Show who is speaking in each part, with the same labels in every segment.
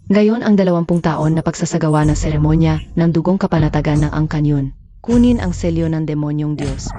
Speaker 1: Gayon ang 20 taon na pagsasagawa ng seremonya ng dugong kapanatagan ng Angkanyon. Kunin ang selyo ng demonyong Diyos.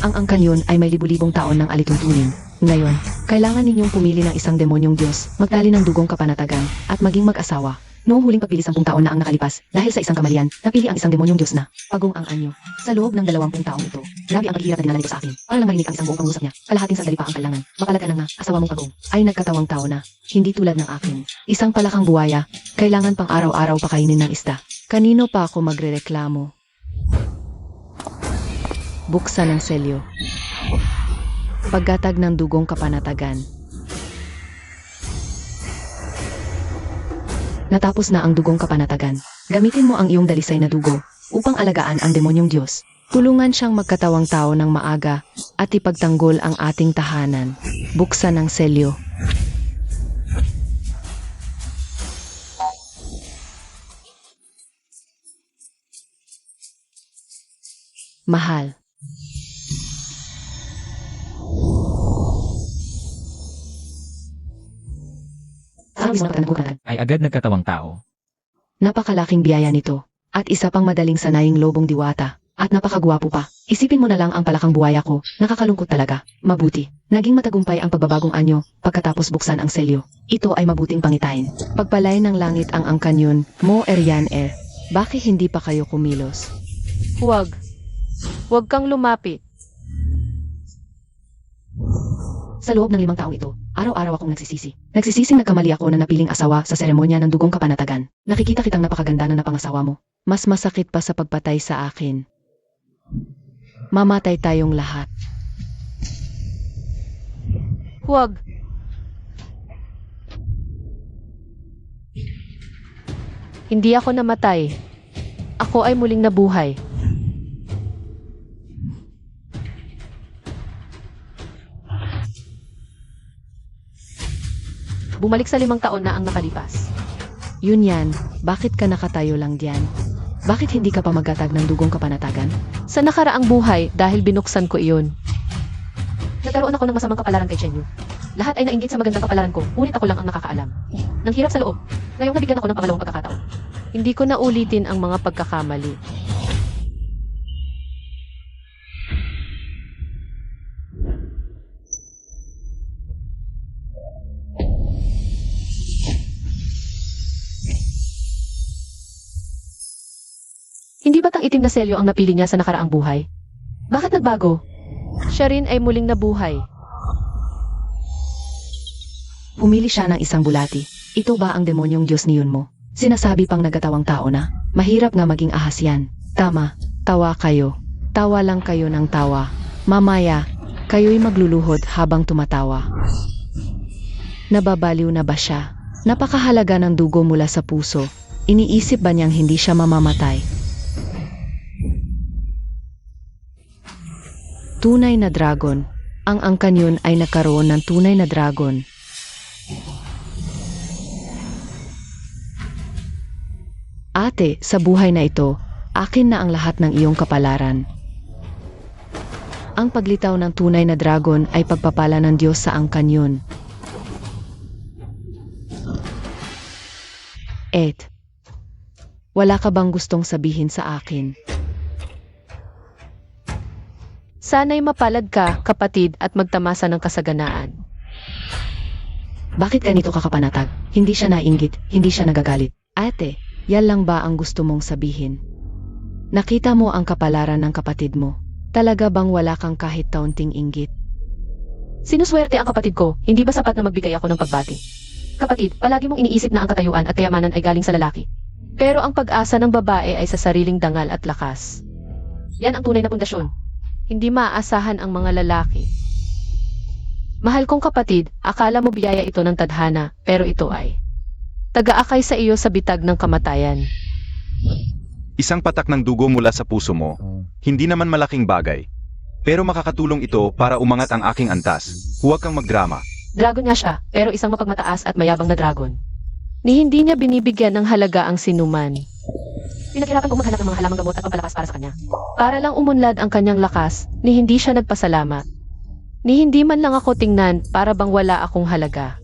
Speaker 1: Ang Angkanyon ay may libu-libong taon ng alituntunin. Ngayon, kailangan ninyong pumili ng isang demonyong Diyos, magtali ng dugong kapanatagan, at maging mag-asawa. Noong huling pagpili 10 taon na ang nakalipas, dahil sa isang kamalian, napili ang isang demonyong Diyos na pagong ang anyo. Sa loob ng 20 taong ito, grabe ang paghihirap na dinala nito sa akin. Para lang marinig ang isang buong pangusap niya, kalahating sandali pa ang kailangan. Mapalad ka na nga, asawa mong pagong, ay nagkatawang tao na, hindi tulad ng akin. Isang palakang buwaya, kailangan pang araw-araw pakainin ng isda. Kanino pa ako magrereklamo? Buksan ang selyo. Paggatag ng dugong kapanatagan. Natapos na ang dugong kapanatagan. Gamitin mo ang iyong dalisay na dugo upang alagaan ang demonyong Diyos. Tulungan siyang magkatawang tao ng maaga at ipagtanggol ang ating tahanan. Buksan ang selyo. Mahal.
Speaker 2: Ay agad nagkatawang tao.
Speaker 1: Napakalaking biyaya nito, at isa pang madaling sanaying lobong diwata, at napakagwapo pa. Isipin mo na lang ang palakang buhaya ko, nakakalungkot talaga. Mabuti, naging matagumpay ang pagbabagong anyo, pagkatapos buksan ang selyo. Ito ay mabuting pangitain. Pagpalay ng langit ang Angkanyon, Mo Erian Bakit hindi pa kayo kumilos?
Speaker 3: Huwag. Huwag kang lumapit.
Speaker 1: Sa loob ng 5 taong ito, araw-araw akong nagsisisi. Nagsisising nagkamali ako na napiling asawa sa seremonya ng dugong kapanatagan. Nakikita kitang napakaganda na napangasawa mo. Mas masakit pa sa pagpatay sa akin. Mamatay tayong lahat.
Speaker 3: Huwag. Hindi ako namatay. Ako ay muling nabuhay. Bumalik sa 5 taon na ang nakalipas.
Speaker 1: Yun yan, bakit ka nakatayo lang diyan? Bakit hindi ka pa maggatag ng dugong kapanatagan?
Speaker 3: Sa nakaraang buhay, dahil binuksan ko iyon. Nagkaroon ako ng masamang kapalaran kay Chenyu. Lahat ay nainggit sa magandang kapalaran ko, ngunit ako lang ang nakakaalam. Nang hirap sa loob, ngayong nabigyan ako ng pangalawang pagkakataon. Hindi ko na ulitin ang mga pagkakamali. Hindi ba't ang itim na selyo ang napili niya sa nakaraang buhay? Bakit nagbago? Siya rin ay muling nabuhay.
Speaker 1: Pumili siya ng isang bulati. Ito ba ang demonyong Diyos niyon mo? Sinasabi pang nagkatawang tao na, mahirap nga maging ahas yan. Tama, tawa kayo. Tawa lang kayo ng tawa. Mamaya, kayo'y magluluhod habang tumatawa. Nababaliw na ba siya? Napakahalaga ng dugo mula sa puso. Iniisip ba niyang hindi siya mamamatay? Tunay na dragon. Ang Angkanyon ay nagkaroon ng tunay na dragon. Ate, sa buhay na ito, akin na ang lahat ng iyong kapalaran. Ang paglitaw ng tunay na dragon ay pagpapala ng Diyos sa Angkanyon. Wala ka bang gustong sabihin sa akin?
Speaker 3: Sana'y mapalad ka, kapatid, at magtamasa ng kasaganaan.
Speaker 1: Bakit ganito ka kapanatag? Hindi siya nainggit, hindi siya nagagalit. Ate, yan lang ba ang gusto mong sabihin? Nakita mo ang kapalaran ng kapatid mo. Talaga bang wala kang kahit taunting inggit?
Speaker 3: Sinuswerte ang kapatid ko, hindi ba sapat na magbigay ako ng pagbati? Kapatid, palagi mong iniisip na ang katayuan at kayamanan ay galing sa lalaki. Pero ang pag-asa ng babae ay sa sariling dangal at lakas. Yan ang tunay na pundasyon. Hindi maaasahan ang mga lalaki. Mahal kong kapatid, akala mo biyaya ito ng tadhana, pero ito ay taga-akay sa iyo sa bitag ng kamatayan.
Speaker 4: Isang patak ng dugo mula sa puso mo, hindi naman malaking bagay. Pero makakatulong ito para umangat ang aking antas. Huwag kang magdrama.
Speaker 3: Dragon nga siya, pero isang mapagmataas at mayabang na dragon. Ni hindi niya binibigyan ng halaga ang sinuman. Pinaghirapan kong maghanap ng mga halamang gamot at pampalakas para sa kanya. Para lang umunlad ang kanyang lakas, ni hindi siya nagpasalamat. Ni hindi man lang ako tingnan para bang wala akong halaga.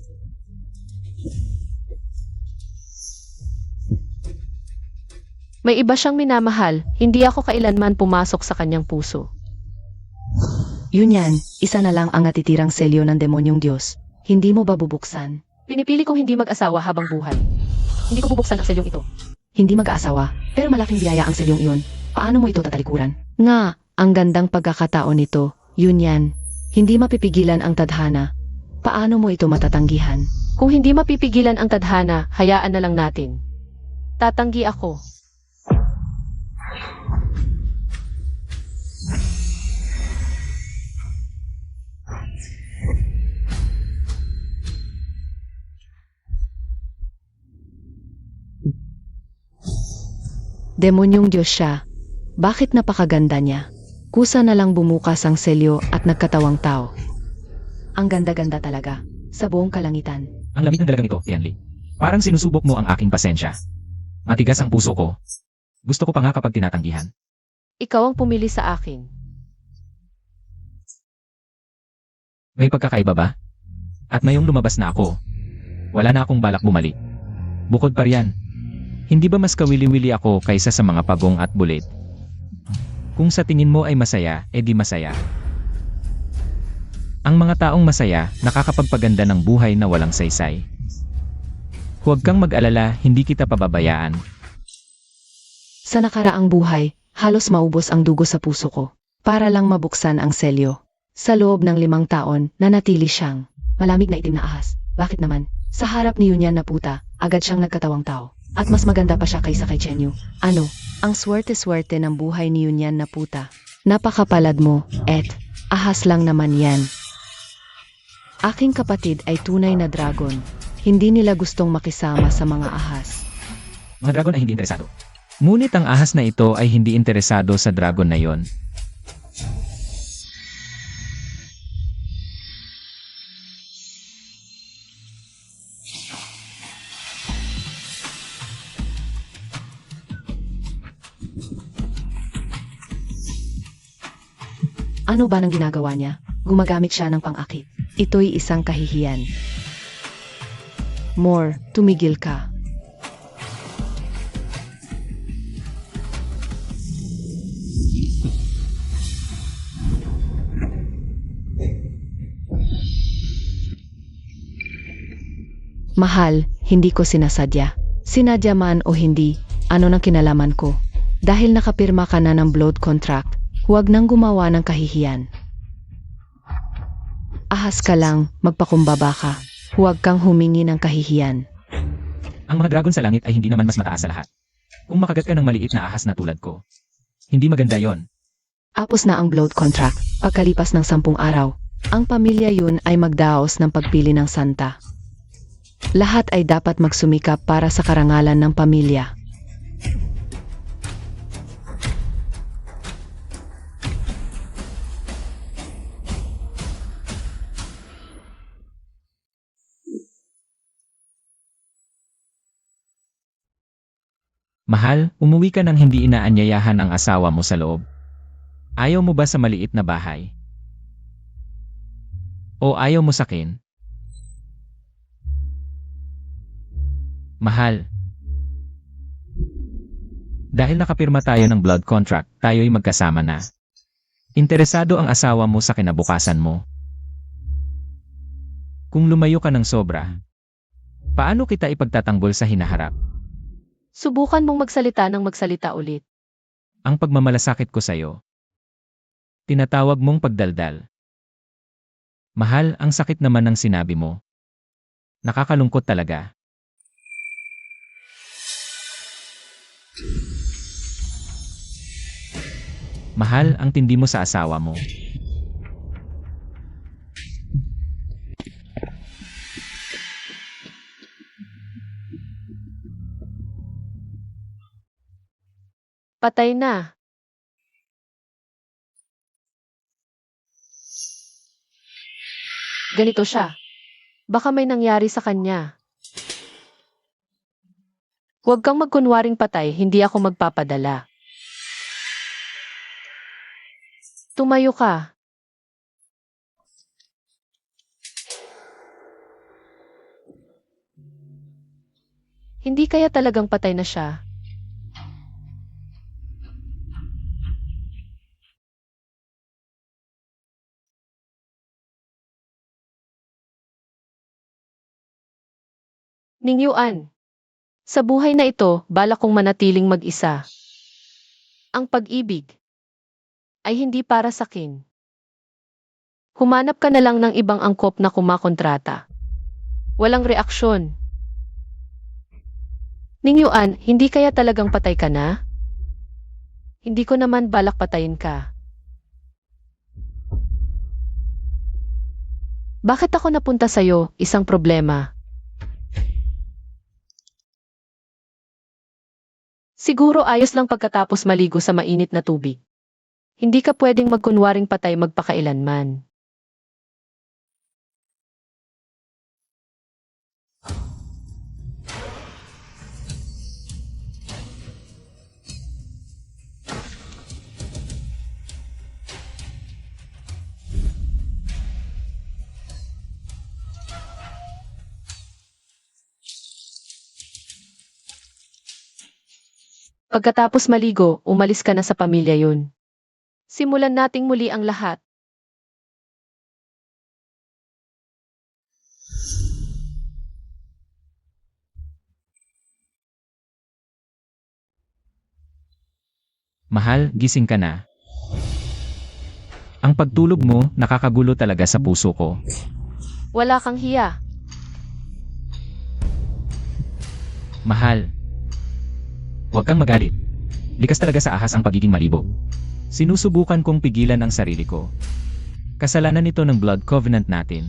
Speaker 3: May iba siyang minamahal, hindi ako kailanman pumasok sa kanyang puso.
Speaker 1: Yun yan, isa na lang ang natitirang selyo ng demonyong Diyos. Hindi mo ba bubuksan?
Speaker 3: Pinipili kong hindi mag-asawa habang buhay. Hindi ko bubuksan ang selyong ito.
Speaker 1: Hindi mag-aasawa, pero malaking biyaya ang selyong iyon. Paano mo ito tatalikuran? Nga, ang gandang pagkakataon nito, yun yan. Hindi mapipigilan ang tadhana. Paano mo ito matatanggihan?
Speaker 3: Kung hindi mapipigilan ang tadhana, hayaan na lang natin. Tatanggi ako.
Speaker 1: Demonyong Diyos siya. Bakit napakaganda niya? Kusa na lang bumukas ang selyo at nagkatawang tao. Ang ganda-ganda talaga. Sa buong kalangitan.
Speaker 2: Ang lamig ng dalagang ito, Tianli. Parang sinusubok mo ang aking pasensya. Matigas ang puso ko. Gusto ko pa nga kapag tinatanggihan.
Speaker 3: Ikaw ang pumili sa akin.
Speaker 2: May pagkakaiba ba? At ngayong lumabas na ako, wala na akong balak bumalik. Bukod pa riyan, hindi ba mas kawili-wili ako kaysa sa mga pagong at bulit? Kung sa tingin mo ay masaya, edi masaya. Ang mga taong masaya, nakakapagpaganda ng buhay na walang saysay. Huwag kang mag-alala, hindi kita pababayaan.
Speaker 1: Sa nakaraang buhay, halos maubos ang dugo sa puso ko. Para lang mabuksan ang selyo. Sa loob ng 5 taon, nanatili siyang malamig na itim na ahas. Bakit naman? Sa harap ni Yunyan na puta, agad siyang nagkatawang tao. At mas maganda pa siya kaysa kay Chenyu. Ano? Ang swerte-swerte ng buhay ni Yunyan na puta. Napakapalad mo, ahas lang naman yan. Aking kapatid ay tunay na dragon. Hindi nila gustong makisama sa mga ahas.
Speaker 2: Mga dragon ay hindi interesado. Ngunit ang ahas na ito ay hindi interesado sa dragon na yon.
Speaker 1: Ano ba nang ginagawa niya? Gumagamit siya ng pang-akit. Ito'y isang kahihiyan. More, tumigil ka. Mahal, hindi ko sinasadya. Sinadya man o hindi, ano nang kinalaman ko? Dahil nakapirma ka na ng blood contract, huwag nang gumawa ng kahihiyan. Ahas ka lang, magpakumbaba ka. Huwag kang humingi ng kahihiyan.
Speaker 2: Ang mga dragon sa langit ay hindi naman mas mataas sa lahat. Kung makagat ka ng maliit na ahas na tulad ko, hindi maganda yon.
Speaker 1: Apos na ang blood contract, pagkalipas ng 10 araw, ang pamilya yun ay magdaos ng pagpili ng santa. Lahat ay dapat magsumikap para sa karangalan ng pamilya.
Speaker 2: Mahal, umuwi ka nang hindi inaanyayahan ang asawa mo sa loob. Ayaw mo ba sa maliit na bahay? O ayaw mo sakin? Mahal. Dahil nakapirma tayo ng blood contract, tayo'y magkasama na. Interesado ang asawa mo sa kinabukasan mo. Kung lumayo ka ng sobra, paano kita ipagtatanggol sa hinaharap?
Speaker 3: Subukan mong magsalita ng magsalita ulit.
Speaker 2: Ang pagmamalasakit ko sa'yo. Tinatawag mong pagdaldal. Mahal, ang sakit naman ng sinabi mo. Nakakalungkot talaga. Mahal, ang tindi mo sa asawa mo.
Speaker 3: Patay na. Ganito siya. Baka may nangyari sa kanya. Huwag kang magkunwaring patay, hindi ako magpapadala. Tumayo ka. Hindi kaya talagang patay na siya? Ningyuan. Sa buhay na ito, balak kong manatiling mag-isa. Ang pag-ibig ay hindi para sa akin. Humanap ka na lang ng ibang angkop na kumakontrata. Walang reaksyon. Ningyuan, hindi kaya talagang patay ka na? Hindi ko naman balak patayin ka. Bakit ako napunta sa'yo? Isang problema. Siguro ayos lang pagkatapos maligo sa mainit na tubig. Hindi ka pwedeng magkunwaring patay magpakailanman. Pagkatapos maligo, umalis ka na sa pamilya yun. Simulan nating muli ang lahat.
Speaker 2: Mahal, gising ka na. Ang pagtulog mo, nakakagulo talaga sa puso ko.
Speaker 3: Wala kang hiya.
Speaker 2: Mahal. Huwag kang magalit. Likas talaga sa ahas ang pagiging malibog. Sinusubukan kong pigilan ang sarili ko. Kasalanan ito ng blood covenant natin.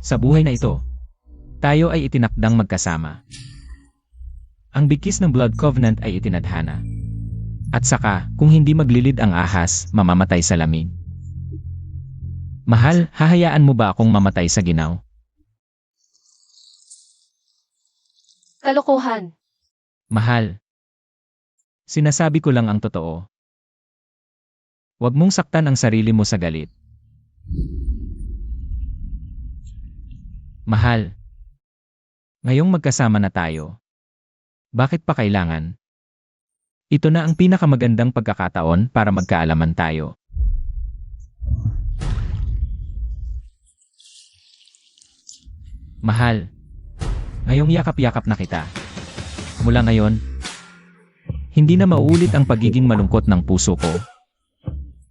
Speaker 2: Sa buhay na ito, tayo ay itinakdang magkasama. Ang bigkis ng blood covenant ay itinadhana. At saka, kung hindi maglilid ang ahas, mamamatay sa lamig. Mahal, hahayaan mo ba akong mamatay sa ginaw?
Speaker 3: Kalokohan.
Speaker 2: Mahal. Sinasabi ko lang ang totoo. Huwag mong saktan ang sarili mo sa galit. Mahal. Ngayong magkasama na tayo. Bakit pa kailangan? Ito na ang pinakamagandang pagkakataon para magkaalaman tayo. Mahal. Ngayong yakap-yakap na kita. Mula ngayon, hindi na mauulit ang pagiging malungkot ng puso ko.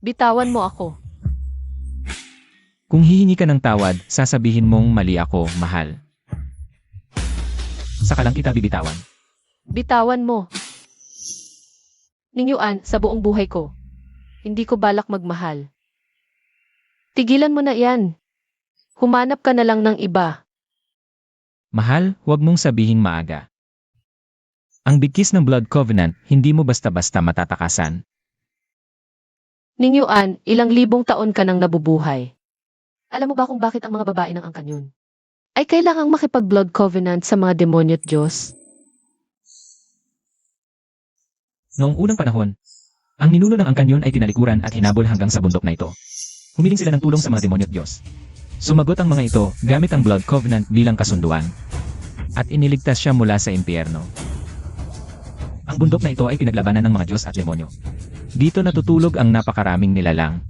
Speaker 3: Bitawan mo ako.
Speaker 2: Kung hihingi ka ng tawad, sasabihin mong mali ako, mahal. Saka lang kita bibitawan.
Speaker 3: Bitawan mo. Ningyuan, sa buong buhay ko. Hindi ko balak magmahal. Tigilan mo na yan. Humanap ka na lang ng iba.
Speaker 2: Mahal, huwag mong sabihing maaga. Ang bigkis ng blood covenant, hindi mo basta-basta matatakasan.
Speaker 3: Ningyuan, ilang libong taon ka nang nabubuhay. Alam mo ba kung bakit ang mga babae ng angkan yun? Ay kailangang makipag-blood covenant sa mga demonyo at Diyos?
Speaker 2: Noong unang panahon, ang ninuno ng angkanyon ay tinalikuran at hinabol hanggang sa bundok na ito. Humiling sila ng tulong sa mga demonyo at Diyos. Sumagot ang mga ito gamit ang blood covenant bilang kasunduan. At iniligtas siya mula sa impyerno. Ang bundok na ito ay pinaglabanan ng mga Diyos at demonyo. Dito natutulog ang napakaraming nilalang.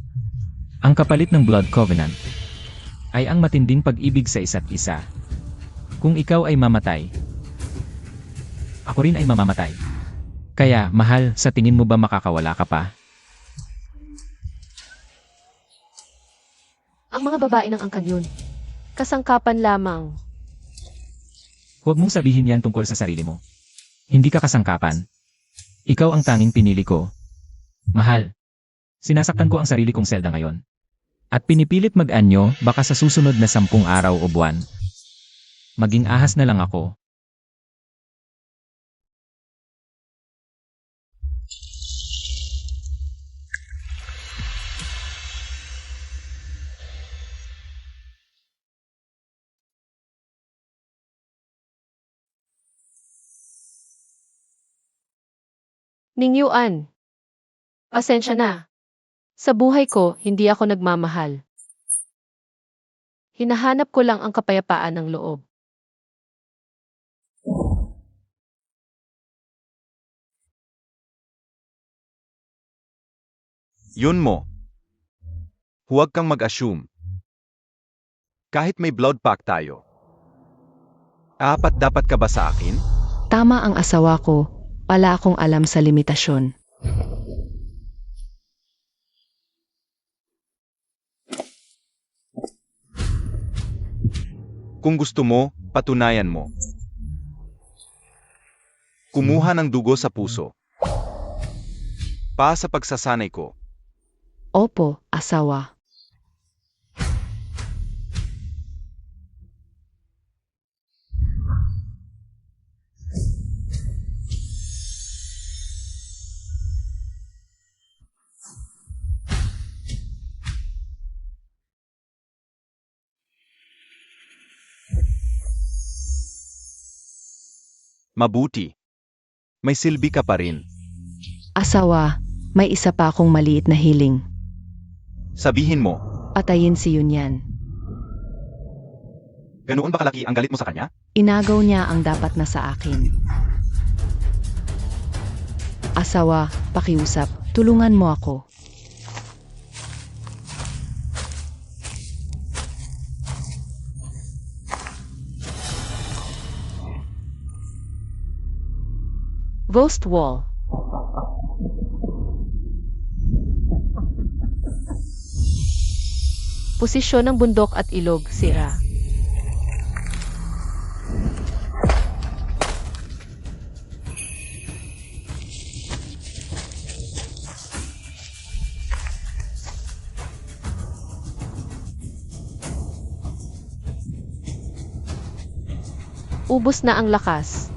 Speaker 2: Ang kapalit ng blood covenant ay ang matinding pag-ibig sa isa't isa. Kung ikaw ay mamatay, ako rin ay mamamatay. Kaya, mahal, sa tingin mo ba makakawala ka pa?
Speaker 3: Ang mga babae ng angkan yun. Kasangkapan lamang.
Speaker 2: Huwag mong sabihin yan tungkol sa sarili mo. Hindi ka kasangkapan. Ikaw ang tanging pinili ko. Mahal, sinasaktan ko ang sarili kong selda ngayon. At pinipilit mag-anyo baka sa susunod na 10 araw o buwan. Maging ahas na lang ako.
Speaker 3: Ningyuan. Pasensya na. Sa buhay ko, hindi ako nagmamahal. Hinahanap ko lang ang kapayapaan ng loob.
Speaker 4: Yun mo. Huwag kang mag-assume. Kahit may blood pact tayo, Apat dapat ka ba sa akin?
Speaker 1: Tama ang asawa ko, wala akong alam sa limitasyon.
Speaker 4: Kung gusto mo, patunayan mo. Kumuha ng dugo sa puso. Sa pagsasanay ko.
Speaker 1: Opo, asawa.
Speaker 4: Mabuti. May silbi ka pa rin.
Speaker 1: Asawa, may isa pa akong maliit na hiling.
Speaker 4: Sabihin mo,
Speaker 1: Patayin si Yunyan.
Speaker 4: ganoon ba kalaki ang galit mo sa kanya?
Speaker 1: Inagaw niya ang dapat na sa akin. Asawa, pakiusap, tulungan mo ako.
Speaker 3: Ghost Wall. Posisyon ng bundok at ilog, sira. Ubos na ang lakas.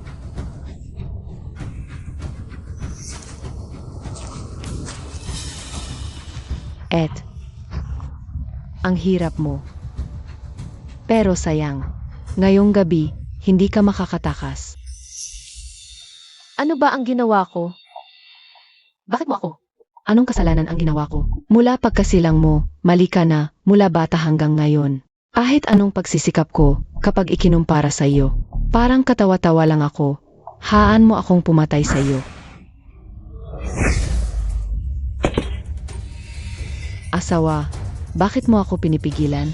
Speaker 1: Ed, ang hirap mo. Pero sayang, ngayong gabi, hindi ka makakatakas.
Speaker 3: Ano ba ang ginawa ko? Bakit mo ako?
Speaker 1: Anong kasalanan ang ginawa ko? Mula pagkasilang mo, mali ka na, mula bata hanggang ngayon. Kahit anong pagsisikap ko, kapag ikinumpara sa iyo, parang katawa-tawa lang ako. Haan mo akong pumatay sa iyo. Asawa, bakit mo ako pinipigilan?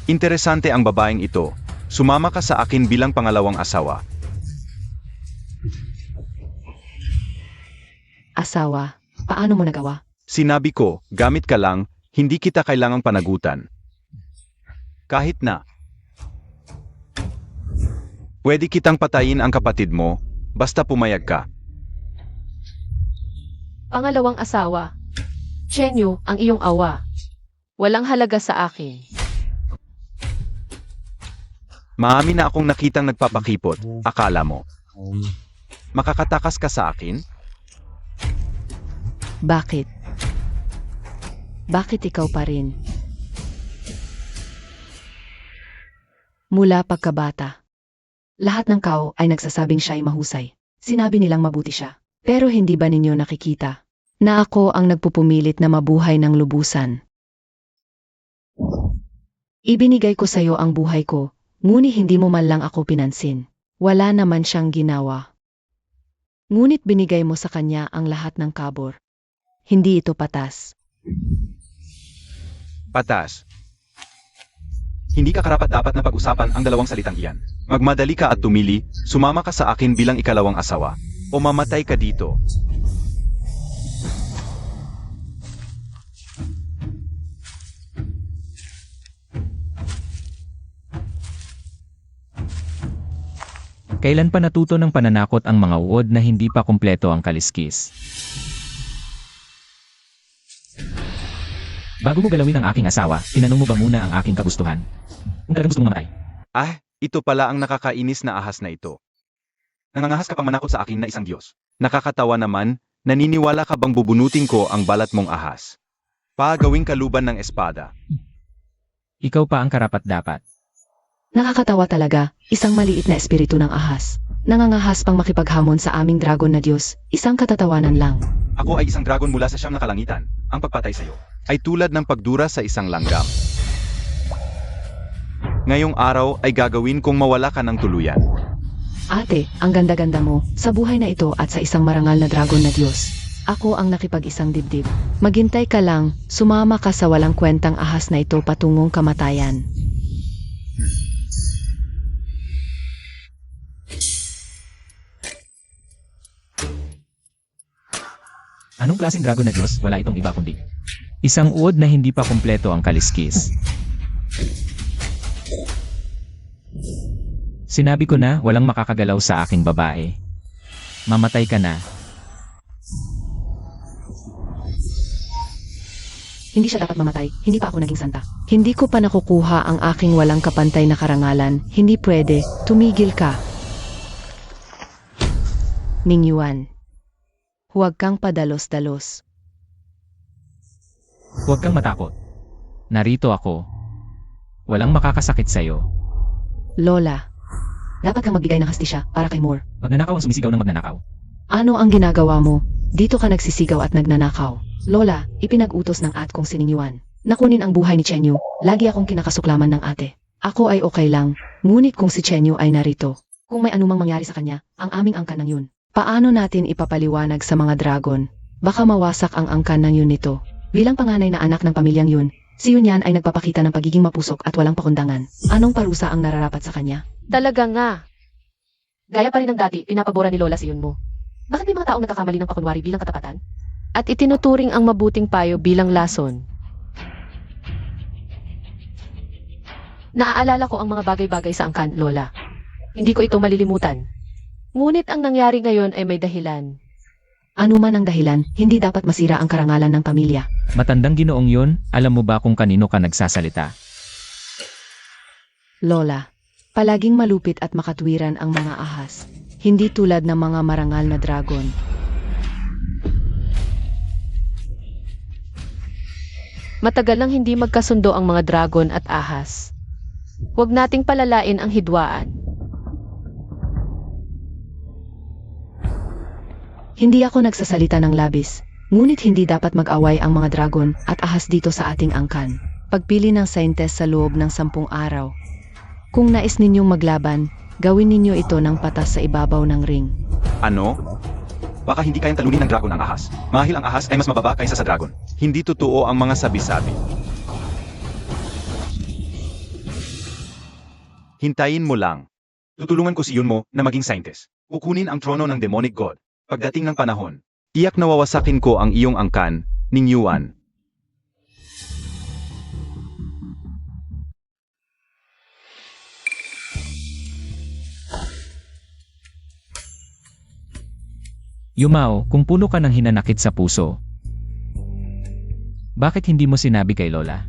Speaker 4: Interesante ang babaeng ito. Sumama ka sa akin bilang pangalawang asawa.
Speaker 1: Asawa, paano mo nagawa?
Speaker 4: Sinabi ko, gamit ka lang, hindi kita kailangang panagutan. Kahit na. Pwede kitang patayin ang kapatid mo, basta pumayag ka.
Speaker 3: Pangalawang asawa. Chenyo, ang iyong awa. Walang halaga sa akin.
Speaker 4: Maamin na akong nakitang nagpapakipot, akala mo. Makakatakas ka sa akin?
Speaker 1: Bakit? Bakit ikaw pa rin? Mula pagkabata, lahat ng tao ay nagsasabing siya ay mahusay. Sinabi nilang mabuti siya. Pero hindi ba ninyo nakikita na ako ang nagpupumilit na mabuhay ng lubusan? Ibinigay ko sa iyo ang buhay ko, ngunit hindi mo man lang ako pinansin. Wala naman siyang ginawa. Ngunit binigay mo sa kanya ang lahat ng kabor. Hindi ito patas.
Speaker 4: Patas. Hindi ka karapat-dapat na pag-usapan ang dalawang salitang iyan. Magmadali ka at tumili, sumama ka sa akin bilang ikalawang asawa. O mamatay ka dito.
Speaker 2: Kailan pa natuto ng pananakot ang mga uod na hindi pa kumpleto ang kaliskis? Bago mo galawin ang aking asawa, tinanong mo ba muna ang aking kagustuhan? Kung talagang gusto mong mamatay.
Speaker 4: Ah, ito pala ang nakakainis na ahas na ito. Nangangahas ka pang manakot sa akin na isang Diyos. Nakakatawa naman, naniniwala ka bang bubunutin ko ang balat mong ahas? Gawing kaluban ng espada.
Speaker 2: Ikaw pa ang karapat-dapat.
Speaker 1: Nakakatawa talaga, isang maliit na espiritu ng ahas. Nangangahas pang makipaghamon sa aming dragon na Diyos, isang katatawanan lang.
Speaker 4: Ako ay isang dragon mula sa siyam na kalangitan. Ang pagpatay sa iyo ay tulad ng pagdura sa isang langgam. Ngayong araw ay gagawin kong mawala ka ng tuluyan.
Speaker 1: Ate, ang ganda-ganda mo, sa buhay na ito at sa isang marangal na dragon na Diyos. Ako ang nakipag-isang dibdib. Maghintay ka lang, sumama ka sa walang kwentang ahas na ito patungong kamatayan.
Speaker 2: Anong klaseng dragon na Diyos? Wala itong iba kundi isang uod na hindi pa kumpleto ang kaliskis. Sinabi ko na walang makakagalaw sa aking babae. Mamatay ka na.
Speaker 1: Hindi siya dapat mamatay, hindi pa ako naging santa. Hindi ko pa nakukuha ang aking walang kapantay na karangalan. Hindi pwede, tumigil ka. Ningyuan. Huwag kang padalos-dalos.
Speaker 2: Huwag kang matakot. Narito ako. Walang makakasakit sa'yo.
Speaker 1: Lola, dapat kang magbigay ng hastisya para kay Moore.
Speaker 2: Magnanakaw ang sumisigaw ng magnanakaw.
Speaker 1: Ano ang ginagawa mo? Dito ka nagsisigaw at nagnanakaw. Lola, ipinag-utos ng at kong siningyuan. Nakunin ang buhay ni Chenyu. Lagi akong kinakasuklaman ng ate. Ako ay okay lang, ngunit kung si Chenyu ay narito, kung may anumang mangyari sa kanya, ang aming angkan ng yun. Paano natin ipapaliwanag sa mga dragon? Baka mawasak ang angkan ng yun nito. Bilang panganay na anak ng pamilyang yun, si Yunyan ay nagpapakita ng pagiging mapusok at walang pakundangan. Anong parusa ang nararapat sa kanya?
Speaker 3: Talaga nga. Gaya pa rin ng dati, pinapabora ni Lola si Yun mo. Bakit may mga taong nagkakamali ng pakunwari bilang katapatan? At itinuturing ang mabuting payo bilang lason. Naaalala ko ang mga bagay-bagay sa angkan, Lola. Hindi ko ito malilimutan. Ngunit ang nangyari ngayon ay may dahilan.
Speaker 1: Ano man ang dahilan, hindi dapat masira ang karangalan ng pamilya.
Speaker 2: Matandang ginoong yun, alam mo ba kung kanino ka nagsasalita?
Speaker 1: Lola, palaging malupit at makatwiran ang mga ahas. Hindi tulad ng mga marangal na dragon.
Speaker 3: Matagal nang hindi magkasundo ang mga dragon at ahas. Huwag nating palalain ang hidwaan.
Speaker 1: Hindi ako nagsasalita ng labis, ngunit hindi dapat mag-away ang mga dragon at ahas dito sa ating angkan. Pagpili ng saintes sa loob ng 10 araw. Kung nais ninyong maglaban, gawin ninyo ito ng patas sa ibabaw ng ring.
Speaker 4: Ano? Baka hindi kayang talunin ng dragon ang ahas. Mahil ang ahas ay mas mababa kaysa sa dragon. Hindi totoo ang mga sabi-sabi. Hintayin mo lang. Tutulungan ko si Yun mo na maging scientist. Kukunin ang trono ng demonic god. Pagdating ng panahon, iyak na wawasakin ko ang iyong angkan, Ningyuan.
Speaker 2: Yumao, kung puno ka ng hinanakit sa puso, bakit hindi mo sinabi kay Lola?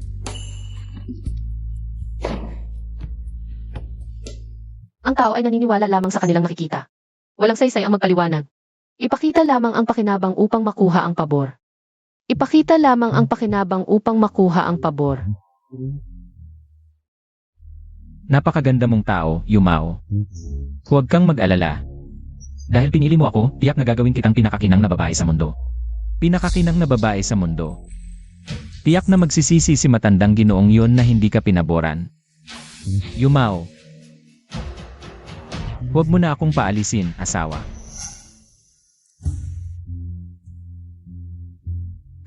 Speaker 3: Ang tao ay naniniwala lamang sa kanilang nakikita. Walang saysay ang magpaliwanag. Ipakita lamang ang pakinabang upang makuha ang pabor. Ipakita lamang ang pakinabang upang makuha ang pabor.
Speaker 2: Napakaganda mong tao, Yumao. Huwag kang mag-alala. Dahil pinili mo ako, tiyak na gagawin kitang pinakakinang na babae sa mundo. Pinakakinang na babae sa mundo. Tiyak na magsisisi si matandang ginoong yun na hindi ka pinaboran. Yumao. Huwag mo na akong paalisin, asawa.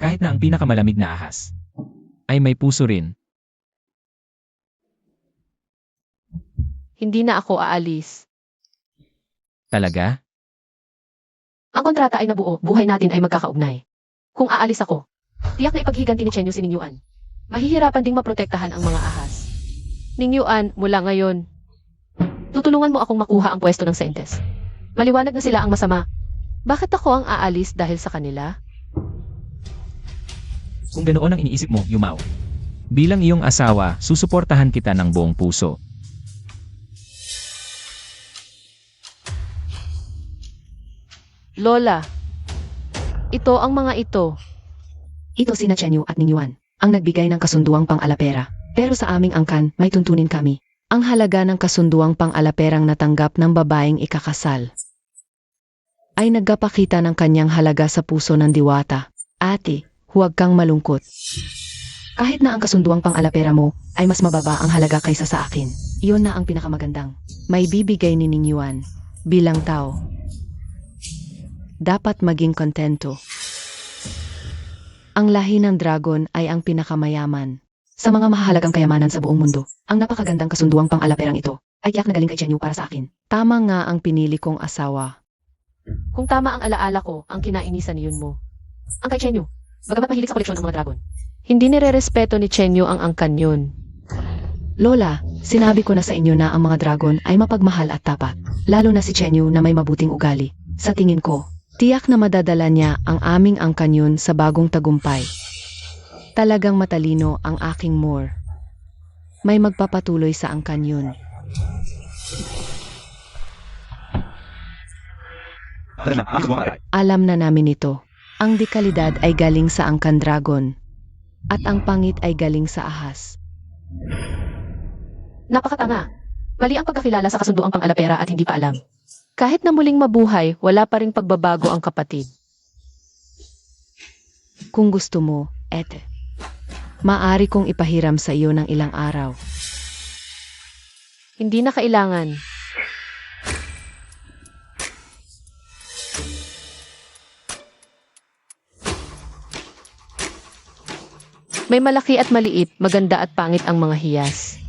Speaker 2: Kahit na ang pinakamalamig na ahas ay may puso rin.
Speaker 3: Hindi na ako aalis.
Speaker 2: Talaga?
Speaker 3: Ang kontrata ay nabuo, buhay natin ay magkakaugnay. Kung aalis ako, tiyak na ipaghiganti ni Chenyu si Ningyuan. Mahihirapan ding maprotektahan ang mga ahas. Ningyuan, mula ngayon, tutulungan mo akong makuha ang pwesto ng Saintes. Maliwanag na sila ang masama. Bakit ako ang aalis dahil sa kanila?
Speaker 2: Kung ganoon ang iniisip mo, Yumao. Bilang iyong asawa, susuportahan kita ng buong puso.
Speaker 3: Lola, ito ang mga ito.
Speaker 1: Ito sina Chenyu at Ningyuan, ang nagbigay ng kasunduang pang-alapera. Pero sa aming angkan, may tuntunin kami. Ang halaga ng kasunduang pang-alaperang natanggap ng babaeng ikakasal ay nagpapakita ng kanyang halaga sa puso ng diwata. Ate, huwag kang malungkot. Kahit na ang kasunduang pang-alapera mo ay mas mababa ang halaga kaysa sa akin. Iyon na ang pinakamagandang may bibigay ni Ningyuan bilang tao. Dapat maging kontento. Ang lahi ng dragon ay ang pinakamayaman. Sa mga mahalagang kayamanan sa buong mundo, ang napakagandang kasunduang pang-alaperang ito ay tiyak na galing kay Chenyu para sa akin. Tama nga ang pinili kong asawa.
Speaker 3: Kung tama ang alaala ko, ang kinainisan ni Yun mo. Ang kay Chenyu, bagamat mahilig sa koleksyon ng mga dragon. Hindi nirerespeto ni Chenyu ang angkan yun.
Speaker 1: Lola, sinabi ko na sa inyo na ang mga dragon ay mapagmahal at tapat. Lalo na si Chenyu na may mabuting ugali. Sa tingin ko, tiyak na madadala niya ang aming angkan yun sa bagong tagumpay. Talagang matalino ang aking Moore. May magpapatuloy sa angkan yun. Alam na namin ito. Ang dekalidad ay galing sa angkan dragon. At ang pangit ay galing sa ahas.
Speaker 3: Napakatanga. Mali ang pagkakilala sa kasunduang pang-alapera at hindi pa alam. Kahit na muling mabuhay, wala pa ring pagbabago ang kapatid.
Speaker 1: Kung gusto mo, ete. Maari kong ipahiram sa iyo ng ilang araw.
Speaker 3: Hindi na kailangan. May malaki at maliit, maganda at pangit ang mga hiyas.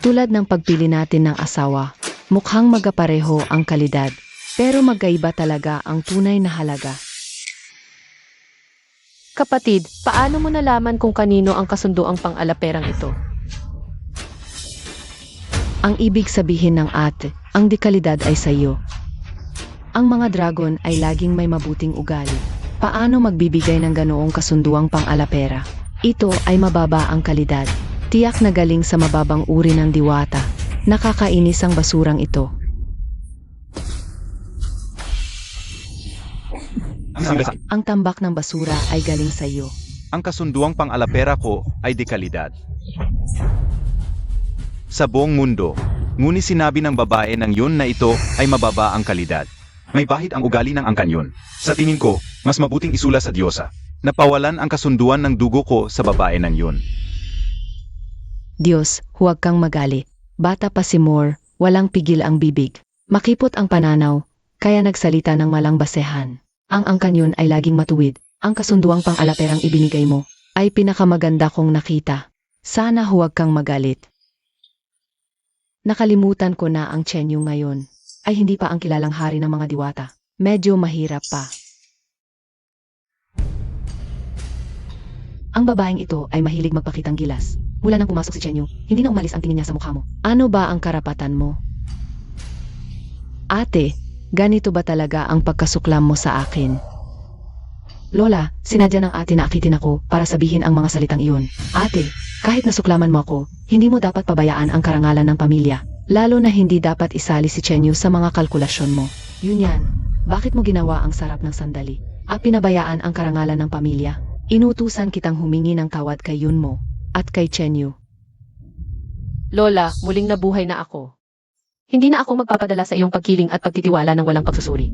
Speaker 1: Tulad ng pagpili natin ng asawa, mukhang magapareho ang kalidad, pero magkaiba talaga ang tunay na halaga.
Speaker 3: Kapatid, paano mo nalaman kung kanino ang kasunduang pang-alaperang ito?
Speaker 1: Ang ibig sabihin ng ate, ang dekalidad ay sa iyo. Ang mga dragon ay laging may mabuting ugali. Paano magbibigay ng ganoong kasunduang pang-alapera? Ito ay mababa ang kalidad. Tiyak na galing sa mababang uri ng diwata. Nakakainis ang basurang ito. Ang tambak ng basura ay galing sa iyo.
Speaker 4: Ang kasunduang pang-alapera ko ay dekalidad. Sa buong mundo, ngunit sinabi ng babae ng yun na ito ay mababa ang kalidad. May bahid ang ugali ng angkan yun. Sa tingin ko, mas mabuting isula sa Diyosa. Napawalan ang kasunduan ng dugo ko sa babae ng yun.
Speaker 1: Diyos, huwag kang magalit. Bata pa si Moore, walang pigil ang bibig. Makipot ang pananaw, kaya nagsalita ng malang basehan. Ang angkan yun ay laging matuwid. Ang kasunduang pang-alaperang ibinigay mo ay pinakamaganda kong nakita. Sana huwag kang magalit. Nakalimutan ko na ang Chenyu ngayon. Ay hindi pa ang kilalang hari ng mga diwata. Medyo mahirap pa. Ang babaeng ito ay mahilig magpakitang gilas. Mula nang pumasok si Chenyu, hindi na umalis ang tingin niya sa mukha mo. Ano ba ang karapatan mo? Ate, ganito ba talaga ang pagkasuklam mo sa akin? Lola, sinadya ng ate na akitin ako para sabihin ang mga salitang iyon. Ate, kahit nasuklaman mo ako, hindi mo dapat pabayaan ang karangalan ng pamilya. Lalo na hindi dapat isali si Chenyu sa mga kalkulasyon mo. Yun yan. Bakit mo ginawa ang sarap ng sandali? At pinabayaan ang karangalan ng pamilya? Inutusan kitang humingi ng tawad kay Yun mo at kay Chenyu.
Speaker 3: Lola, muling nabuhay na ako. Hindi na ako magpapadala sa iyong pagkiling at pagtitiwala ng walang pagsusuri.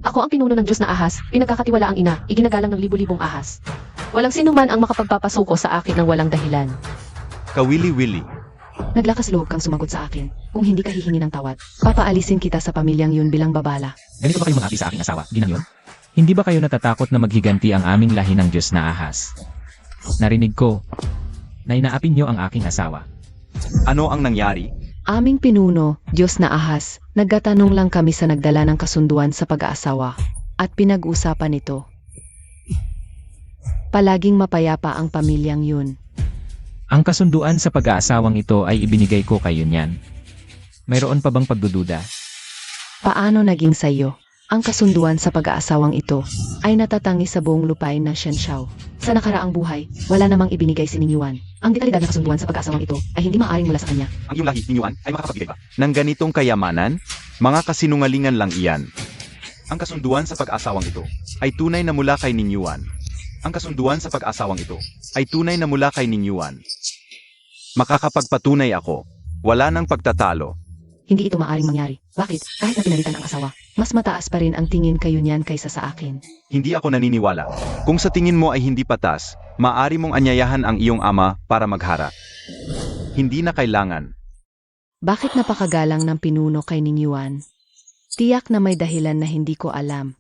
Speaker 3: Ako ang pinuno ng Diyos na ahas, pinagkakatiwala ang ina, iginagalang ng libu-libong ahas. Walang sinuman ang makapagpapasuko sa akin ng walang dahilan.
Speaker 4: Kawili-wili.
Speaker 1: Naglakas loob kang sumagot sa akin. Kung hindi ka hihingi ng tawad, papaalisin kita sa pamilyang yun bilang babala.
Speaker 2: Ganito ba kayo mga api sa aking asawa, ginang yun? Hindi ba kayo natatakot na maghiganti ang aming lahi ng Diyos na ahas? Narinig ko na inaapin niyo ang aking asawa.
Speaker 4: Ano ang nangyari?
Speaker 1: Aming pinuno, Diyos na ahas, nagkatanong lang kami sa nagdala ng kasunduan sa pag-aasawa. At pinag-usapan ito. Palaging mapayapa ang pamilyang yun.
Speaker 2: Ang kasunduan sa pag-aasawang ito ay ibinigay ko kay Yunyan. Mayroon pa bang pagdududa?
Speaker 1: Paano naging sayo? Ang kasunduan sa pag-aasawang ito ay natatangi sa buong lupain ng Shenshao. Sa nakaraang buhay, wala namang ibinigay si Ningyuan. Ang dekalidad na kasunduan sa pag-aasawang ito ay hindi maaaring mula sa kanya.
Speaker 4: Ang iyong lahi, Ningyuan, ay makakapagbigay ba? Nang ganitong kayamanan, mga kasinungalingan lang iyan. Ang kasunduan sa pag-asawang ito ay tunay na mula kay Ningyuan. Ang kasunduan sa pag-asawang ito ay tunay na mula kay Ningyuan. Makakapagpatunay ako. Wala nang pagtatalo.
Speaker 1: Hindi ito maaaring mangyari. Bakit? Kahit na pinalitan ang asawa, mas mataas pa rin ang tingin kayo niyan kaysa sa akin.
Speaker 4: Hindi ako naniniwala. Kung sa tingin mo ay hindi patas, maaari mong anyayahan ang iyong ama para maghara. Hindi na kailangan.
Speaker 1: Bakit napakagalang ng pinuno kay Ningyuan? Tiyak na may dahilan na hindi ko alam.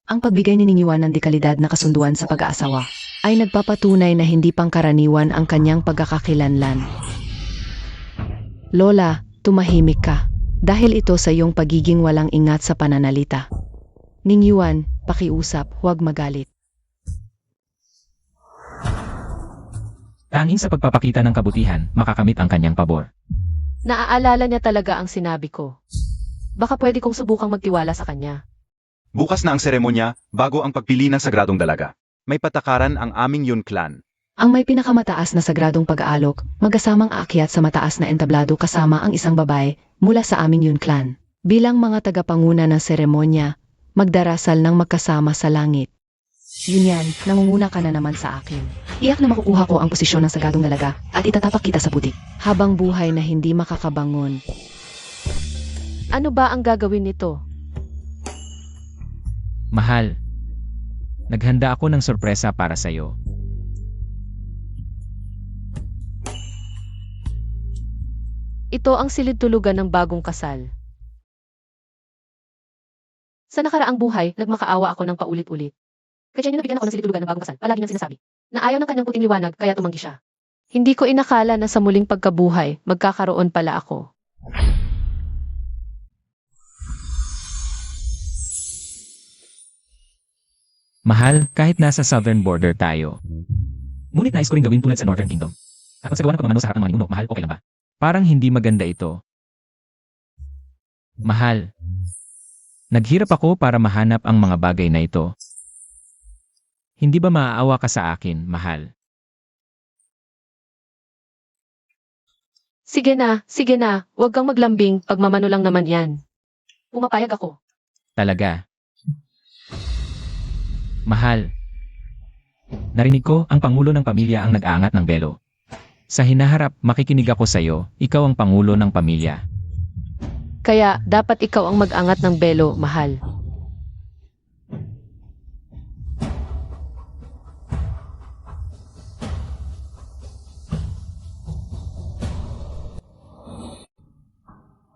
Speaker 1: Ang pagbigay ni Ningyuan ng dekalidad na kasunduan sa pag-aasawa ay nagpapatunay na hindi pangkaraniwan ang kanyang pagkakakilanlan. Lola, tumahimik ka. Dahil ito sa iyong pagiging walang ingat sa pananalita. Ningyuan, pakiusap, huwag magalit.
Speaker 2: Tanging sa pagpapakita ng kabutihan, makakamit ang kanyang pabor.
Speaker 3: Naaalala niya talaga ang sinabi ko. Baka pwede kong subukang magtiwala sa kanya.
Speaker 4: Bukas na ang seremonya bago ang pagpili ng sagradong dalaga. May patakaran ang aming Yun clan.
Speaker 1: Ang may pinakamataas na sagradong pag-aalok, magasamang aakyat sa mataas na entablado kasama ang isang babae mula sa aming Yun clan. Bilang mga tagapanguna ng seremonya, magdarasal ng magkasama sa langit. Yun yan, nangunguna ka na naman sa akin. Iyak na makukuha ko ang posisyon ng sagradong dalaga at itatapak kita sa putik. Habang buhay na hindi makakabangon.
Speaker 3: Ano ba ang gagawin nito?
Speaker 2: Mahal, naghanda ako ng sorpresa para sa'yo.
Speaker 3: Ito ang silid-tulugan ng bagong kasal. Sa nakaraang buhay, nagmakaawa ako ng paulit-ulit. Kaya niya nabigyan ako ng silid-tulugan ng bagong kasal, palagi niyang sinasabi, na ayaw ng kanyang puting liwanag kaya tumanggi siya. Hindi ko inakala na sa muling pagkabuhay, magkakaroon pala ako.
Speaker 2: Mahal, kahit nasa southern border tayo. Ngunit nais ko rin gawin tulad sa Northern Kingdom. At magsagawa ng pagmamano sa harap ng mga ninuno, mahal, okay lang ba? Parang hindi maganda ito. Mahal, naghirap ako para mahanap ang mga bagay na ito. Hindi ba maaawa ka sa akin, mahal?
Speaker 3: Sige na, huwag kang maglambing, pagmamano lang naman yan. Pumapayag ako.
Speaker 2: Talaga. Mahal, narinig ko ang pangulo ng pamilya ang nag-aangat ng belo. Sa hinaharap, makikinig ako sa iyo, ikaw ang pangulo ng pamilya.
Speaker 3: Kaya, dapat ikaw ang mag-angat ng belo, mahal.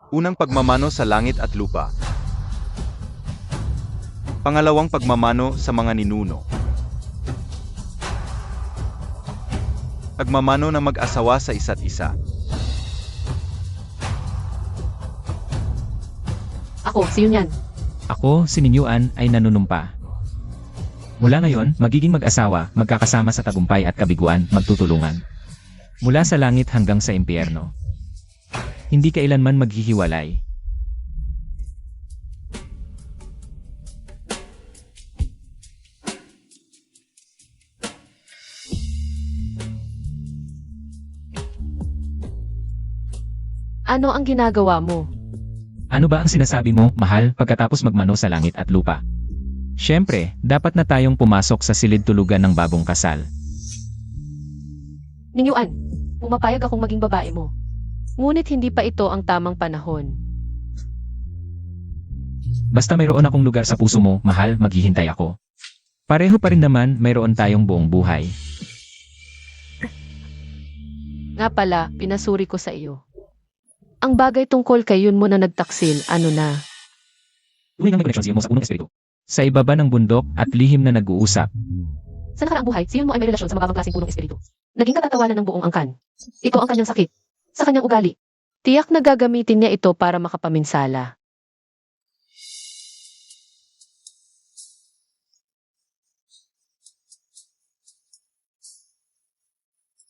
Speaker 4: Unang pagmamano sa langit at lupa. Pangalawang pagmamano sa mga ninuno. Pagmamano ng mag-asawa sa isa't isa.
Speaker 3: Ako, si Yun yan.
Speaker 2: Ako, si Ningyuan, ay nanunumpa. Mula ngayon, magiging mag-asawa, magkakasama sa tagumpay at kabiguan, magtutulungan. Mula sa langit hanggang sa impyerno. Hindi kailanman maghihiwalay.
Speaker 3: Ano ang ginagawa mo?
Speaker 2: Ano ba ang sinasabi mo, mahal, pagkatapos magmano sa langit at lupa? Siyempre, dapat na tayong pumasok sa silid-tulugan ng bagong kasal.
Speaker 3: Ningyuan, pumapayag akong maging babae mo. Ngunit hindi pa ito ang tamang panahon.
Speaker 2: Basta mayroon akong lugar sa puso mo, mahal, maghihintay ako. Pareho pa rin naman, mayroon tayong buong buhay.
Speaker 3: Nga pala, pinasuri ko sa iyo. Ang bagay tungkol kay Yun mo na nagtaksil, ano na?
Speaker 2: Tunay nga may koneksyon siya mo sa punong espiritu. Sa ibaba ng bundok at lihim na nag-uusap.
Speaker 3: Sa nakaraang buhay, si Yun mo ay may relasyon sa mababang klaseng punong espiritu. Naging katatawanan ng buong angkan. Ito ang kanyang sakit. Sa kanyang ugali. Tiyak na gagamitin niya ito para makapaminsala.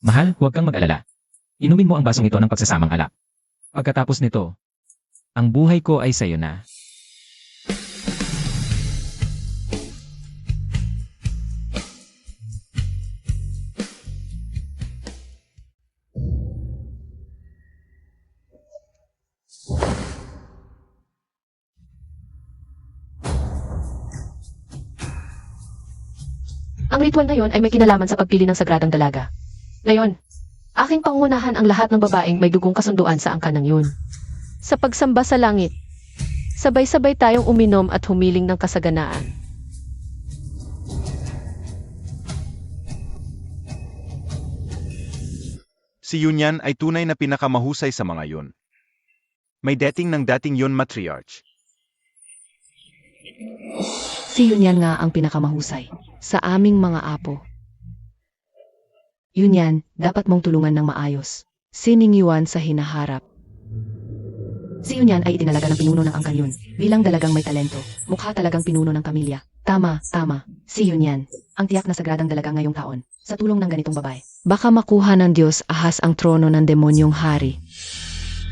Speaker 2: Mahal, huwag kang mag-alala. Inumin mo ang basong ito ng pagsasamang alak. Pagkatapos nito, ang buhay ko ay sayo na.
Speaker 3: Ang ritual na yon ay may kinalaman sa pagpili ng sagradang dalaga. Ngayon, aking pangunahan ang lahat ng babaeng may dugong kasunduan sa angkan ng Yun. Sa pagsamba sa langit, sabay-sabay tayong uminom at humiling ng kasaganaan.
Speaker 4: Si Yunyan ay tunay na pinakamahusay sa mga yun. May dating ng dating Yun matriarch.
Speaker 3: Si
Speaker 1: Si Yunyan nga ang pinakamahusay sa aming mga apo. Yunyan, dapat mong tulungan ng maayos. Si Ning Yuan sa hinaharap. Si Yunyan ay itinalaga ng pinuno ng angkan yun. Bilang dalagang may talento, mukha talagang pinuno ng pamilya. Tama. Si Yunyan, ang tiyak na sagradang dalaga ngayong taon, sa tulong ng ganitong babae. Baka makuha ng Diyos ahas ang trono ng demonyong hari.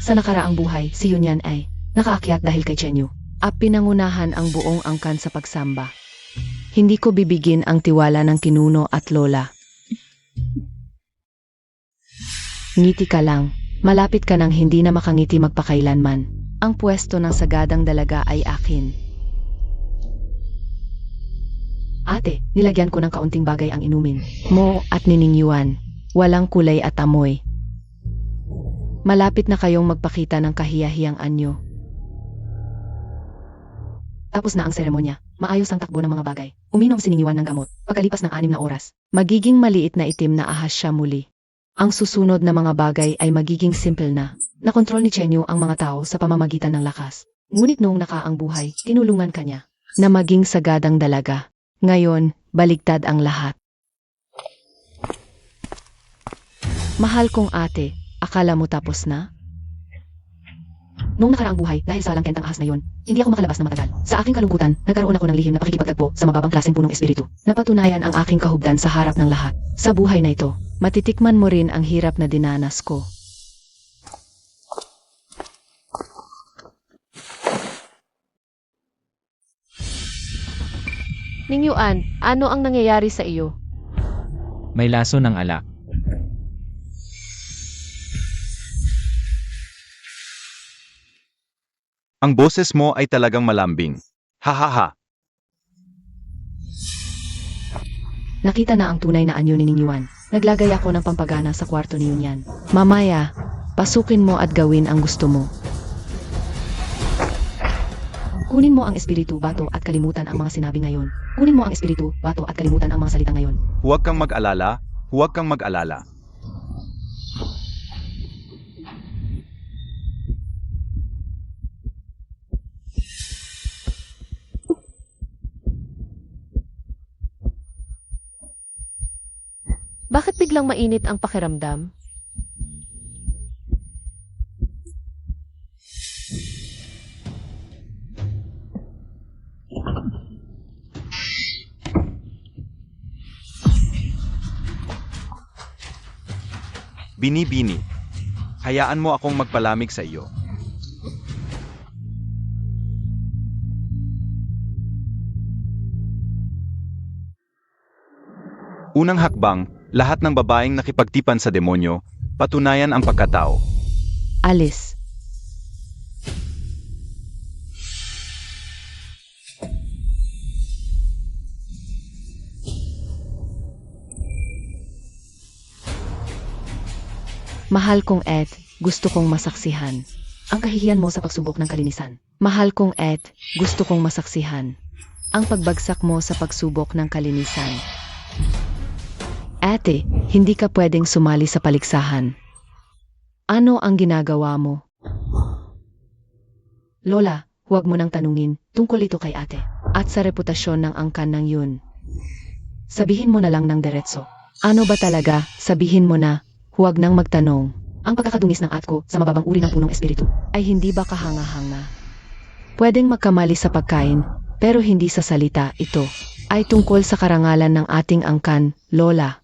Speaker 1: Sa nakaraang buhay, si Yunyan ay nakaakyat dahil kay Chenyu. At pinangunahan ang buong angkan sa pagsamba. Hindi ko bibigin ang tiwala ng kinuno at lola. Ngiti ka lang. Malapit ka nang hindi na makangiti magpakailanman. Ang pwesto ng sagadang dalaga ay akin. Ate, nilagyan ko ng kaunting bagay ang inumin mo at ni Ning Yuan. Walang kulay at amoy. Malapit na kayong magpakita ng kahiyahiyang anyo. Tapos na ang seremonya. Maayos ang takbo ng mga bagay. Uminom si Ning Yuan ng gamot. Pagkalipas ng 6 na oras, magiging maliit na itim na ahas siya muli. Ang susunod na mga bagay ay magiging simple na. Nakontrol ni Chenyu ang mga tao sa pamamagitan ng lakas. Ngunit noong nakaang buhay, tinulungan kanya na maging sagadang dalaga. Ngayon, baligtad ang lahat. Mahal kong ate, akala mo tapos na? Noong nakaraang buhay, dahil sa langkent ang ahas na yun, hindi ako makalabas ng matagal. Sa aking kalungkutan, nagkaroon ako ng lihim na pakikipagtagpo sa mababang klaseng punong espiritu. Napatunayan ang aking kahubdan sa harap ng lahat. Sa buhay na ito, matitikman mo rin ang hirap na dinanas ko.
Speaker 3: Ning Yuan, ano ang nangyayari sa iyo?
Speaker 2: May laso ng alak.
Speaker 4: Ang boses mo ay talagang malambing. Hahaha.
Speaker 1: Nakita na ang tunay na anyo ni Ning Yuan. Naglagay ako ng pampagana sa kwarto ni Yunyan. Mamaya, pasukin mo at gawin ang gusto mo. Kunin mo ang espiritu, bato at kalimutan ang mga sinabi ngayon. Kunin mo ang espiritu, bato at kalimutan ang mga salita ngayon.
Speaker 4: Huwag kang mag-alala, huwag kang mag-alala.
Speaker 3: Bakit biglang mainit ang pakiramdam?
Speaker 4: Bini-bini. Hayaan mo akong magpalamig sa iyo. Unang hakbang, lahat ng babaeng nakipagtipan sa demonyo, patunayan ang pagkatao.
Speaker 1: Alis. Mahal kong Ed, gusto kong masaksihan ang kahihiyan mo sa pagsubok ng kalinisan. Mahal kong Ed, gusto kong masaksihan ang pagbagsak mo sa pagsubok ng kalinisan. Ate, hindi ka pwedeng sumali sa paligsahan. Ano ang ginagawa mo? Lola, huwag mo nang tanungin tungkol ito kay ate at sa reputasyon ng angkan ng yun. Sabihin mo na lang ng diretso. Ano ba talaga? Sabihin mo na. Huwag nang magtanong. Ang pagkakadungis ng atko sa mababang uri ng punong espiritu ay hindi ba kahanga-hanga? Pwedeng magkamali sa pagkain, pero hindi sa salita. Ito ay tungkol sa karangalan ng ating angkan, Lola.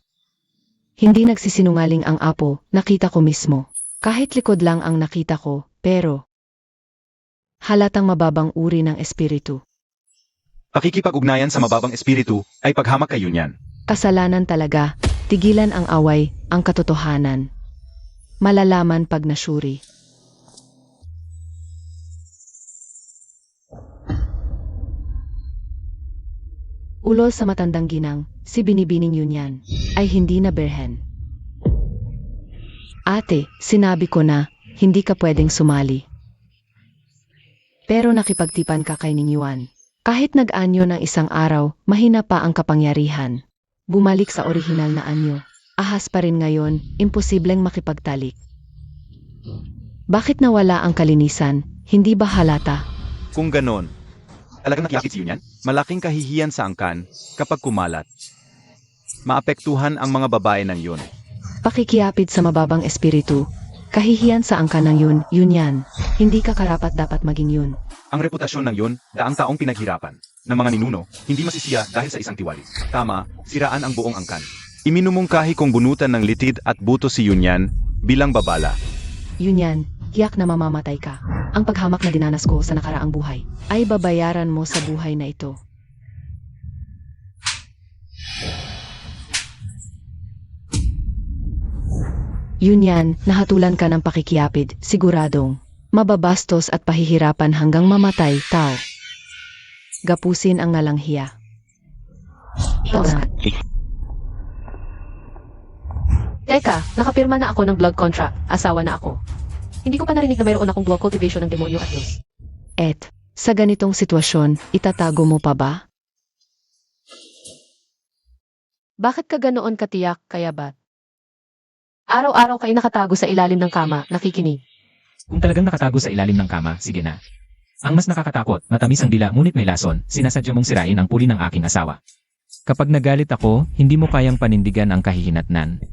Speaker 1: Hindi nagsisinungaling ang apo, nakita ko mismo. Kahit likod lang ang nakita ko, pero halatang mababang uri ng espiritu.
Speaker 4: Pakikipag-ugnayan sa mababang espiritu ay paghamak kay Yunyan.
Speaker 1: Kasalanan talaga. Tigilan ang away, ang katotohanan. Malalaman pag nasyuri. Ulol sa matandang ginang, si Binibining Yunyan, ay hindi na berhen. Ate, sinabi ko na, hindi ka pwedeng sumali. Pero nakipagtipan ka kay Ning Yuan. Kahit nag-anyo ng isang araw, mahina pa ang kapangyarihan. Bumalik sa orihinal na anyo. Ahas pa rin ngayon, imposibleng makipagtalik. Bakit nawala ang kalinisan? Hindi ba halata?
Speaker 4: Kung ganon, talagang nakiyakit si Yunyan? Malaking kahihiyan sa angkan kapag kumalat. Maapektuhan ang mga babae ng yun.
Speaker 1: Pakikiapid sa mababang espiritu. Kahihiyan sa angkan ng yun yan. Hindi ka karapat dapat maging yun.
Speaker 4: Ang reputasyon ng yun, daang taong pinaghirapan, ng mga ninuno, hindi masisiya dahil sa isang tiwali. Tama, siraan ang buong angkan. Iminumungkahi kong bunutan ng litid at buto si Yunyan bilang babala.
Speaker 1: Yun yan, tiyak na mamamatay ka. Ang paghamak na dinanas ko sa nakaraang buhay ay babayaran mo sa buhay na ito. Yun yan, nahatulan ka ng pakikiapid, siguradong mababastos at pahihirapan hanggang mamatay, tao. Gapusin ang nalanghiya. Ikaw na.
Speaker 3: Teka, nakapirma na ako ng blood contract. Asawa na ako. Hindi ko pa narinig na mayroon akong dual cultivation ng demonyo at Diyos.
Speaker 1: Et, sa ganitong sitwasyon, itatago mo pa ba?
Speaker 3: Bakit ka ganoon katiyak, kaya ba't? Araw-araw kayo nakatago sa ilalim ng kama, nakikinig.
Speaker 2: Kung talagang nakatago sa ilalim ng kama, sige na. Ang mas nakakatakot, matamis ang dila ngunit may lason, sinasadya mong sirain ang puri ng aking asawa. Kapag nagalit ako, hindi mo kayang panindigan ang kahihinatnan.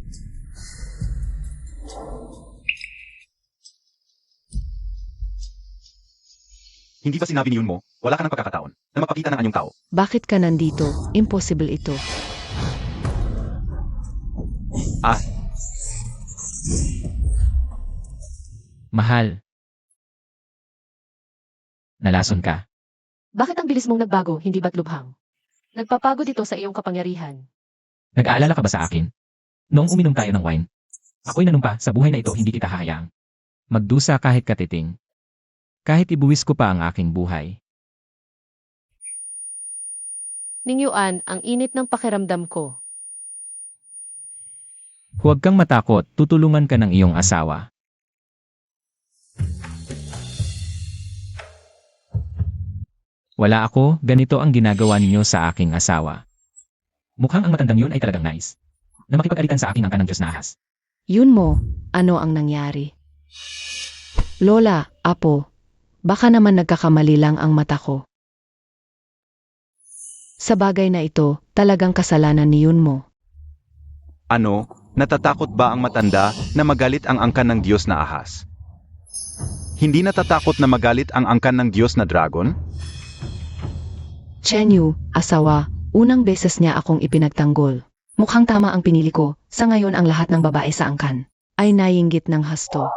Speaker 4: Hindi ba sinabi ni Yun mo, wala ka ng pagkakataon na mapakita ng anyong tao?
Speaker 1: Bakit ka nandito? Impossible ito.
Speaker 2: Mahal. Nalason ka.
Speaker 3: Bakit ang bilis mong nagbago, hindi ba't lubhang? Nagpapagod ito sa iyong kapangyarihan.
Speaker 2: Nag-aalala ka ba sa akin? Noong uminom tayo ng wine, ako'y nanumpa sa buhay na ito hindi kita hahayaang magdusa kahit katiting. Kahit ibuwis ko pa ang aking buhay.
Speaker 3: Ningyuan, ang init ng pakiramdam ko.
Speaker 2: Huwag kang matakot, tutulungan ka ng iyong asawa. Wala ako, ganito ang ginagawa ninyo sa aking asawa. Mukhang ang matandang yun ay talagang nice. Na makipag-alitan sa aking angkan ng Diyos na ahas.
Speaker 1: Yun mo, ano ang nangyari? Lola, apo, baka naman nagkakamali lang ang mata ko. Sa bagay na ito, talagang kasalanan ni Yun mo.
Speaker 4: Ano, natatakot ba ang matanda na magalit ang angkan ng Diyos na ahas? Hindi natatakot na magalit ang angkan ng Diyos na dragon?
Speaker 1: Chenyu, asawa, unang beses niya akong ipinagtanggol. Mukhang tama ang pinili ko, sa ngayon ang lahat ng babae sa angkan ay naiinggit ng hasto.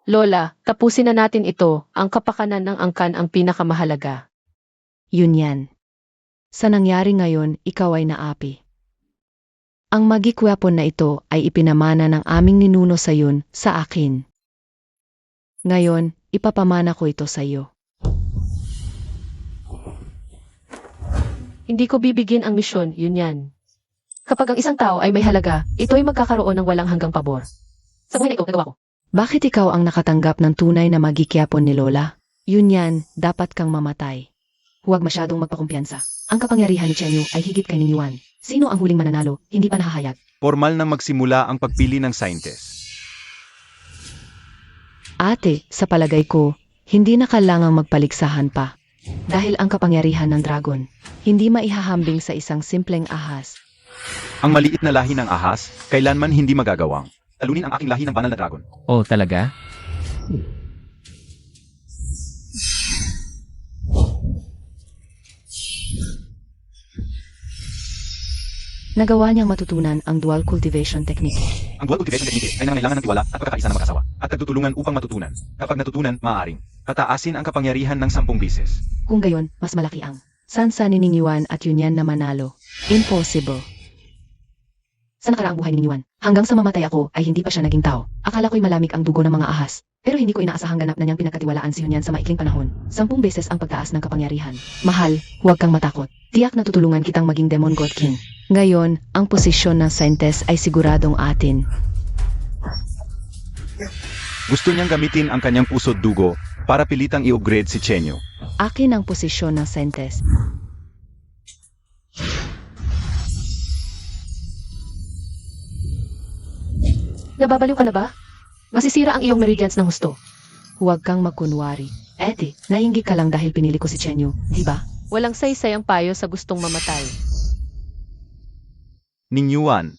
Speaker 3: Lola, tapusin na natin ito, ang kapakanan ng angkan ang pinakamahalaga.
Speaker 1: Yun yan. Sa nangyari ngayon, ikaw ay naapi. Ang magikwapon na ito ay ipinamana ng aming ninuno sa yun, sa akin. Ngayon, ipapamana ko ito sa iyo.
Speaker 3: Hindi ko bibigyan ang misyon, yun yan. Kapag ang isang tao ay may halaga, ito ay magkakaroon ng walang hanggang pabor. Sa buhay na ito, nagawa ko.
Speaker 1: Bakit ikaw ang nakatanggap ng tunay na magikyapon ni Lola? Yun yan, dapat kang mamatay. Huwag masyadong magpakumpiyansa. Ang kapangyarihan ni Chenyu ay higit kay Ningyuan. Sino ang huling mananalo, hindi pa nahahayag.
Speaker 4: Formal na magsimula ang pagpili ng scientist.
Speaker 1: Ate, sa palagay ko, hindi na kailangang magpaligsahan pa. Dahil ang kapangyarihan ng dragon, hindi maihahambing sa isang simpleng ahas.
Speaker 4: Ang maliit na lahi ng ahas, kailanman hindi magagawang talunin ang aking lahi ng banal na dragon.
Speaker 2: Oh, talaga?
Speaker 1: Nagawa niyang matutunan ang dual cultivation technique.
Speaker 4: Ang dual cultivation technique ay nangangailangan ng tiwala at pagkakaisa ng mag-asawa at nagtutulungan upang matutunan. Kapag natutunan, maaaring pataasin ang kapangyarihan ng 10 bisis.
Speaker 1: Kung gayon, mas malaki ang sansa ni Ningyuan at Yunyan na manalo. Impossible. Sa nakaraang buhay ni Ningyuan, hanggang sa mamatay ako ay hindi pa siya naging tao. Akala ko'y malamig ang dugo ng mga ahas. Pero hindi ko inaasahang ganap na niyang pinagkatiwalaan si Yunyan sa maikling panahon. 10 beses ang pagtaas ng kapangyarihan. Mahal, huwag kang matakot. Tiyak na tutulungan kitang maging Demon God King. Ngayon, ang posisyon ng Scientist ay siguradong atin.
Speaker 4: Gusto niyang gamitin ang kanyang puso't dugo para pilitang i-upgrade si Chenyu.
Speaker 1: Akin ang posisyon ng Scientist.
Speaker 3: Nababaliw ka na ba? Masisira ang iyong meridians ng husto.
Speaker 1: Huwag kang magkunwari. Ete, nainggit ka lang dahil pinili ko si Chenyu, di ba?
Speaker 3: Walang saysay ang payo sa gustong mamatay.
Speaker 4: Ning Yuan.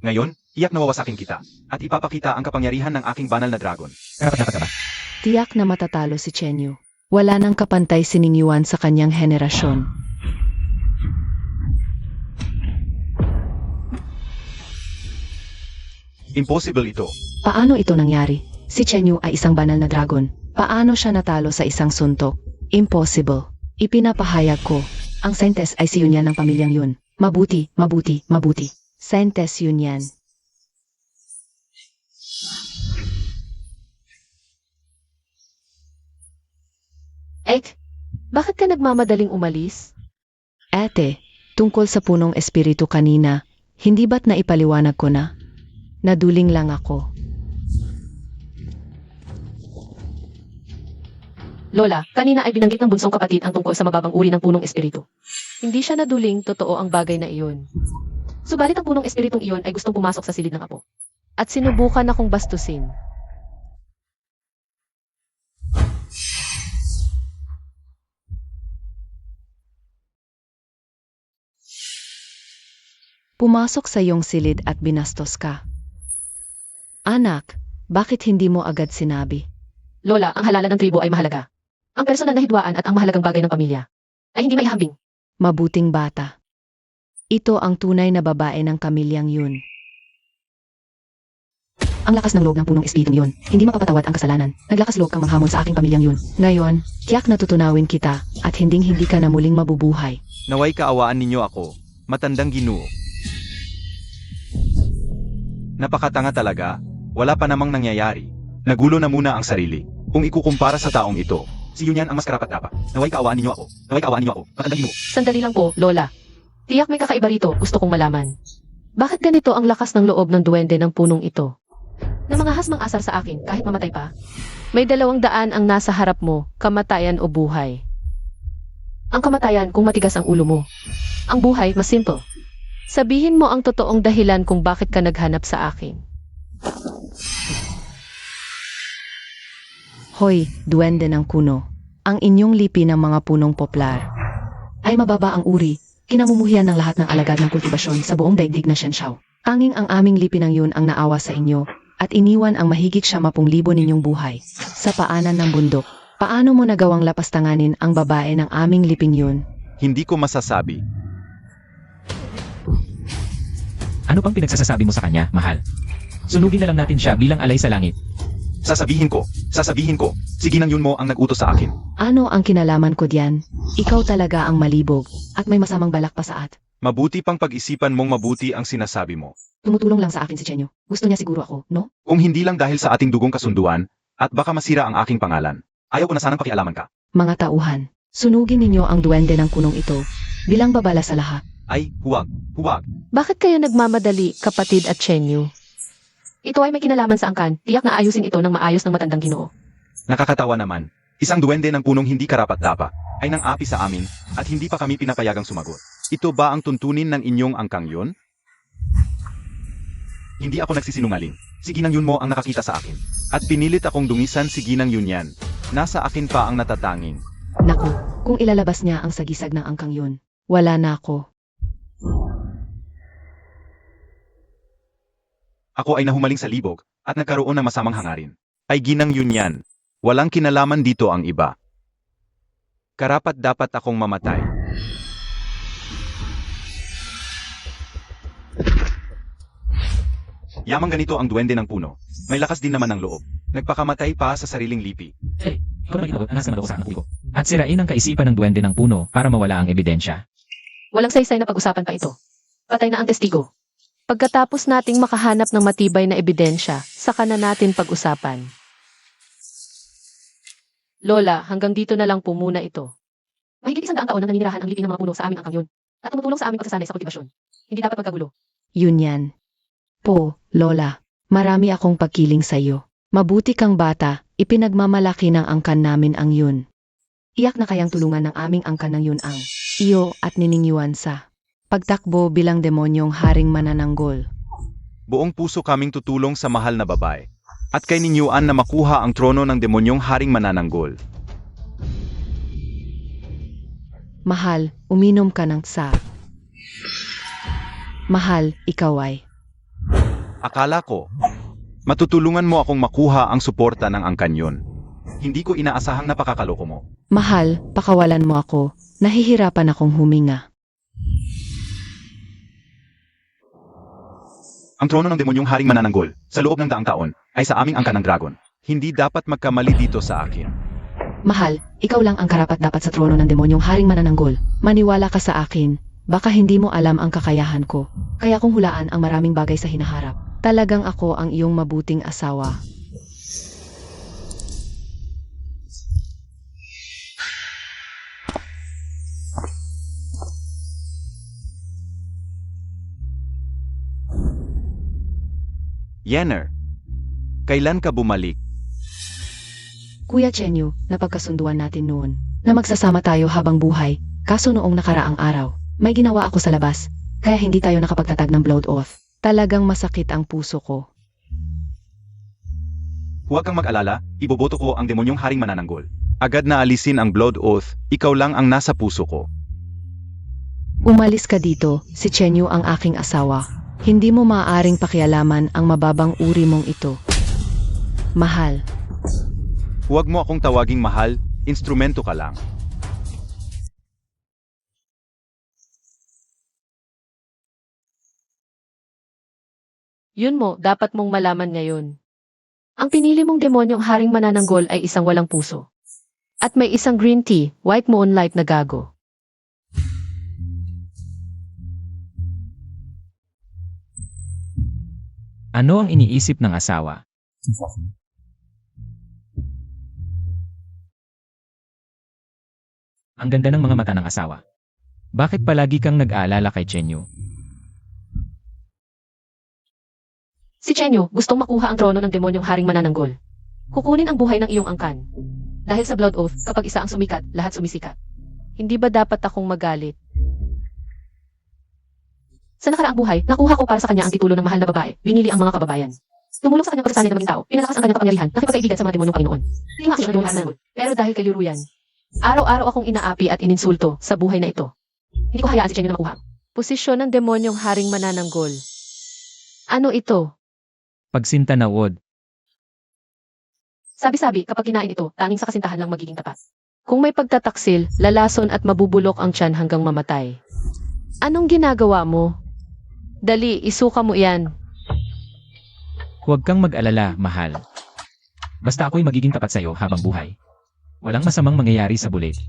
Speaker 4: Ngayon, iyak na wawasakin kita, at ipapakita ang kapangyarihan ng aking banal na dragon.
Speaker 2: Karapat-dapat ka ba?
Speaker 1: Tiyak na matatalo si Chenyu. Wala nang kapantay si Ning Yuan sa kanyang henerasyon.
Speaker 4: Impossible ito.
Speaker 1: Paano ito nangyari? Si Chenyu ay isang banal na dragon. Paano siya natalo sa isang suntok? Impossible. Ipinapahayag ko. Ang Saintes ay si Yunyan ng pamilyang yun. Mabuti, mabuti, mabuti. Saintes Yunyan.
Speaker 3: Ek, bakit ka nagmamadaling umalis?
Speaker 1: Ate, tungkol sa punong espiritu kanina, hindi ba't naipaliwanag ko na? Naduling lang ako.
Speaker 3: Lola, kanina ay binanggit ng bunsong kapatid ang tungkol sa mababang uri ng punong espiritu. Hindi siya naduling, totoo ang bagay na iyon. Subalit ang punong espiritong iyon ay gustong pumasok sa silid ng apo. At sinubukan akong bastusin.
Speaker 1: Pumasok sa iyong silid at binastos ka. Anak, bakit hindi mo agad sinabi?
Speaker 3: Lola, ang halalan ng tribo ay mahalaga. Ang personal na hidwaan at ang mahalagang bagay ng pamilya ay hindi maihambing.
Speaker 1: Mabuting bata. Ito ang tunay na babae ng kamilyang yun. Ang lakas ng loob ng punong espiritu yun, hindi mapapatawad ang kasalanan. Naglakas loob kang manghamon sa aking pamilyang yun. Ngayon, tiyak na tutunawin kita at hindi ka na muling mabubuhay.
Speaker 4: Naway kaawaan ninyo ako, matandang Ginoo. Napakatanga talaga, wala pa namang nangyayari. Nagulo na muna ang sarili. Kung ikukumpara sa taong ito, si Yunyan ang mas karapat-dapat. Naway kaawaan ninyo ako, matandang Ginoo.
Speaker 3: Sandali lang po, Lola. Tiyak may kakaiba rito, gusto kong malaman. Bakit ganito ang lakas ng loob ng duwende ng punong ito? Na mangahas mang asar sa akin kahit mamatay pa? May 200 ang nasa harap mo, kamatayan o buhay. Ang kamatayan kung matigas ang ulo mo. Ang buhay mas simple. Sabihin mo ang totoong dahilan kung bakit ka naghanap sa akin.
Speaker 1: Hoy, duwende ng kuno. Ang inyong lipi ng mga punong poplar ay mababa ang uri, kinamumuhian ng lahat ng alagad ng kultibasyon sa buong daigdig na Shenshao. Tanging ang aming lipi ng yun ang naawa sa inyo at iniwan ang mahigit 50,000 ninyong buhay sa paanan ng bundok. Paano mo nagawang lapastanganin ang babae ng aming liping yun?
Speaker 4: Hindi ko masasabi.
Speaker 2: Ano pang pinagsasabi mo sa kanya, mahal? Sunugin na lang natin siya bilang alay sa langit.
Speaker 4: Sasabihin ko, si Ginang Yun mo ang nag-utos sa akin.
Speaker 1: Ano ang kinalaman ko diyan? Ikaw talaga ang malibog at may masamang balak pa sa at.
Speaker 4: Mabuti pang pag-isipan mong mabuti ang sinasabi mo.
Speaker 1: Tumutulong lang sa akin si Chenyo. Gusto niya siguro ako, no?
Speaker 4: Kung hindi lang dahil sa ating dugong kasunduan, at baka masira ang aking pangalan. Ayaw ko na sanang pakialaman ka.
Speaker 1: Mga tauhan, sunugin ninyo ang duwende ng kunong ito bilang babala sa lahat.
Speaker 4: Ay, huwag.
Speaker 3: Bakit kayo nagmamadali, kapatid at Chenyu? Ito ay may kinalaman sa angkan, tiyak na ayusin ito ng maayos ng matandang Ginoo.
Speaker 4: Nakakatawa naman. Isang duwende ng punong hindi karapat-dapat ay nang api sa amin at hindi pa kami pinapayagang sumagot. Ito ba ang tuntunin ng inyong angkang yun? Hindi ako nagsisinungaling. Si Ginang Yun mo ang nakakita sa akin. At pinilit akong dungisan si Ginang Yun yan. Nasa akin pa ang natatanging.
Speaker 1: Naku, kung ilalabas niya ang sagisag ng angkang yun, wala na ako.
Speaker 4: Ako ay nahumaling sa libog at nagkaroon ng masamang hangarin. Ay Ginang Yun yan. Walang kinalaman dito ang iba. Karapat dapat akong mamatay. Yamang ganito ang duwende ng puno. May lakas din naman ng loob. Nagpakamatay pa sa sariling lipi.
Speaker 2: Ikaw naman ito, anas naman ako sa anak ko. At sirain ang kaisipan ng duwende ng puno para mawala ang ebidensya.
Speaker 3: Walang saysay na pag-usapan pa ito. Patay na ang testigo. Pagkatapos nating makahanap ng matibay na ebidensya, saka na natin pag-usapan. Lola, hanggang dito na lang po muna ito. Mahigit 100 taon na naninirahan ang lipi ng mga puno sa aming angkang yun. At tumutulong sa aming pagsasanay sa kultivasyon. Hindi dapat magkagulo.
Speaker 1: Yun yan. Po, Lola, marami akong pagkiling sa iyo. Mabuti kang bata, ipinagmamalaki ng angkan namin ang yun. Iyak na kayang tulungan ng aming angkan ng yun ang iyo at niningyuan sa pagtakbo bilang demonyong haring manananggol.
Speaker 4: Buong puso kaming tutulong sa mahal na babae. At kay ninyuan na makuha ang trono ng demonyong haring manananggol.
Speaker 1: Mahal, uminom ka ng tsa. Mahal, ikaw ay.
Speaker 4: Akala ko, matutulungan mo akong makuha ang suporta ng angkanyon. Hindi ko inaasahang napakakaloko mo.
Speaker 1: Mahal, pakawalan mo ako. Nahihirapan akong huminga.
Speaker 4: Ang trono ng demonyong haring manananggol, sa loob ng daang taon, ay sa aming angkan ng dragon. Hindi dapat magkamali dito sa akin.
Speaker 1: Mahal, ikaw lang ang karapat-dapat sa trono ng demonyong haring manananggol. Maniwala ka sa akin. Baka hindi mo alam ang kakayahan ko. Kaya kung hulaan ang maraming bagay sa hinaharap, talagang ako ang iyong mabuting asawa.
Speaker 4: Yenner, kailan ka bumalik?
Speaker 1: Kuya Chenyu, napagkasunduan natin noon na magsasama tayo habang buhay, kaso noong nakaraang araw, may ginawa ako sa labas, kaya hindi tayo nakapagtatag ng blood oath. Talagang masakit ang puso ko.
Speaker 4: Huwag kang mag-alala, iboboto ko ang demonyong haring manananggol. Agad na alisin ang blood oath, ikaw lang ang nasa puso ko.
Speaker 1: Umalis ka dito, si Chenyu ang aking asawa. Hindi mo maaaring pakialaman ang mababang uri mong ito. Mahal.
Speaker 4: Huwag mo akong tawaging mahal, instrumento ka lang.
Speaker 3: Yun mo, dapat mong malaman ngayon. Ang pinili mong demonyong haring manananggol ay isang walang puso. At may isang green tea, white moonlight na gago.
Speaker 2: Ano ang iniisip ng asawa? Ang ganda ng mga mata ng asawa. Bakit palagi kang nag-aalala kay Chenyu?
Speaker 3: Si Chenyu, gustong makuha ang trono ng demonyong haring manananggol. Kukunin ang buhay ng iyong angkan. Dahil sa blood oath, kapag isa ang sumikat, lahat sumisikat. Hindi ba dapat akong magalit? Sa nakaraang buhay, nakuha ko para sa kanya ang titulo ng mahal na babae, binili ang mga kababayan. Tumulong sa kanyang pagsasanay na maging tao, pinalakas ang kanyang kapangyarihan, nakipagkaibigan sa mga demonyong Panginoon. Hindi nga ako siya manananggol, pero dahil kay Liruyan, araw-araw akong inaapi at ininsulto sa buhay na ito. Hindi ko hayaan si Chenyu na makuha. Posisyon ng demonyong haring manananggol. Ano ito?
Speaker 2: Pagsinta na wod.
Speaker 3: Sabi-sabi, kapag kinain ito, tanging sa kasintahan lang magiging tapat. Kung may pagtataksil, lalason at mabubulok ang tiyan hanggang mamatay. Anong ginagawa mo? Dali, isuka mo iyan.
Speaker 2: Huwag kang mag-alala, mahal. Basta ako'y magiging tapat sa'yo habang buhay. Walang masamang mangyayari sa bulit.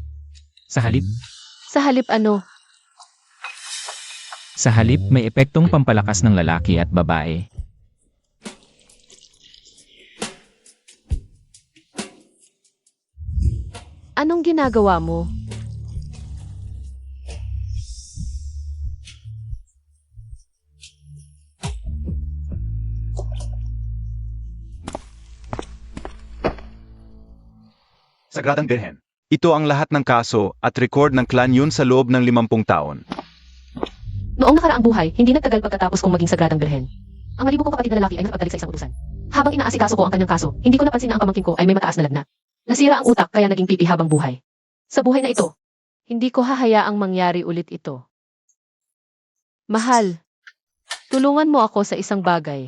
Speaker 2: Sa halip,
Speaker 3: Sa halip ano?
Speaker 2: sa halip may epektong pampalakas ng lalaki at babae.
Speaker 3: Anong ginagawa mo?
Speaker 4: Sagradang Birhen. Ito ang lahat ng kaso at record ng clan yun sa loob ng 50 taon.
Speaker 3: Noong nakaraang buhay, hindi nagtagal pagkatapos kong maging sagradang birhen. Ang malibo kong kapatid na lalaki ay nakapagdalik sa isang utusan. Habang inaasikaso ko ang kanyang kaso, hindi ko napansin na ang pamangkin ko ay may mataas na lagnat. Nasira ang utak kaya naging pipi habang buhay. Sa buhay na ito, hindi ko hahayaang mangyari ulit ito. Mahal, tulungan mo ako sa isang bagay.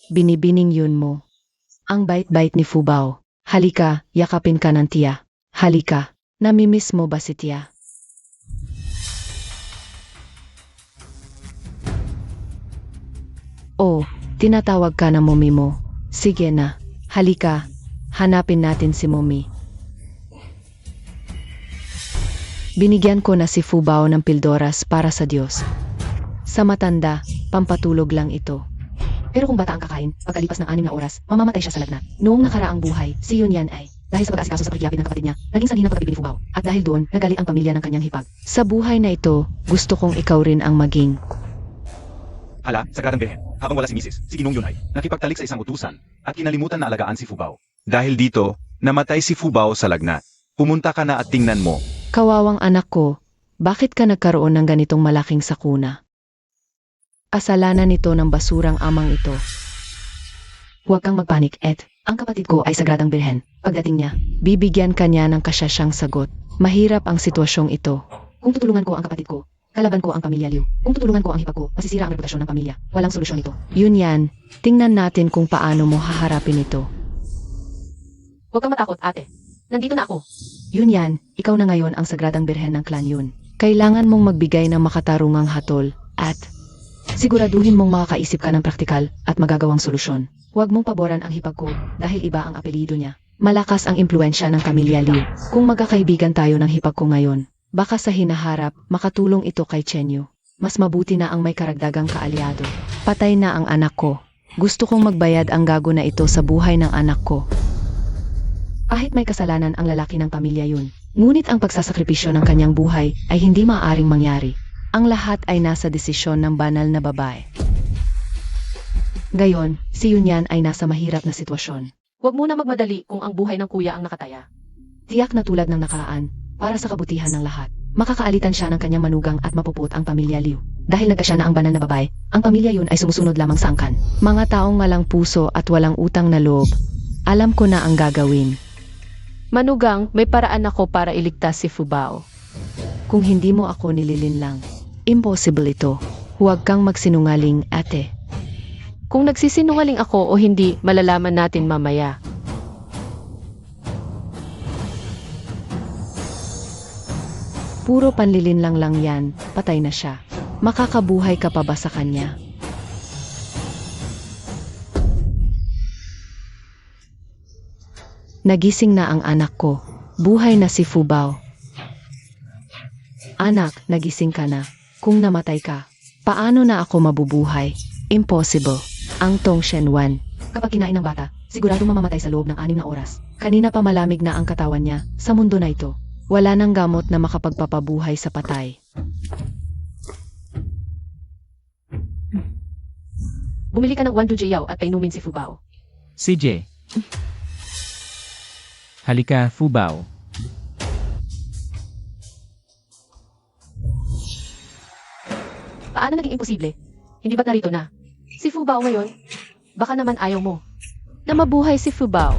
Speaker 1: Binibining yun mo. Ang bait-bait ni Fubao. Halika, yakapin ka ng tiya. Halika, namimiss mo ba si tiya? Oh, tinatawag ka na mommy mo. Sige na, halika, hanapin natin si mommy. Binigyan ko na si Fubao ng pildoras para sa Diyos. Sa matanda, pampatulog lang ito. Pero kung bata ang kakain, pagkalipas ng 6 na oras, mamamatay siya sa lagnat. Noong nakaraang buhay, si Yun Yan ay, dahil sa pag-asikaso sa pagyapit ng kapatid niya, naging sanhi ng pag-ibig ni Fubao. At dahil doon, nagalit ang pamilya ng kanyang hipag. Sa buhay na ito, gusto kong ikaw rin ang maging.
Speaker 4: Hala, Sagradang Birhen. Habang wala si Mrs., si Ginong Yunay, nakipagtalik sa isang utusan at kinalimutan na alagaan si Fubao. Dahil dito, namatay si Fubao sa lagnat. Pumunta ka na at tingnan mo.
Speaker 1: Kawawang anak ko, bakit ka nagkaroon ng ganitong malaking sakuna? Kasalanan nito ng basurang amang ito. Huwag kang magpanik, Ed. Ang kapatid ko ay sagradang birhen. Pagdating niya, bibigyan kanya ng kasasyang sagot. Mahirap ang sitwasyong ito. Kung tutulungan ko ang kapatid ko, kalaban ko ang pamilya Liu. Kung tutulungan ko ang hipag ko, masisira ang reputasyon ng pamilya. Walang solusyon ito. Yun yan. Tingnan natin kung paano mo haharapin ito.
Speaker 3: Huwag kang matakot, ate. Nandito na ako.
Speaker 1: Yun yan. Ikaw na ngayon ang sagradang birhen ng clan Yun. Kailangan mong magbigay ng makatarungang hatol at siguraduhin mong makakaisip ka ng praktikal at magagawang solusyon. Huwag mong paboran ang hipag ko dahil iba ang apelido niya. Malakas ang impluensya ng pamilya Liu. Kung magkakaibigan tayo ng hipag ko ngayon, baka sa hinaharap makatulong ito kay Chenyu. Mas mabuti na ang may karagdagang kaalyado. Patay na ang anak ko. Gusto kong magbayad ang gago na ito sa buhay ng anak ko. Kahit may kasalanan ang lalaki ng pamilya Yun, ngunit ang pagsasakripisyo ng kanyang buhay ay hindi maaaring mangyari. Ang lahat ay nasa desisyon ng banal na babae. Gayon, si Yunyan ay nasa mahirap na sitwasyon.
Speaker 3: Huwag muna magmadali kung ang buhay ng kuya ang nakataya.
Speaker 1: Tiyak na tulad ng nakaraan, para sa kabutihan ng lahat. Makakaalitan siya ng kanyang manugang at mapuput ang pamilya Liu. Dahil nagkasya na ang banal na babae, ang pamilya Yun ay sumusunod lamang sa angkan. Mga taong malang puso at walang utang na loob. Alam ko na ang gagawin.
Speaker 3: Manugang, may paraan ako para iligtas si Fubao.
Speaker 1: Kung hindi mo ako nililinlang, impossible ito. Huwag kang magsinungaling, ate.
Speaker 3: Kung nagsisinungaling ako o hindi, malalaman natin mamaya.
Speaker 1: Puro panlilinlang lang yan, patay na siya. Makakabuhay ka pa ba sa kanya? Nagising na ang anak ko. Buhay na si Fubao. Anak, nagising ka na. Kung namatay ka, paano na ako mabubuhay? Impossible. Ang Tong Shenwan. Kapag kinain ng bata, sigurado mamamatay sa loob ng 6 na oras. Kanina pa malamig na ang katawan niya sa mundo na ito. Wala nang gamot na makapagpapabuhay sa patay.
Speaker 3: Bumili ka ng 1 Jiao at painumin si Fubao.
Speaker 2: CJ. Halika, Fubao.
Speaker 3: Paano naging imposible? Hindi ba't narito na? Si Fubao ngayon? Baka naman ayaw mo. Na mabuhay si Fubao.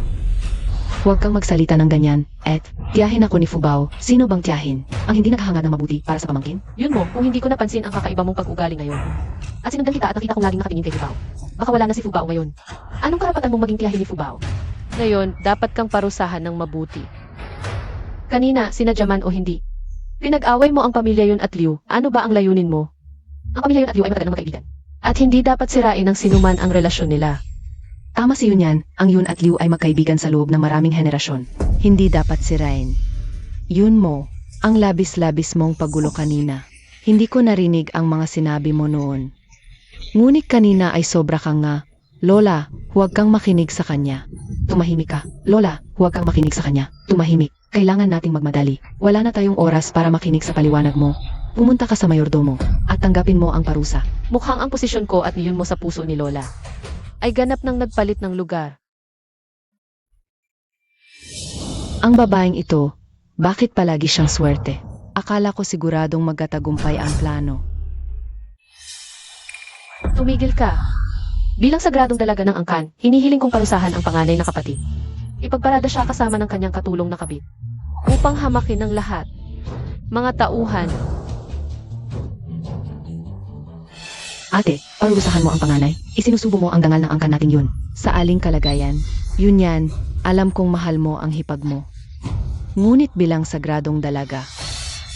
Speaker 1: Huwag kang magsalita ng ganyan, Ed. Tiyahin ako ni Fubao. Sino bang tiyahin? Ang hindi naghahanga ng mabuti para sa pamangkin?
Speaker 3: Yun mo, kung hindi ko napansin ang kakaiba mong pag-ugali ngayon. At sinundan kita at nakita kong laging nakatingin kay Fubao. Baka wala na si Fubao ngayon. Anong karapatan mong maging tiyahin ni Fubao? Ngayon, dapat kang parusahan ng mabuti. Kanina, sinadyaman o hindi. Pinag-away mo ang pamilya Yun at Liu. Ano ba ang layunin mo? Ang pamilya Yun at Liu ay matagal na magkaibigan. At hindi dapat sirain ng sinuman ang relasyon nila.
Speaker 1: Tama si Yunyan, ang Yun at Liu ay magkaibigan sa loob ng maraming henerasyon. Hindi dapat sirain. Yun mo, ang labis-labis mong pagulo kanina. Hindi ko narinig ang mga sinabi mo noon. Ngunit kanina ay sobra kang nga. Lola, huwag kang makinig sa kanya. Tumahimik ka. Lola, huwag kang makinig sa kanya. Tumahimik. Kailangan nating magmadali. Wala na tayong oras para makinig sa paliwanag mo. Pumunta ka sa mayordomo at tanggapin mo ang parusa.
Speaker 3: Mukhang ang posisyon ko at niyon mo sa puso ni Lola ay ganap ng nagpalit ng lugar.
Speaker 1: Ang babaeng ito, bakit palagi siyang swerte? Akala ko siguradong magkatagumpay ang plano.
Speaker 3: Tumigil ka. Bilang sagradong dalaga ng angkan, hinihiling kong parusahan ang panganay na kapatid. Ipagparada siya kasama ng kanyang katulong na kabit upang hamakin ng lahat. Mga tauhan.
Speaker 1: Ate, parusahan mo ang panganay. Isinusubo mo ang dangal ng angkan natin yun. Sa aling kalagayan, yun yan, alam kong mahal mo ang hipag mo. Ngunit bilang sagradong dalaga,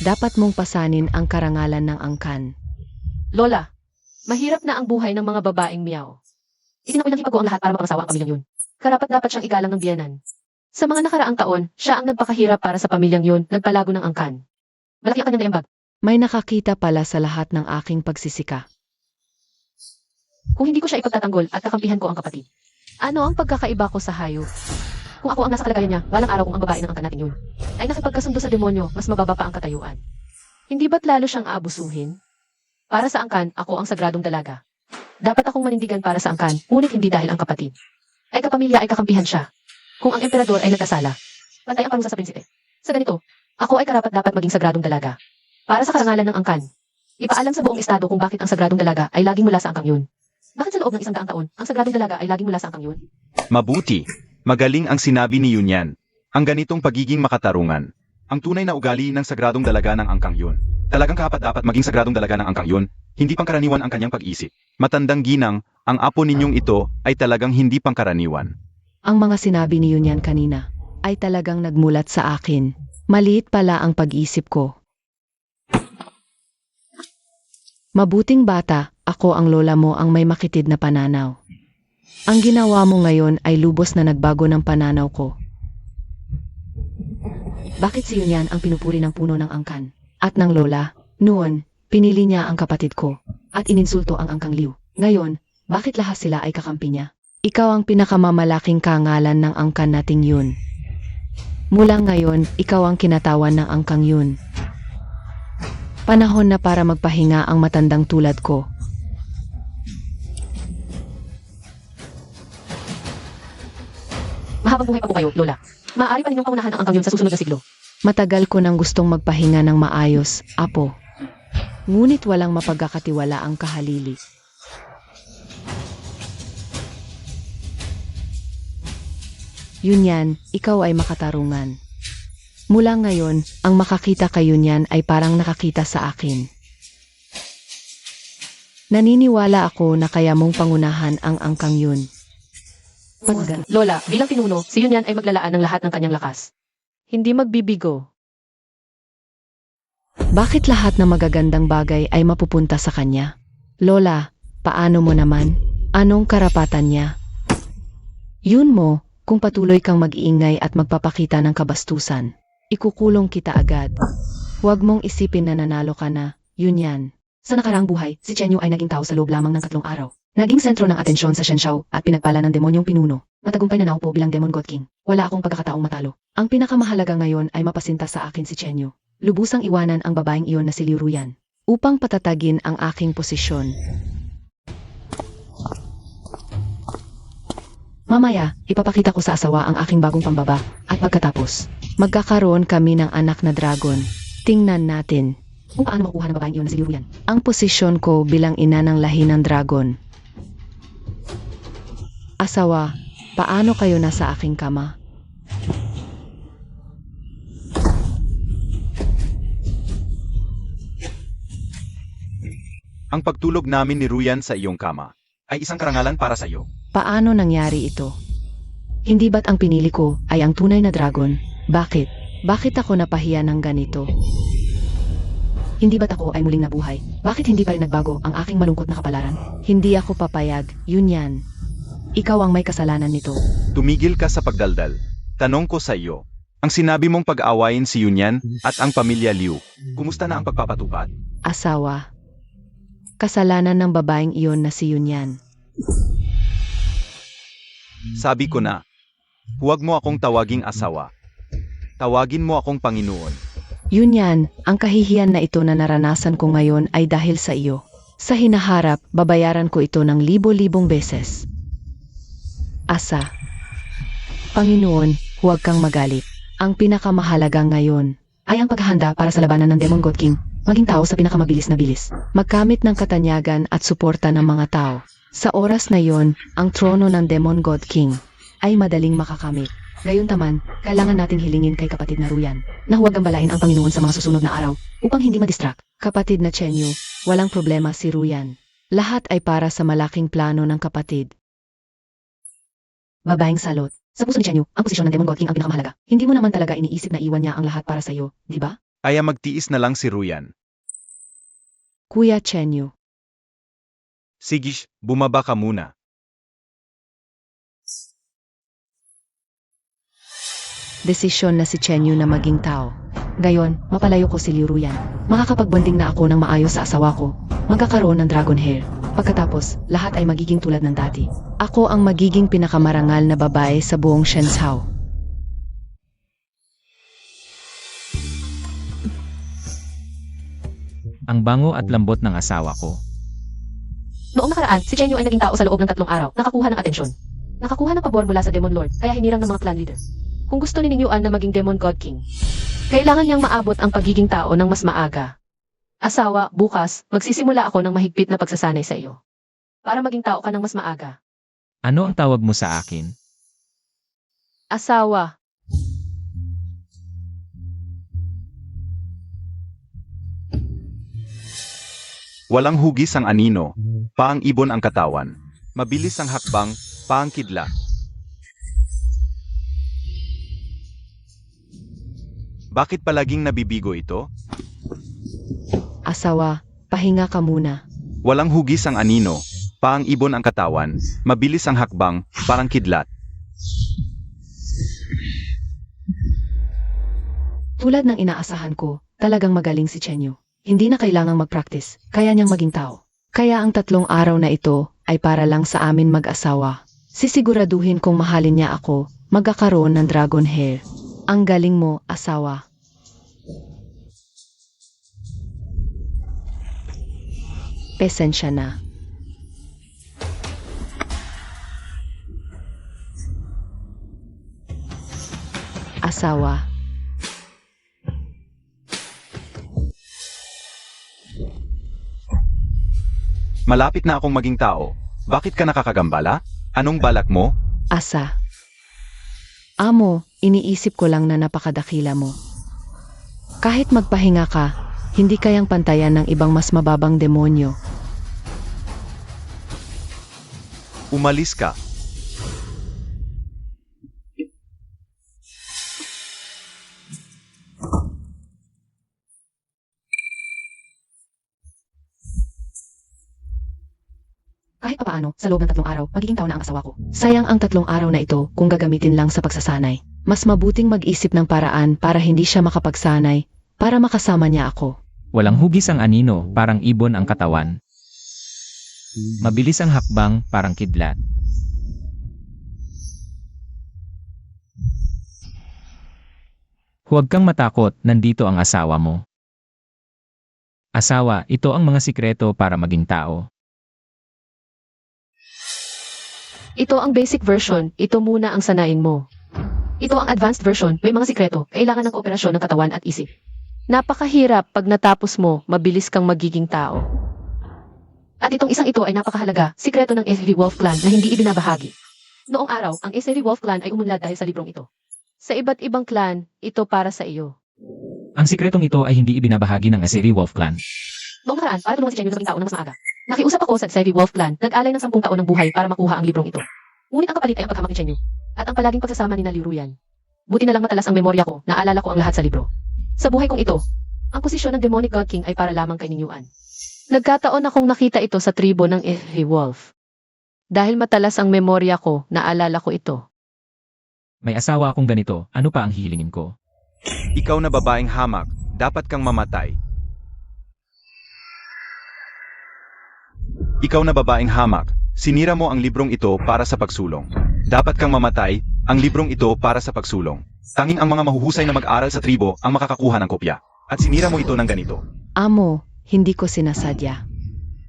Speaker 1: dapat mong pasanin ang karangalan ng angkan.
Speaker 3: Lola, mahirap na ang buhay ng mga babaeng miyaw. Itinakoy ng hipag ko ang lahat para mapangasawa ang pamilyang yun. Karapat-dapat siyang igalang ng biyanan. Sa mga nakaraang taon, siya ang nagpakahirap para sa pamilyang yun, nagpalago ng angkan. Malaki ang kanyang naiambag.
Speaker 1: May nakakita pala sa lahat ng aking pagsisika.
Speaker 3: Kung hindi ko siya ipagtatanggol at kakampihan ko ang kapatid. Ano ang pagkakaiba ko sa hayop? Kung ako ang nasa kalagayan niya, walang araw kung ang babae ng angkan natin yun ay nakipagkasundo sa demonyo, mas mababa pa ang katayuan. Hindi ba't lalo siyang aabusuhin? Para sa angkan, ako ang sagradong dalaga. Dapat akong manindigan para sa angkan, ngunit hindi dahil ang kapatid. Ay kapamilya ay kakampihan siya. Kung ang emperador ay nagkasala, pantay ang parusa sa prinsipe. Sa ganito, ako ay karapat-dapat maging sagradong dalaga. Para sa karangalan ng angkan, ipaalam sa buong estado kung bakit ang sagradong dalaga ay laging mula sa angkang yun. Bakit sa loob ng 100 taon, ang sagradong dalaga ay laging mula sa angkang yun?
Speaker 4: Mabuti. Magaling ang sinabi ni Yunyan. Ang ganitong pagiging makatarungan. Ang tunay na ugali ng sagradong dalaga ng angkang yun. Talagang dapat maging sagradong dalaga ng angkang yun, hindi pangkaraniwan ang kanyang pag-isip. Matandang ginang, ang apo ninyong ito ay talagang hindi pangkaraniwan.
Speaker 1: Ang mga sinabi ni Yunyan kanina ay talagang nagmulat sa akin. Maliit pala ang pag-isip ko. Mabuting bata, ako ang lola mo ang may makitid na pananaw. Ang ginawa mo ngayon ay lubos na nagbago ng pananaw ko. Bakit si Yunyan ang pinupuri ng puno ng angkan? At ng lola, noon, pinili niya ang kapatid ko, at ininsulto ang angkang Liu. Ngayon, bakit lahat sila ay kakampi niya? Ikaw ang pinakamamalaking kangalan ng angkan nating yun. Mula ngayon, ikaw ang kinatawan ng angkang yun. Panahon na para magpahinga ang matandang tulad ko.
Speaker 3: Mahabang buhay pa po kayo, Lola. Maaari pa ninyong paunahan ang angkang yun sa susunod na siglo.
Speaker 1: Matagal ko nang gustong magpahinga ng maayos, apo. Ngunit walang mapagkakatiwala ang kahalili. Yunyan, ikaw ay makatarungan. Mula ngayon, ang makakita kay Yunyan ay parang nakakita sa akin. Naniniwala ako na kaya mong pangunahan ang angkang yun.
Speaker 3: Lola, bilang pinuno, si Yunyan ay maglalaan ng lahat ng kanyang lakas.
Speaker 1: Hindi magbibigo. Bakit lahat ng magagandang bagay ay mapupunta sa kanya? Lola, paano mo naman? Anong karapatan niya? Yun mo, kung patuloy kang mag-iingay at magpapakita ng kabastusan. Ikukulong kita agad. Huwag mong isipin na nanalo ka na, Yunyan.
Speaker 3: Sa nakaraang buhay, si Chenyu ay naging tao sa loob lamang ng 3 araw. Naging sentro ng atensyon sa Shenshao at pinagpala ng demonyong pinuno. Matagumpay na naupo bilang Demon God King. Wala akong pagkakataong matalo. Ang pinakamahalaga ngayon ay mapasinta sa akin si Chenyu. Lubusang iwanan ang babaeng iyon na si Liu Ruyan.
Speaker 1: Upang patatagin ang aking posisyon.
Speaker 3: Mamaya, ipapakita ko sa asawa ang aking bagong pambaba at pagkatapos,
Speaker 1: Magkakaroon kami ng anak na dragon. Tingnan natin.
Speaker 3: kung paano makuha ng babaeng iyon na si Liu Ruyan.
Speaker 1: Ang posisyon ko bilang ina ng lahi ng dragon. Asawa, paano kayo nasa aking kama?
Speaker 4: Ang pagtulog namin ni Ruyan sa iyong kama ay isang karangalan para sa iyo.
Speaker 1: Paano nangyari ito?
Speaker 3: Hindi ba't ang pinili ko ay ang tunay na dragon?
Speaker 1: Bakit? Bakit ako napahiya ng ganito?
Speaker 3: Hindi ba't ako ay muling nabuhay? Bakit hindi pa rin nagbago ang aking malungkot na kapalaran?
Speaker 1: Hindi ako papayag, Yunyan.
Speaker 3: Ikaw ang may kasalanan nito.
Speaker 4: Tumigil ka sa pagdaldal. Tanong ko sa iyo. Ang sinabi mong pag-aawayin si Yunyan at ang pamilya Liu, kumusta na ang pagpapatupad?
Speaker 1: Asawa. Kasalanan ng babaeng iyon na si Yunyan.
Speaker 4: Sabi ko na, huwag mo akong tawaging asawa. Tawagin mo akong Panginoon.
Speaker 1: Yunyan, ang kahihiyan na ito na naranasan ko ngayon ay dahil sa iyo. Sa hinaharap, babayaran ko ito ng libo-libong beses. Asa. Panginoon, huwag kang magalit. Ang pinakamahalaga ngayon
Speaker 3: Ay ang paghahanda para sa labanan ng Demon God King. Maging tao sa pinakamabilis na bilis.
Speaker 1: magkamit ng katanyagan at suporta ng mga tao. Sa oras na yon, ang trono ng Demon God King ay madaling makakamit.
Speaker 3: Gayuntaman, kailangan nating hilingin kay kapatid na Ruyan na huwag gambalain ang Panginoon sa mga susunod na araw upang hindi madistract.
Speaker 1: Kapatid na Chenyu, walang problema si Ruyan. Lahat ay para sa malaking plano ng kapatid.
Speaker 3: Babaeng salot. Sa puso ni Chenyu, ang posisyon ng Demon God King ang pinakamahalaga. Hindi mo naman talaga iniisip na iwan niya ang lahat para sa iyo, di ba?
Speaker 4: Kaya magtiis na lang si Ruyan.
Speaker 1: Kuya Chenyu,
Speaker 4: Sige, bumaba ka muna.
Speaker 1: desisyon na si Chenyu na maging tao.
Speaker 3: Gayon, mapalayo ko si Liu Ruyan. Makakapagbanding na ako ng maayos sa asawa ko. Magkakaroon ng dragon hair. Pagkatapos, lahat ay magiging tulad ng dati.
Speaker 1: Ako ang magiging pinakamarangal na babae sa buong Shenzhou.
Speaker 2: Ang bango at lambot ng asawa ko.
Speaker 3: Noong nakaraan, si Chenyu ay naging tao sa loob ng 3 araw. Nakakuha ng atensyon. Nakakuha ng pabor mula sa Demon Lord, kaya hinirang ng mga clan leader. Kung gusto ni Ning Yuan na maging Demon God King, kailangan niyang maabot ang pagiging tao ng mas maaga. Asawa, bukas, magsisimula ako ng mahigpit na pagsasanay sa iyo. Para maging tao ka ng mas maaga.
Speaker 2: Ano ang tawag mo sa akin?
Speaker 3: Asawa.
Speaker 4: Walang hugis ang anino, paang ibon ang katawan. Mabilis ang hakbang, paang kidlat. Bakit palaging nabibigo ito?
Speaker 1: Asawa, pahinga ka muna.
Speaker 4: Walang hugis ang anino, paang ibon ang katawan. Mabilis ang hakbang, parang kidlat.
Speaker 1: Tulad ng inaasahan ko, talagang magaling si Chenyo. Hindi na kailangang mag-practice, kaya niyang maging tao. Kaya ang 3 araw na ito ay para lang sa amin mag-asawa. Sisiguraduhin kong mahalin niya ako, magkakaroon ng dragon hair. Ang galing mo, asawa. Pasensya na. Asawa.
Speaker 4: Malapit na akong maging tao. Bakit ka nakakagambala? Anong balak mo?
Speaker 1: Asa. Amo, iniisip ko lang na napakadakila mo. Kahit magpahinga ka, hindi kayang pantayan ng ibang mas mababang demonyo.
Speaker 4: Umalis ka.
Speaker 1: Kahit papaano, sa loob ng 3 araw, magiging tao na ang asawa ko. Sayang ang 3 araw na ito kung gagamitin lang sa pagsasanay. Mas mabuting mag-isip ng paraan para hindi siya makapagsanay, para makasama niya ako.
Speaker 2: Walang hugis ang anino, parang ibon ang katawan. Mabilis ang hakbang, parang kidlat. Huwag kang matakot, nandito ang asawa mo. Asawa, ito ang mga sikreto para maging tao.
Speaker 3: Ito ang basic version, ito muna ang sanayin mo. Ito ang advanced version, may mga sikreto, kailangan ng kooperasyon ng katawan at isip. Napakahirap pag natapos mo, mabilis kang magiging tao. At itong isang ito ay napakahalaga, sikreto ng SAV Wolf Clan na hindi ibinabahagi. Noong araw, ang SAV Wolf Clan ay umunlad dahil sa librong ito. Sa iba't ibang clan, ito para sa iyo.
Speaker 2: Ang sikretong ito ay hindi ibinabahagi ng Aseri Wolf Clan.
Speaker 3: Noong nakaraan, para tulungan si Chenyo na maging tao ng mas maaga. Nakiusap ako sa SAV Wolf Clan, nag-alay ng 10 taon ng buhay para makuha ang librong ito. Ngunit ang kapalit ay ang paghamak ni Chenyo. At ang palaging pagsasama ni Liu Ruyan. Buti na lang matalas ang memorya ko, naalala ko ang lahat sa libro. Sa buhay kong ito, ang posisyon ng Demonic God King ay para lamang kay Ninyuan. Nagkataon akong nakita ito sa tribo ng SAV Wolf. Dahil matalas ang memorya ko, naalala ko ito.
Speaker 2: May asawa akong ganito, ano pa ang hihilingin ko?
Speaker 4: Ikaw na babaeng hamak, dapat kang mamatay. Ikaw na babaeng hamak, sinira mo ang librong ito para sa pagsulong. Dapat kang mamatay, ang librong ito para sa pagsulong. Tanging ang mga mahuhusay na mag-aral sa tribo ang makakakuha ng kopya. At sinira mo ito ng ganito.
Speaker 1: Amo, hindi ko sinasadya.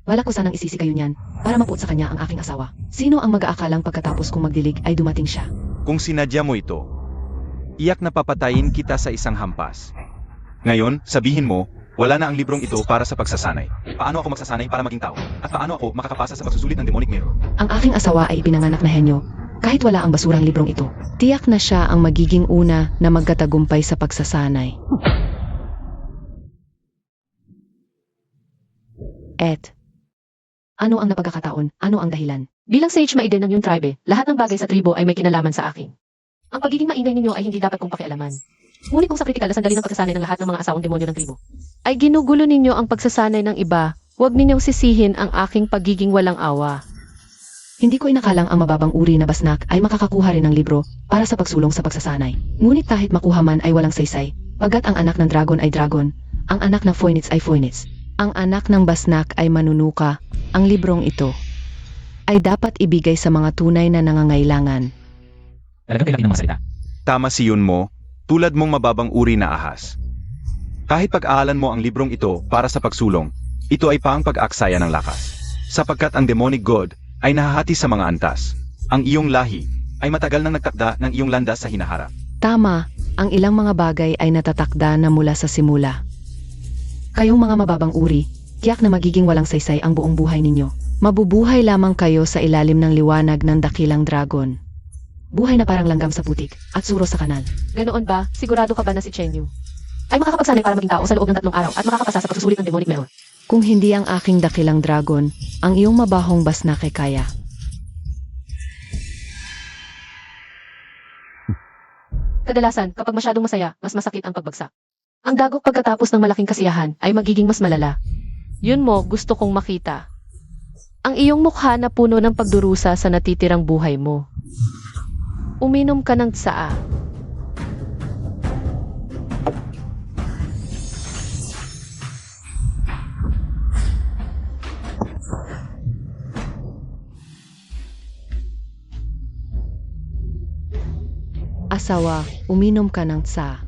Speaker 1: Wala ko sanang isisi kayo niyan, para mapuot sa kanya ang aking asawa. Sino ang mag-aakalang pagkatapos kong magdilig ay dumating siya?
Speaker 4: Kung sinadya mo ito, iyak na papatayin kita sa isang hampas. Ngayon, sabihin mo, wala na ang librong ito para sa pagsasanay. Paano ako magsasanay para maging tao? At paano ako makakapasa sa pagsusulit ng demonic mirror?
Speaker 1: Ang aking asawa ay ipinanganak na henyo, kahit wala ang basurang librong ito. Tiyak na siya ang magiging una na magkatagumpay sa pagsasanay. Ano ang napagkakataon? Ano ang dahilan?
Speaker 3: Bilang sage maiden ng iyong tribe, lahat ng bagay sa tribo ay may kinalaman sa akin. Ang pagiging maingay ninyo ay hindi dapat kong pakialaman. Ngunit kung sa kritikal na sandali ng pagsasanay ng lahat ng mga asawang demonyo ng tribo, ay ginugulo ninyo ang pagsasanay ng iba, huwag ninyong sisihin ang aking pagiging walang awa.
Speaker 1: Hindi ko inakalang ang mababang uri na basnak ay makakakuha rin ng libro para sa pagsulong sa pagsasanay. Ngunit kahit makuha man ay walang saysay, pagkat ang anak ng dragon ay dragon, ang anak ng phoenix ay phoenix, ang anak ng basnak ay manunuka, ang librong ito ay dapat ibigay sa mga tunay na nangangailangan.
Speaker 2: Talagang kailangan ng mga salita.
Speaker 4: Tama si yun mo, tulad mong mababang uri na ahas. Kahit pag-aalan mo ang librong ito para sa pagsulong, ito ay paang pag-aksaya ng lakas. Sapagkat ang demonic god ay nahahati sa mga antas. Ang iyong lahi ay matagal nang nagtakda ng iyong landas sa hinaharap.
Speaker 1: Tama, ang ilang mga bagay ay natatakda na mula sa simula. Kayong mga mababang uri, tiyak na magiging walang saysay ang buong buhay ninyo. Mabubuhay lamang kayo sa ilalim ng liwanag ng dakilang dragon. buhay na parang langgam sa putik at suro sa kanal.
Speaker 3: Ganoon ba? Sigurado ka ba na si Chenyu ay makakapagsanay para maging tao sa loob ng 3 araw at makakapasa sa pagsusulit ng demonic mirror?
Speaker 1: Kung hindi ang aking dakilang dragon, ang iyong mabahong basnake kaya.
Speaker 3: Kadalasan, kapag masyadong masaya, mas masakit ang pagbagsak. Ang dagok pagkatapos ng malaking kasiyahan ay magiging mas malala. Yun mo, gusto kong makita. Ang iyong mukha na puno ng pagdurusa sa natitirang buhay mo. Uminom ka ng tsaa.
Speaker 1: Asawa, uminom ka ng tsa.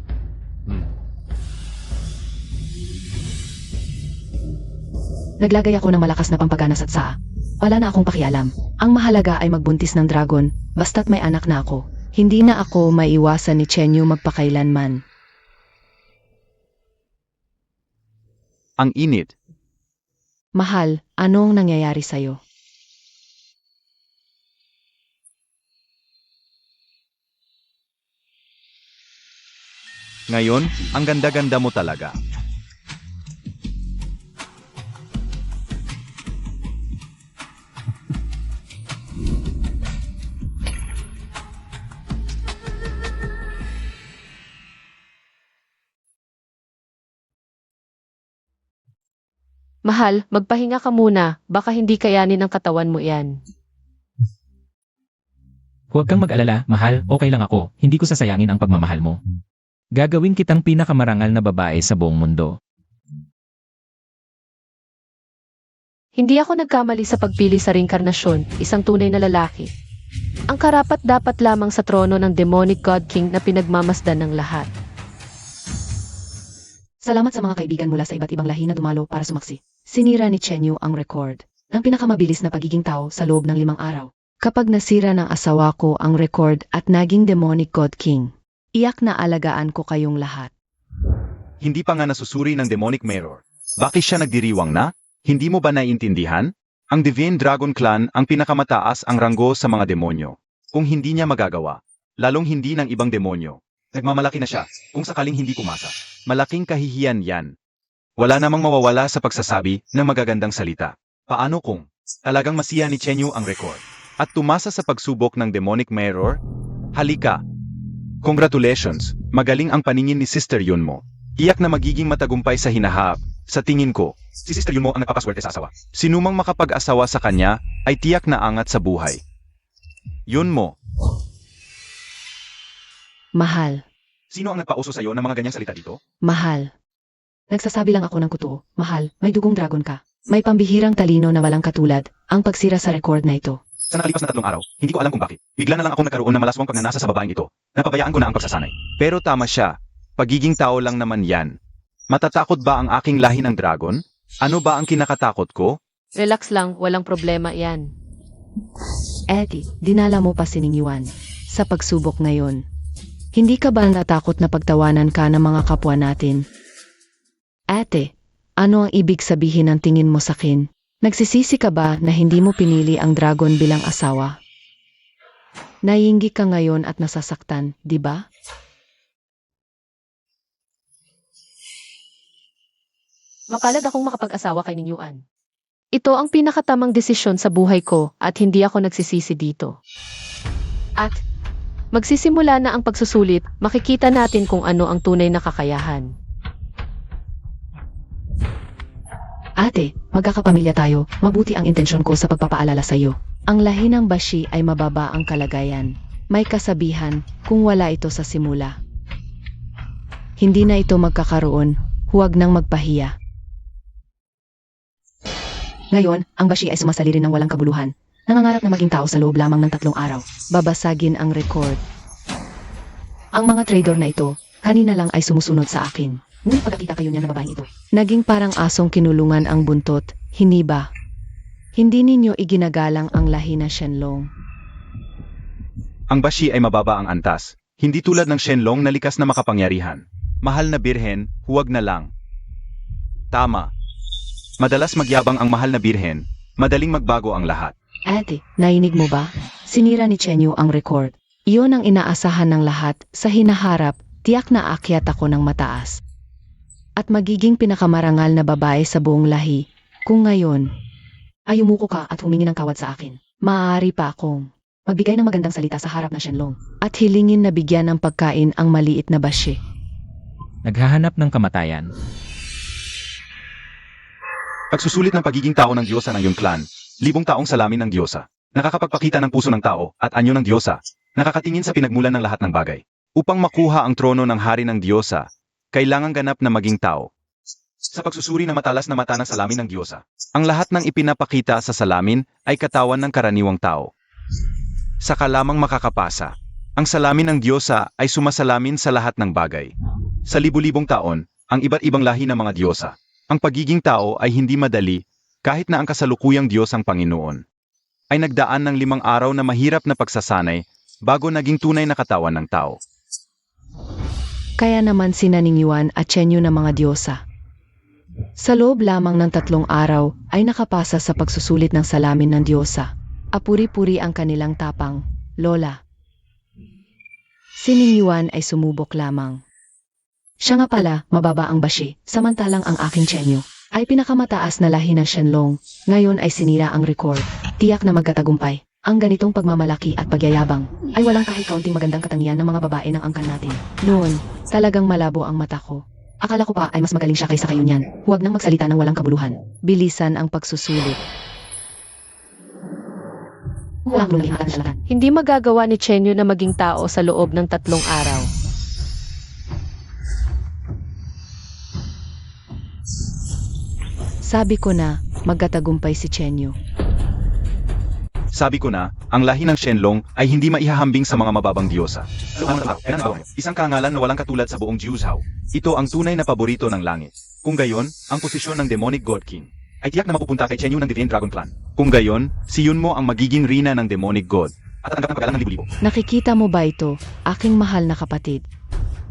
Speaker 1: Naglagay ako ng malakas na pampagana sa tsa. Wala na akong pakialam. Ang mahalaga ay magbuntis ng dragon, basta't may anak na ako. Hindi na ako maiwasan ni Chenyu magpakailanman.
Speaker 4: Ang init.
Speaker 1: Mahal, anong nangyayari sa'yo?
Speaker 4: Ngayon, ang ganda-ganda mo talaga.
Speaker 3: Mahal, magpahinga ka muna. Baka hindi kayanin ng katawan mo yan.
Speaker 2: Huwag kang mag-alala, mahal, okay lang ako. Hindi ko sasayangin ang pagmamahal mo. Gagawin kitang pinakamarangal na babae sa buong mundo.
Speaker 3: Hindi ako nagkamali sa pagpili sa reinkarnasyon, isang tunay na lalaki. Ang karapat dapat lamang sa trono ng demonic god king na pinagmamasdan ng lahat.
Speaker 1: Salamat sa mga kaibigan mula sa iba't ibang lahi na dumalo para sumaksi. Sinira ni Chenyu ang record ng pinakamabilis na pagiging tao sa loob ng 5 araw. Kapag nasira ng asawa ko ang record at naging demonic god king, iyak na alagaan ko kayong lahat.
Speaker 4: Hindi pa nga nasusuri ng demonic mirror. Bakit siya nagdiriwang na? Hindi mo ba naiintindihan? Ang Divine Dragon Clan ang pinakamataas ang ranggo sa mga demonyo. Kung hindi niya magagawa, lalong hindi ng ibang demonyo. Nagmamalaki na siya, kung sakaling hindi pumasa. Malaking kahihiyan yan. Wala namang mawawala sa pagsasabi ng magagandang salita. Paano kung talagang masiya ni Chenyu ang record? At tumasa sa pagsubok ng demonic mirror? Halika! Congratulations! Magaling ang paningin ni Sister Yun mo. Iyak na magiging matagumpay sa hinahap. Sa tingin ko, si Sister Yun mo ang nagpapaswerte sa asawa. Sinumang makapag-asawa sa kanya ay tiyak na angat sa buhay. Yun mo.
Speaker 1: Mahal,
Speaker 4: Sino ang nagpauso sa'yo ng mga ganyang salita dito?
Speaker 1: mahal. Nagsasabi lang ako ng totoo. Mahal, may dugong dragon ka. May pambihirang talino na walang katulad ang pagsira sa record na ito.
Speaker 4: Sa nakalipas na 3 araw, hindi ko alam kung bakit. Bigla na lang akong nagkaroon ng malaswang pagnanasa sa babaeng ito. Napabayaan ko na ang pagsasanay. Pero tama siya. Pagiging tao lang naman yan. Matatakot ba ang aking lahi ng dragon? Ano ba ang kinakatakot ko?
Speaker 3: Relax lang, walang problema yan.
Speaker 1: Eddie, dinala mo pa si Ning Yuan sa pagsubok ngayon. Hindi ka ba natakot na pagtawanan ka ng mga kapwa natin? Ate, ano ang ibig sabihin ng tingin mo sa akin? Nagsisisi ka ba na hindi mo pinili ang dragon bilang asawa? Naiinggi ka ngayon at nasasaktan, di ba?
Speaker 3: Mapalad akong makapag-asawa kay Ninyuan. Ito ang pinakatamang desisyon sa buhay ko at hindi ako nagsisisi dito. At magsisimula na ang pagsusulit, makikita natin kung ano ang tunay na kakayahan.
Speaker 1: Ate, magkakapamilya tayo. Mabuti ang intensyon ko sa pagpapaalala sa iyo. Ang lahi ng Bashi ay mababa ang kalagayan. May kasabihan, kung wala ito sa simula. Hindi na ito magkakaroon, huwag nang magpahiya. Ngayon, ang Bashi ay sumasali rin ng walang kabuluhan. Nangangarap na maging tao sa loob lamang ng 3 araw. Babasagin ang record. Ang mga trader na ito, kanina lang ay sumusunod sa akin. Ngunit pagkakita kayo niya ng babaeng ito, naging parang asong kinulungan ang buntot, hindi ba? Hindi ninyo iginagalang ang lahi na Shenlong.
Speaker 4: Ang Bashi ay mababa ang antas. Hindi tulad ng Shenlong na likas na makapangyarihan. Mahal na birhen, huwag na lang. Tama. Madalas magyabang ang mahal na birhen, madaling magbago ang lahat.
Speaker 1: Ate, nainig mo ba? Sinira ni Chenyu ang record. Iyon ang inaasahan ng lahat. Sa hinaharap, tiyak na aakyat ako ng mataas. At magiging pinakamarangal na babae sa buong lahi. Kung ngayon, ay umuko ka at humingi ng kawad sa akin, maaari pa akong magbigay ng magandang salita sa harap ng Shenlong at hilingin na bigyan ng pagkain ang maliit na basye.
Speaker 2: Naghahanap ng kamatayan.
Speaker 4: Pagsusulit ng pagiging tao ng Diyosa ng iyong clan, libong taong salamin ng Diyosa. Nakakapagpakita ng puso ng tao at anyo ng Diyosa. Nakakatingin sa pinagmulan ng lahat ng bagay. Upang makuha ang trono ng hari ng Diyosa, kailangan ganap na maging tao. Sa pagsusuri na matalas na mata ng salamin ng Diyosa, ang lahat ng ipinapakita sa salamin ay katawan ng karaniwang tao. Saka lamang makakapasa. Ang salamin ng Diyosa ay sumasalamin sa lahat ng bagay. Sa libu-libong taon, ang iba't ibang lahi ng mga Diyosa. Ang pagiging tao ay hindi madali, kahit na ang kasalukuyang Diyos ang Panginoon. Ay nagdaan ng 5 araw na mahirap na pagsasanay bago naging tunay na katawan ng tao.
Speaker 1: Kaya naman sina Ning Yuan at Chen Yu ng mga Diyosa. Sa loob lamang ng 3 araw ay nakapasa sa pagsusulit ng salamin ng Diyosa. Apuri-puri ang kanilang tapang, Lola. Si Ning Yuan ay sumubok lamang. Siya nga pala, mababa ang bashi, samantalang ang aking Chen Yu ay pinakamataas na lahi ng Shenlong. Ngayon ay sinira ang record. Tiyak na magkatagumpay. Ang ganitong pagmamalaki at pagyayabang ay walang kahit kaunting magandang katangian ng mga babae ng angkan natin. Noon, talagang malabo ang mata ko. Akala ko pa ay mas magaling siya kaysa kayo niyan. Huwag nang magsalita ng walang kabuluhan. Bilisan ang pagsusulit. Walang lumaling ang kasalatan.
Speaker 3: Hindi magagawa ni Chenyo na maging tao sa loob ng 3 araw.
Speaker 1: Sabi ko na, magkatagumpay si Chen Yu.
Speaker 4: Sabi ko na, ang lahi ng Shenlong ay hindi maihahambing sa mga mababang Diyosa. Isang kangalan na walang katulad sa buong Jiuzhou. Ito ang tunay na paborito ng langit. Kung gayon, ang posisyon ng Demonic God King ay tiyak na mapupunta kay Chen Yu ng Divine Dragon Clan. Kung gayon, si Yunmo ang magiging rina ng Demonic God at tanggap ng paggalang ng libu-libo.
Speaker 1: Nakikita mo ba ito, aking mahal na kapatid?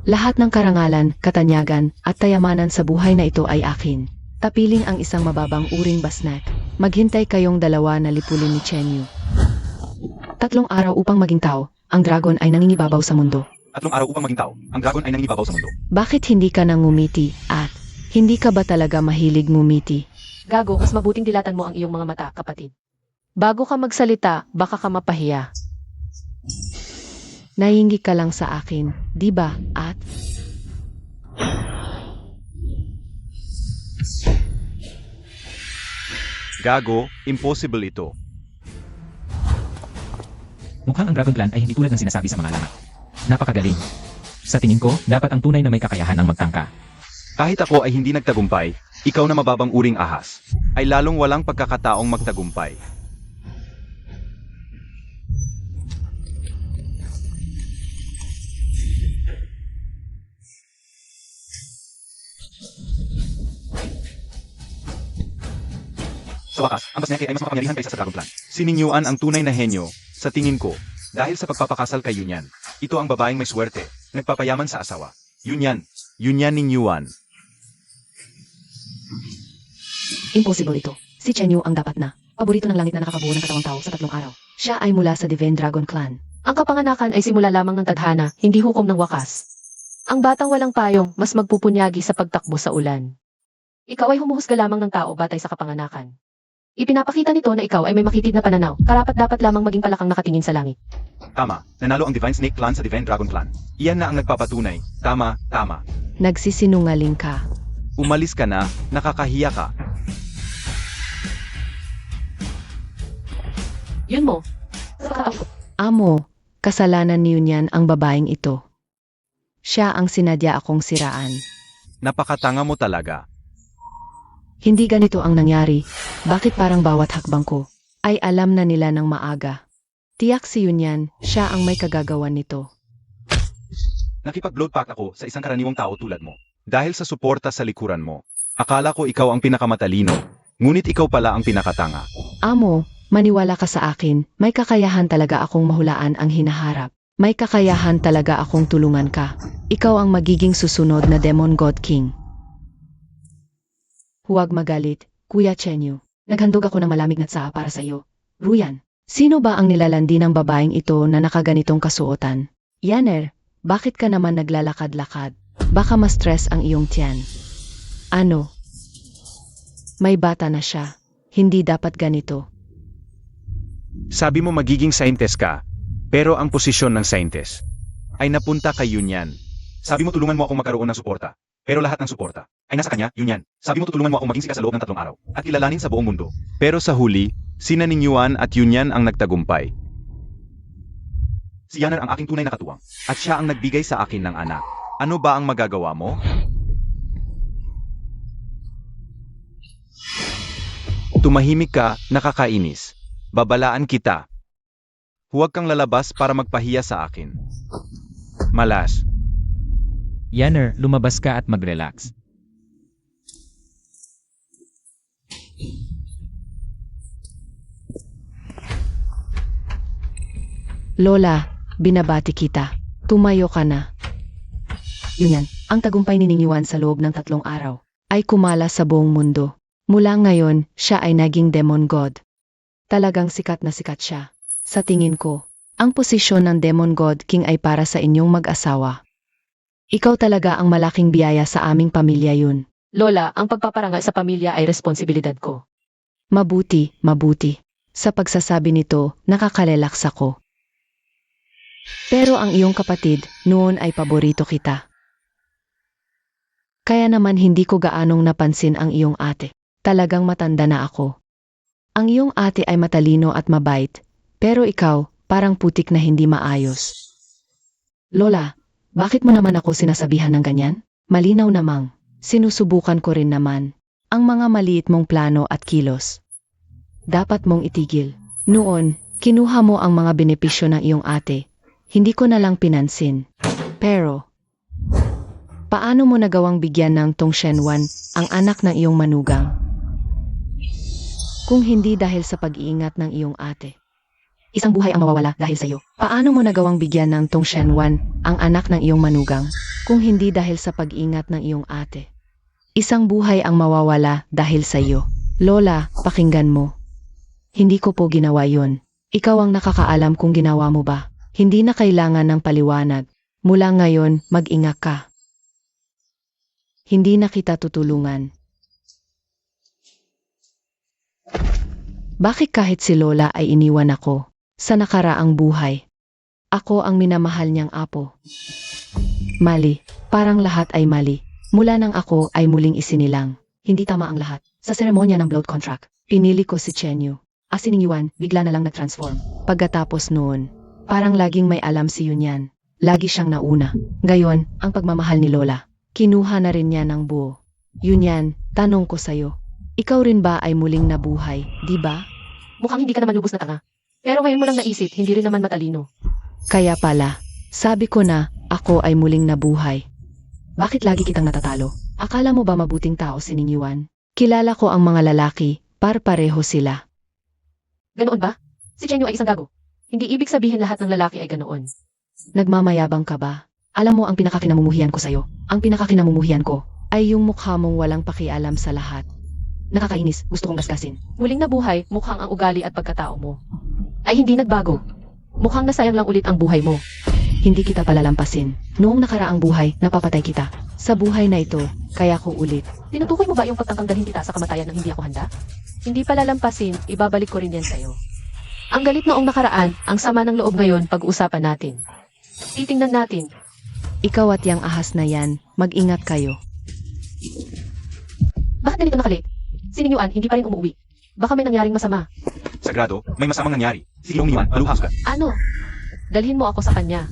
Speaker 1: Lahat ng karangalan, katanyagan, at tayamanan sa buhay na ito ay akin. Tapiling ang isang mababang uring basnak. Maghintay kayong dalawa na lipulin ni Chen Yu. 3 araw upang maging tao, ang dragon ay nangingibabaw sa mundo.
Speaker 4: 3 araw upang maging tao, ang dragon ay nangingibabaw sa mundo.
Speaker 1: Bakit hindi ka nang ngumiti at hindi ka ba talaga mahilig ngumiti?
Speaker 3: Gago, mas mabuting dilatan mo ang iyong mga mata, kapatid. Bago ka magsalita, baka ka mapahiya.
Speaker 1: Naiingi ka lang sa akin, di ba? At
Speaker 4: Gago, impossible ito.
Speaker 2: Mukhang ang Dragon Clan ay hindi tulad ng sinasabi sa mga lamat. Napakagaling. Sa tingin ko, dapat ang tunay na may kakayahan ang magtangka.
Speaker 4: Kahit ako ay hindi nagtagumpay, ikaw na mababang uring ahas, ay lalong walang pagkakataong magtagumpay. Sa wakas, ang Basneke ay mas makapangyarihan kaysa sa Dragon Clan. Si Ning Yuan ang tunay na henyo, sa tingin ko, dahil sa pagpapakasal kay Yunyan. Ito ang babaeng may swerte, nagpapayaman sa asawa. Yunyan Ning Yuan.
Speaker 1: impossible ito. Si Chen Yu ang dapat na. Paborito ng langit na nakakabuo ng katawang tao sa 3 araw. Siya ay mula sa Divine Dragon Clan.
Speaker 3: Ang kapanganakan ay simula lamang ng tadhana, hindi hukom ng wakas. Ang batang walang payong, mas magpupunyagi sa pagtakbo sa ulan. Ikaw ay humuhusga lamang ng tao batay sa kapanganakan. Ipinapakita nito na ikaw ay may makitid na pananaw, karapat-dapat lamang maging palakang nakatingin sa langit.
Speaker 4: Tama, nanalo ang Divine Snake Clan sa Divine Dragon Clan. Iyan na ang nagpapatunay. Tama.
Speaker 1: Nagsisinungaling ka.
Speaker 4: Umalis ka na, nakakahiya ka.
Speaker 3: Yun mo. Sa katao.
Speaker 1: Amo, kasalanan ni Yunyan ang babaeng ito. Siya ang sinadya akong siraan.
Speaker 4: Napakatanga mo talaga.
Speaker 1: Hindi ganito ang nangyari. Bakit parang bawat hakbang ko ay alam na nila ng maaga? Tiyak si Yunyan, siya ang may kagagawan nito.
Speaker 4: Nakipag-blood pact ako sa isang karaniwang tao tulad mo. Dahil sa suporta sa likuran mo. Akala ko ikaw ang pinakamatalino. Ngunit ikaw pala ang pinakatanga.
Speaker 1: Amo, maniwala ka sa akin, may kakayahan talaga akong mahulaan ang hinaharap. May kakayahan talaga akong tulungan ka. Ikaw ang magiging susunod na Demon God King. Huwag magalit, Kuya Chen Yu. Naghandog ako ng malamig na tsaa para sa iyo. Ruyan. Sino ba ang nilalandi ng babaeng ito na nakaganitong kasuotan? Yaner, bakit ka naman naglalakad-lakad? Baka ma-stress ang iyong tiyan. Ano? May bata na siya. Hindi dapat ganito.
Speaker 4: Sabi mo magiging scientist ka, pero ang posisyon ng scientist ay napunta kay Yunyan. Sabi mo tulungan mo akong magkaroon ng suporta, pero lahat ng suporta ay nasa kanya, Yunyan. Sabi mo tutulungan mo akong maging sikat sa loob ng 3 araw at kilalanin sa buong mundo. Pero sa huli, sina Ning Yuan at Yunyan ang nagtagumpay. Si Yaner ang aking tunay na katuwang, at siya ang nagbigay sa akin ng anak. Ano ba ang magagawa mo? Tumahimik ka, nakakainis. Babalaan kita. Huwag kang lalabas para magpahiya sa akin. Malas.
Speaker 2: Yaner, lumabas ka at mag-relax.
Speaker 1: Lola, binabati kita. Tumayo ka na. Yun yan, ang tagumpay ni Ning Yuan sa loob ng 3 araw ay kumala sa buong mundo. Mula ngayon, siya ay naging Demon God. Talagang sikat na sikat siya. Sa tingin ko, ang posisyon ng Demon God King ay para sa inyong mag-asawa. Ikaw talaga ang malaking biyaya sa aming pamilya yun.
Speaker 3: Lola, ang pagpaparangal sa pamilya ay responsibilidad ko.
Speaker 1: Mabuti, mabuti. Sa pagsasabi nito, nakakalelaks ako. Pero ang iyong kapatid, noon ay paborito kita. Kaya naman hindi ko gaanong napansin ang iyong ate. Talagang matanda na ako. Ang iyong ate ay matalino at mabait, pero ikaw, parang putik na hindi maayos. Lola, bakit mo naman ako sinasabihan ng ganyan? Malinaw namang, sinusubukan ko rin naman ang mga maliit mong plano at kilos. Dapat mong itigil. Noon, kinuha mo ang mga benepisyo ng iyong ate. Hindi ko na lang pinansin. Pero, paano mo nagawang bigyan ng Tong Shenwan ang anak ng iyong manugang? Kung hindi dahil sa pag-iingat ng iyong ate. Isang buhay ang mawawala dahil sa iyo. Paano mo nagawang bigyan ng Tong Shenwan ang anak ng iyong manugang? Kung hindi dahil sa pag-iingat ng iyong ate. Isang buhay ang mawawala dahil sa iyo. Lola, pakinggan mo. Hindi ko po ginawa yon. Ikaw ang nakakaalam kung ginawa mo ba. Hindi na kailangan ng paliwanag. Mula ngayon, mag-ingat ka. Hindi na kita tutulungan. Bakit kahit si Lola ay iniwan ako sa nakaraang buhay? Ako ang minamahal niyang apo. Mali, parang lahat ay mali. Mula nang ako ay muling isinilang. Hindi tama ang lahat. Sa seremonya ng blood contract, pinili ko si Chenyu. Si Ning Yuan, bigla na lang nag-transform. Pagkatapos noon, parang laging may alam si Yunyan. Lagi siyang nauna. Gayon, ang pagmamahal ni Lola. Kinuha na rin niya ng buo. Yunyan, tanong ko sa'yo. Ikaw rin ba ay muling nabuhay, di ba?
Speaker 3: Mukhang hindi ka naman lubos na tanga. Pero ngayon mo lang naisip, hindi rin naman matalino.
Speaker 1: Kaya pala, sabi ko na, ako ay muling nabuhay. Bakit lagi kitang natatalo? Akala mo ba mabuting tao si Ning Yuan? Kilala ko ang mga lalaki, par-pareho sila.
Speaker 3: Ganoon ba? Si Chenyu ay isang gago. Hindi ibig sabihin lahat ng lalaki ay ganoon.
Speaker 1: Nagmamayabang ka ba? Alam mo ang pinakakinamumuhian ko sa'yo. Ang pinakakinamumuhian ko ay yung mukha mong walang pakialam sa lahat. Nakakainis, gusto kong gaskasin.
Speaker 3: Muling nabuhay, mukhang ang ugali at pagkatao mo ay hindi nagbago. Mukhang nasayang lang ulit ang buhay mo.
Speaker 1: Hindi kita palalampasin. Noong nakaraang buhay, napapatay kita. Sa buhay na ito, kaya ko ulit.
Speaker 3: Tinutukoy mo ba yung pagtanggalhin kita sa kamatayan nang hindi ako handa? Hindi palalampasin, ibabalik ko rin yan sa'yo. Ang galit noong nakaraan, ang sama ng loob ngayon, pag-uusapan natin. Titingnan natin.
Speaker 1: Ikaw at yang ahas na yan, mag-ingat kayo.
Speaker 3: Bakit ganito nakalate? Si Ning Yuan, hindi pa rin umuwi. Baka may nangyaring masama.
Speaker 4: Sagrado, may masamang nangyari. Si Ning Yuan, maluhas ka.
Speaker 3: Ano? Dalhin mo ako sa kanya.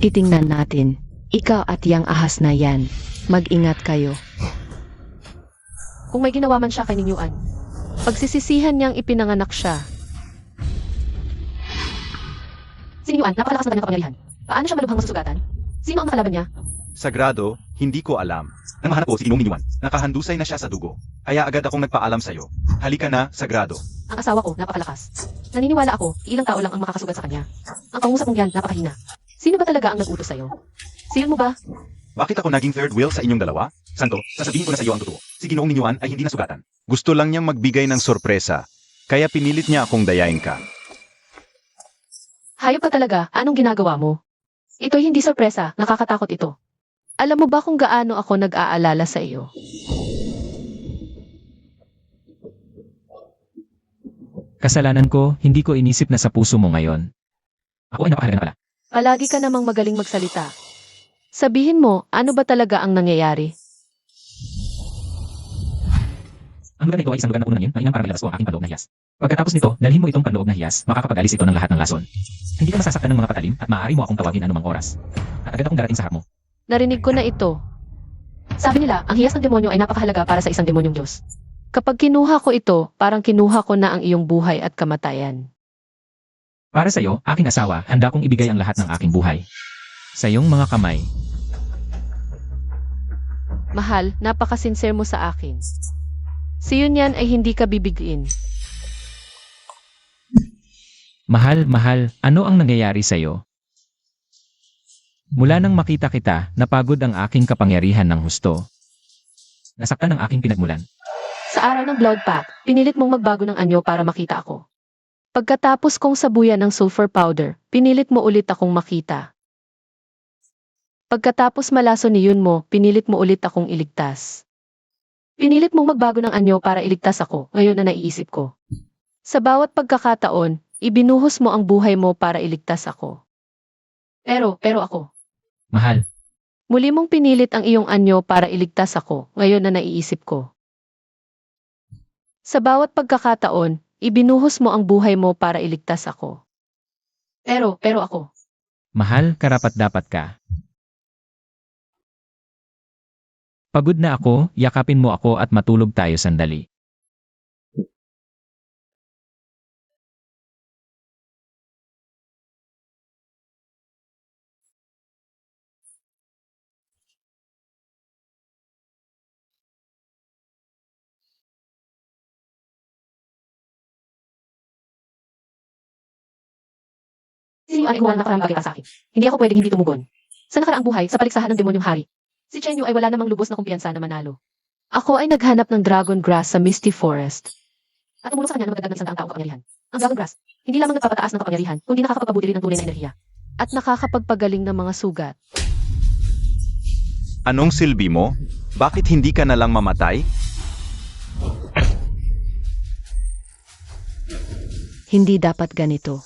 Speaker 1: Titingnan natin. Ikaw at yang ahas na yan, mag-ingat kayo.
Speaker 3: Kung may ginawa man siya kay Ning Yuan, pagsisisihan niyang ipinanganak siya. Si Ning Yuan, napakalakas ng kanyang kapangyarihan. Paano siya malubhang masasugatan? Sino ang nakalaban niya?
Speaker 4: Sagrado, hindi ko alam. Nang mahanap ko si Ning Yuan, nakahandusay na siya sa dugo. Kaya agad akong nagpaalam sa'yo. Halika na, Sagrado.
Speaker 3: Ang asawa ko, napakalakas. Naniniwala ako, ilang tao lang ang makakasugat sa kanya. Ang kausap mong yan, napakahina. Sino ba talaga ang nag-utos sa'yo? Siyon mo ba?
Speaker 4: Bakit ako naging third wheel sa inyong dalawa? Santo, sasabihin ko na sa iyo ang totoo. Si Ginoong Ning Yuan ay hindi nasugatan. Gusto lang niyang magbigay ng sorpresa. Kaya pinilit niya akong dayain ka.
Speaker 3: Hayop ka talaga, anong ginagawa mo? Ito'y hindi sorpresa, nakakatakot ito. Alam mo ba kung gaano ako nag-aalala sa iyo?
Speaker 2: Kasalanan ko, hindi ko inisip na sa puso mo ngayon. Ako ay napakahalaga na pala.
Speaker 3: Palagi ka namang magaling magsalita. Sabihin mo, ano ba talaga ang nangyayari?
Speaker 2: Ang lugar na ito ay isang lugar na puno ng yun, mainam para ilabas ko ang aking panloob na hiyas. Pagkatapos nito, dalhin mo itong panloob na hiyas, makakapag-alis ito ng lahat ng lason. Hindi ka masasaktan ng mga patalim at maaari mo akong tawagin anumang oras. At agad akong darating sa harap mo.
Speaker 3: Narinig ko na ito. Sabi nila, ang hiyas ng demonyo ay napakahalaga para sa isang demonyong Diyos. Kapag kinuha ko ito, parang kinuha ko na ang iyong buhay at kamatayan.
Speaker 2: Para sa iyo, aking asawa, handa kong ibigay ang lahat ng aking buhay. Sa iyong mga kamay.
Speaker 3: Mahal, napaka-sincere mo sa akin. Si Yunyan ay hindi ka bibigin.
Speaker 2: Mahal, ano ang nangyayari sa iyo? Mula nang makita kita, napagod ang aking kapangyarihan ng husto. Nasaktan ang aking pinagmulan.
Speaker 3: Sa araw ng Blood Pact, pinilit mong magbago ng anyo para makita ako. Pagkatapos kong sabuyan ng sulfur powder, pinilit mo ulit akong makita. Pagkatapos malaso ni Yun mo, pinilit mo ulit akong iligtas. Pinilit mong magbago ng anyo para iligtas ako, ngayon na naiisip ko. Sa bawat pagkakataon, ibinuhos mo ang buhay mo para iligtas ako. Pero ako.
Speaker 2: Mahal,
Speaker 3: Muli mong pinilit ang iyong anyo para iligtas ako, ngayon na naiisip ko. Sa bawat pagkakataon, ibinuhos mo ang buhay mo para iligtas ako. Pero ako.
Speaker 2: mahal, karapat-dapat ka. Pagod na ako, yakapin mo ako at matulog tayo sandali.
Speaker 3: Sino ang igual na nakarang bagay para sa akin? Hindi ako pwedeng hindi tumugon. Sa nakaraang buhay, sa paligsahan ng demonyong hari, si Chenyu ay wala namang lubos na kumpiyansa na manalo. Ako ay naghanap ng dragon grass sa Misty Forest. At tumulong sa kanya na magdagdag ng sandaang taong kapangyarihan. Ang dragon grass, hindi lamang nagpapataas ng kapangyarihan, kundi nakakapagpabuti rin ng tunay na enerhiya. At nakakapagpagaling ng mga sugat.
Speaker 4: Anong silbi mo? Bakit hindi ka na lang mamatay?
Speaker 1: Hindi dapat ganito.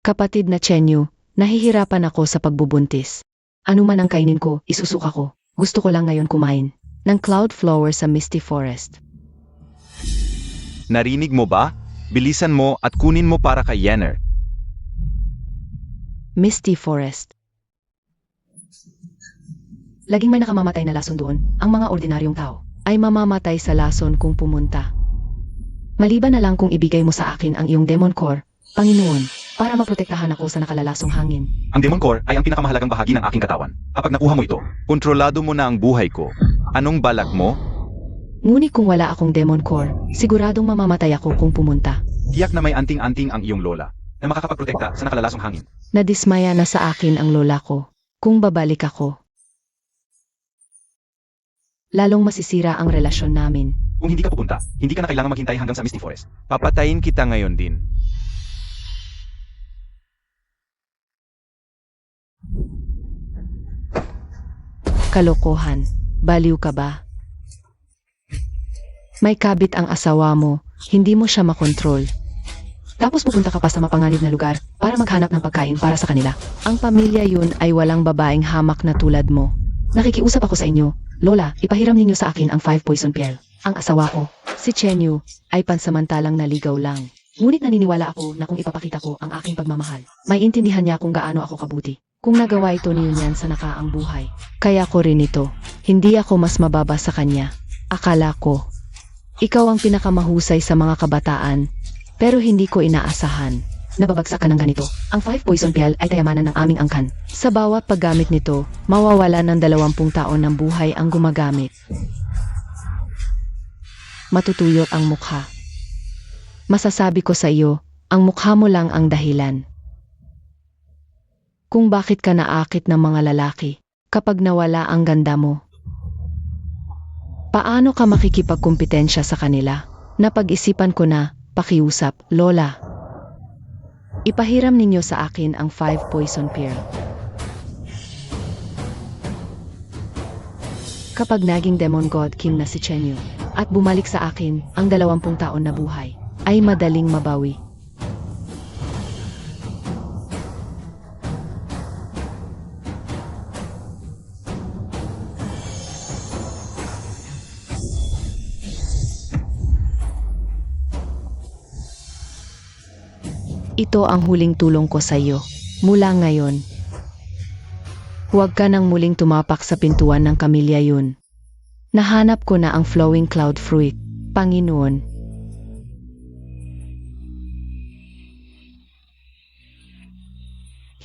Speaker 1: Kapatid na Chenyu, nahihirapan ako sa pagbubuntis. Ano man ang kainin ko, isusuka ko. Gusto ko lang ngayon kumain ng cloud flower sa Misty Forest.
Speaker 4: Narinig mo ba? Bilisan mo at kunin mo para kay Yenner.
Speaker 1: Misty Forest. Laging may nakamamatay na lason doon. Ang mga ordinaryong tao ay mamamatay sa lason kung pumunta. Maliban na lang kung ibigay mo sa akin ang iyong demon core, Panginoon, para maprotektahan ako sa nakalalasong hangin.
Speaker 4: Ang Demon Core ay ang pinakamahalagang bahagi ng aking katawan. Kapag nakuha mo ito, kontrolado mo na ang buhay ko. Anong balak mo?
Speaker 1: Ngunit kung wala akong demon core, siguradong mamamatay ako kung pumunta.
Speaker 4: Tiyak na may anting-anting ang iyong lola na makakapagprotekta sa nakalalasong hangin.
Speaker 1: Nadismaya na sa akin ang lola ko. Kung babalik ako, lalong masisira ang relasyon namin.
Speaker 4: Kung hindi ka pupunta, hindi ka na kailangang maghintay hanggang sa Misty Forest. Papatayin kita ngayon din.
Speaker 1: Kalokohan. Baliw ka ba? May kabit ang asawa mo, hindi mo siya makontrol. Tapos pupunta ka pa sa mapanganib na lugar para maghanap ng pagkain para sa kanila. Ang pamilya yun ay walang babaeng hamak na tulad mo. Nakikiusap ako sa inyo, Lola, ipahiram ninyo sa akin ang 5 poison pill. Ang asawa ko, si Chenyu, ay pansamantalang naligaw lang. Ngunit naniniwala ako na kung ipapakita ko ang aking pagmamahal, may intindihan niya kung gaano ako kabuti. Kung nagawa ito ni Yunyan sa nakaang buhay, kaya ko rin ito. Hindi ako mas mababa sa kanya. Akala ko, ikaw ang pinakamahusay sa mga kabataan, pero hindi ko inaasahan. Nababagsak ka ng ganito. Ang 5 poison pill ay kayamanan ng aming angkan. Sa bawat paggamit nito, mawawala ng 20 taon ng buhay ang gumagamit. Matutuyot ang mukha. Masasabi ko sa iyo, ang mukha mo lang ang dahilan. Kung bakit ka naakit ng mga lalaki kapag nawala ang ganda mo. Paano ka makikipagkumpetensya sa kanila? Napag-isipan ko na, pakiusap, Lola. Ipahiram ninyo sa akin ang 5 poison pearl. Kapag naging Demon God King na si Chenyu at bumalik sa akin ang 20 taon na buhay, ay madaling mabawi. Ito ang huling tulong ko sa iyo. Mula ngayon, huwag ka nang muling tumapak sa pintuan ng Kamilya yun. Nahanap ko na ang flowing cloud fruit, Panginoon.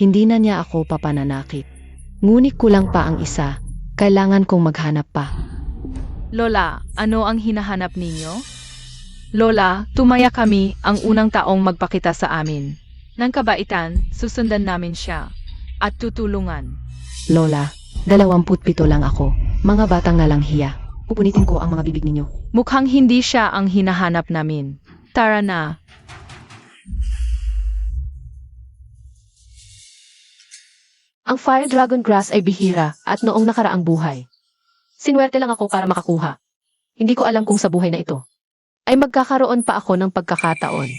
Speaker 1: Hindi na niya ako papananakit. Ngunit kulang pa ang isa. Kailangan kong maghanap pa.
Speaker 5: Lola, ano ang hinahanap ninyo? Lola, tumaya kami ang unang taong magpakita sa amin. Nang kabaitan, susundan namin siya. At tutulungan.
Speaker 1: Lola, 27 lang ako. Mga batang nalanghiya. Pupunitin ko ang mga bibig ninyo.
Speaker 5: Mukhang hindi siya ang hinahanap namin. Tara na.
Speaker 3: Ang Fire Dragon Grass ay bihira at noong nakaraang buhay. Sinwerte lang ako para makakuha. Hindi ko alam kung sa buhay na ito ay magkakaroon pa ako ng pagkakataon.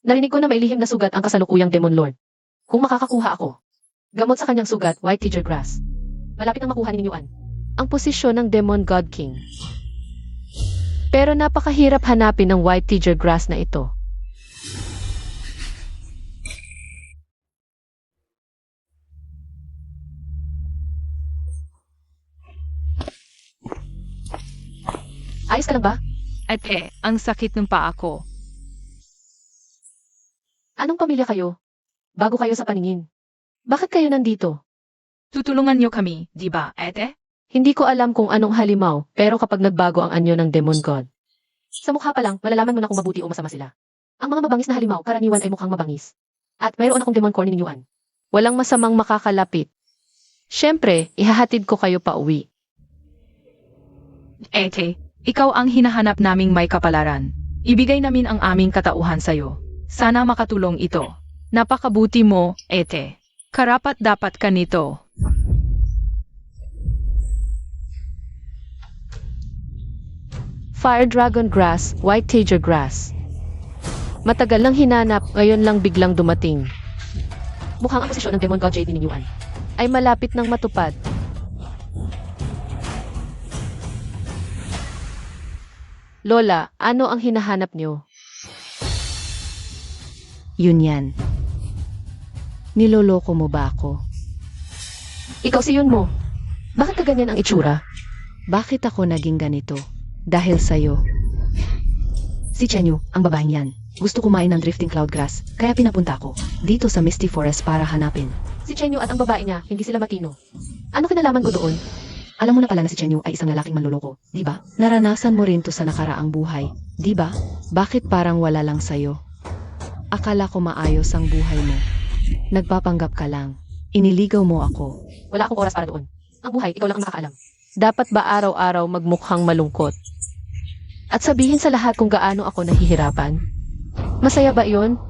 Speaker 3: Narinig ko na may lihim na sugat ang kasalukuyang Demon Lord. Kung makakakuha ako, gamot sa kanyang sugat, White Teacher Grass. Malapit nang makuha ni Yuan ang posisyon ng Demon God King. Pero napakahirap hanapin ng White Teacher Grass na ito. Ayos ka lang ba?
Speaker 5: Ate, ang sakit ng paa ko.
Speaker 3: Anong pamilya kayo? Bago kayo sa paningin. Bakit kayo nandito?
Speaker 5: Tutulungan niyo kami, di ba, ate?
Speaker 3: Hindi ko alam kung anong halimaw, pero kapag nagbago ang anyo ng Demon God, sa mukha pa lang, malalaman mo na kung mabuti o masama sila. Ang mga mabangis na halimaw, karaniwan ay mukhang mabangis. At mayroon akong Demon Core ni Yuan. Walang masamang makakalapit. Siyempre, ihahatid ko kayo pa uwi.
Speaker 5: Ate, ikaw ang hinahanap naming may kapalaran. Ibigay namin ang aming katauhan sa'yo. Sana makatulong ito. Napakabuti mo, ete. Karapat dapat ka nito.
Speaker 3: Fire Dragon Grass, White Teacher Grass. Matagal lang hinanap, ngayon lang biglang dumating. Mukhang ang posisyon ng Demon God JD ni Yuan ay malapit nang matupad. Lola, ano ang hinahanap niyo?
Speaker 1: Yun yan. Niloloko mo ba ako?
Speaker 3: Ikaw si Yun mo. Bakit ka ganyan ang itsura?
Speaker 1: Bakit ako naging ganito? Dahil sa'yo. Si Chenyu, ang babaeng yan. Gusto kumain ng drifting cloud grass, kaya pinapunta ko dito sa Misty Forest para hanapin.
Speaker 3: Si Chenyu at ang babae niya, hindi sila matino. Ano kinalaman ko doon?
Speaker 1: Alam mo na pala na si Chenyu ay isang lalaking manloloko, di ba? Naranasan mo rin to sa nakaraang buhay, di ba? Bakit parang wala lang sa'yo? Akala ko maayos ang buhay mo. Nagpapanggap ka lang. Iniligaw mo ako.
Speaker 3: Wala akong oras para doon. Ang buhay, ikaw lang ang nakakaalam. Dapat ba araw-araw magmukhang malungkot? At sabihin sa lahat kung gaano ako nahihirapan? Masaya ba iyon?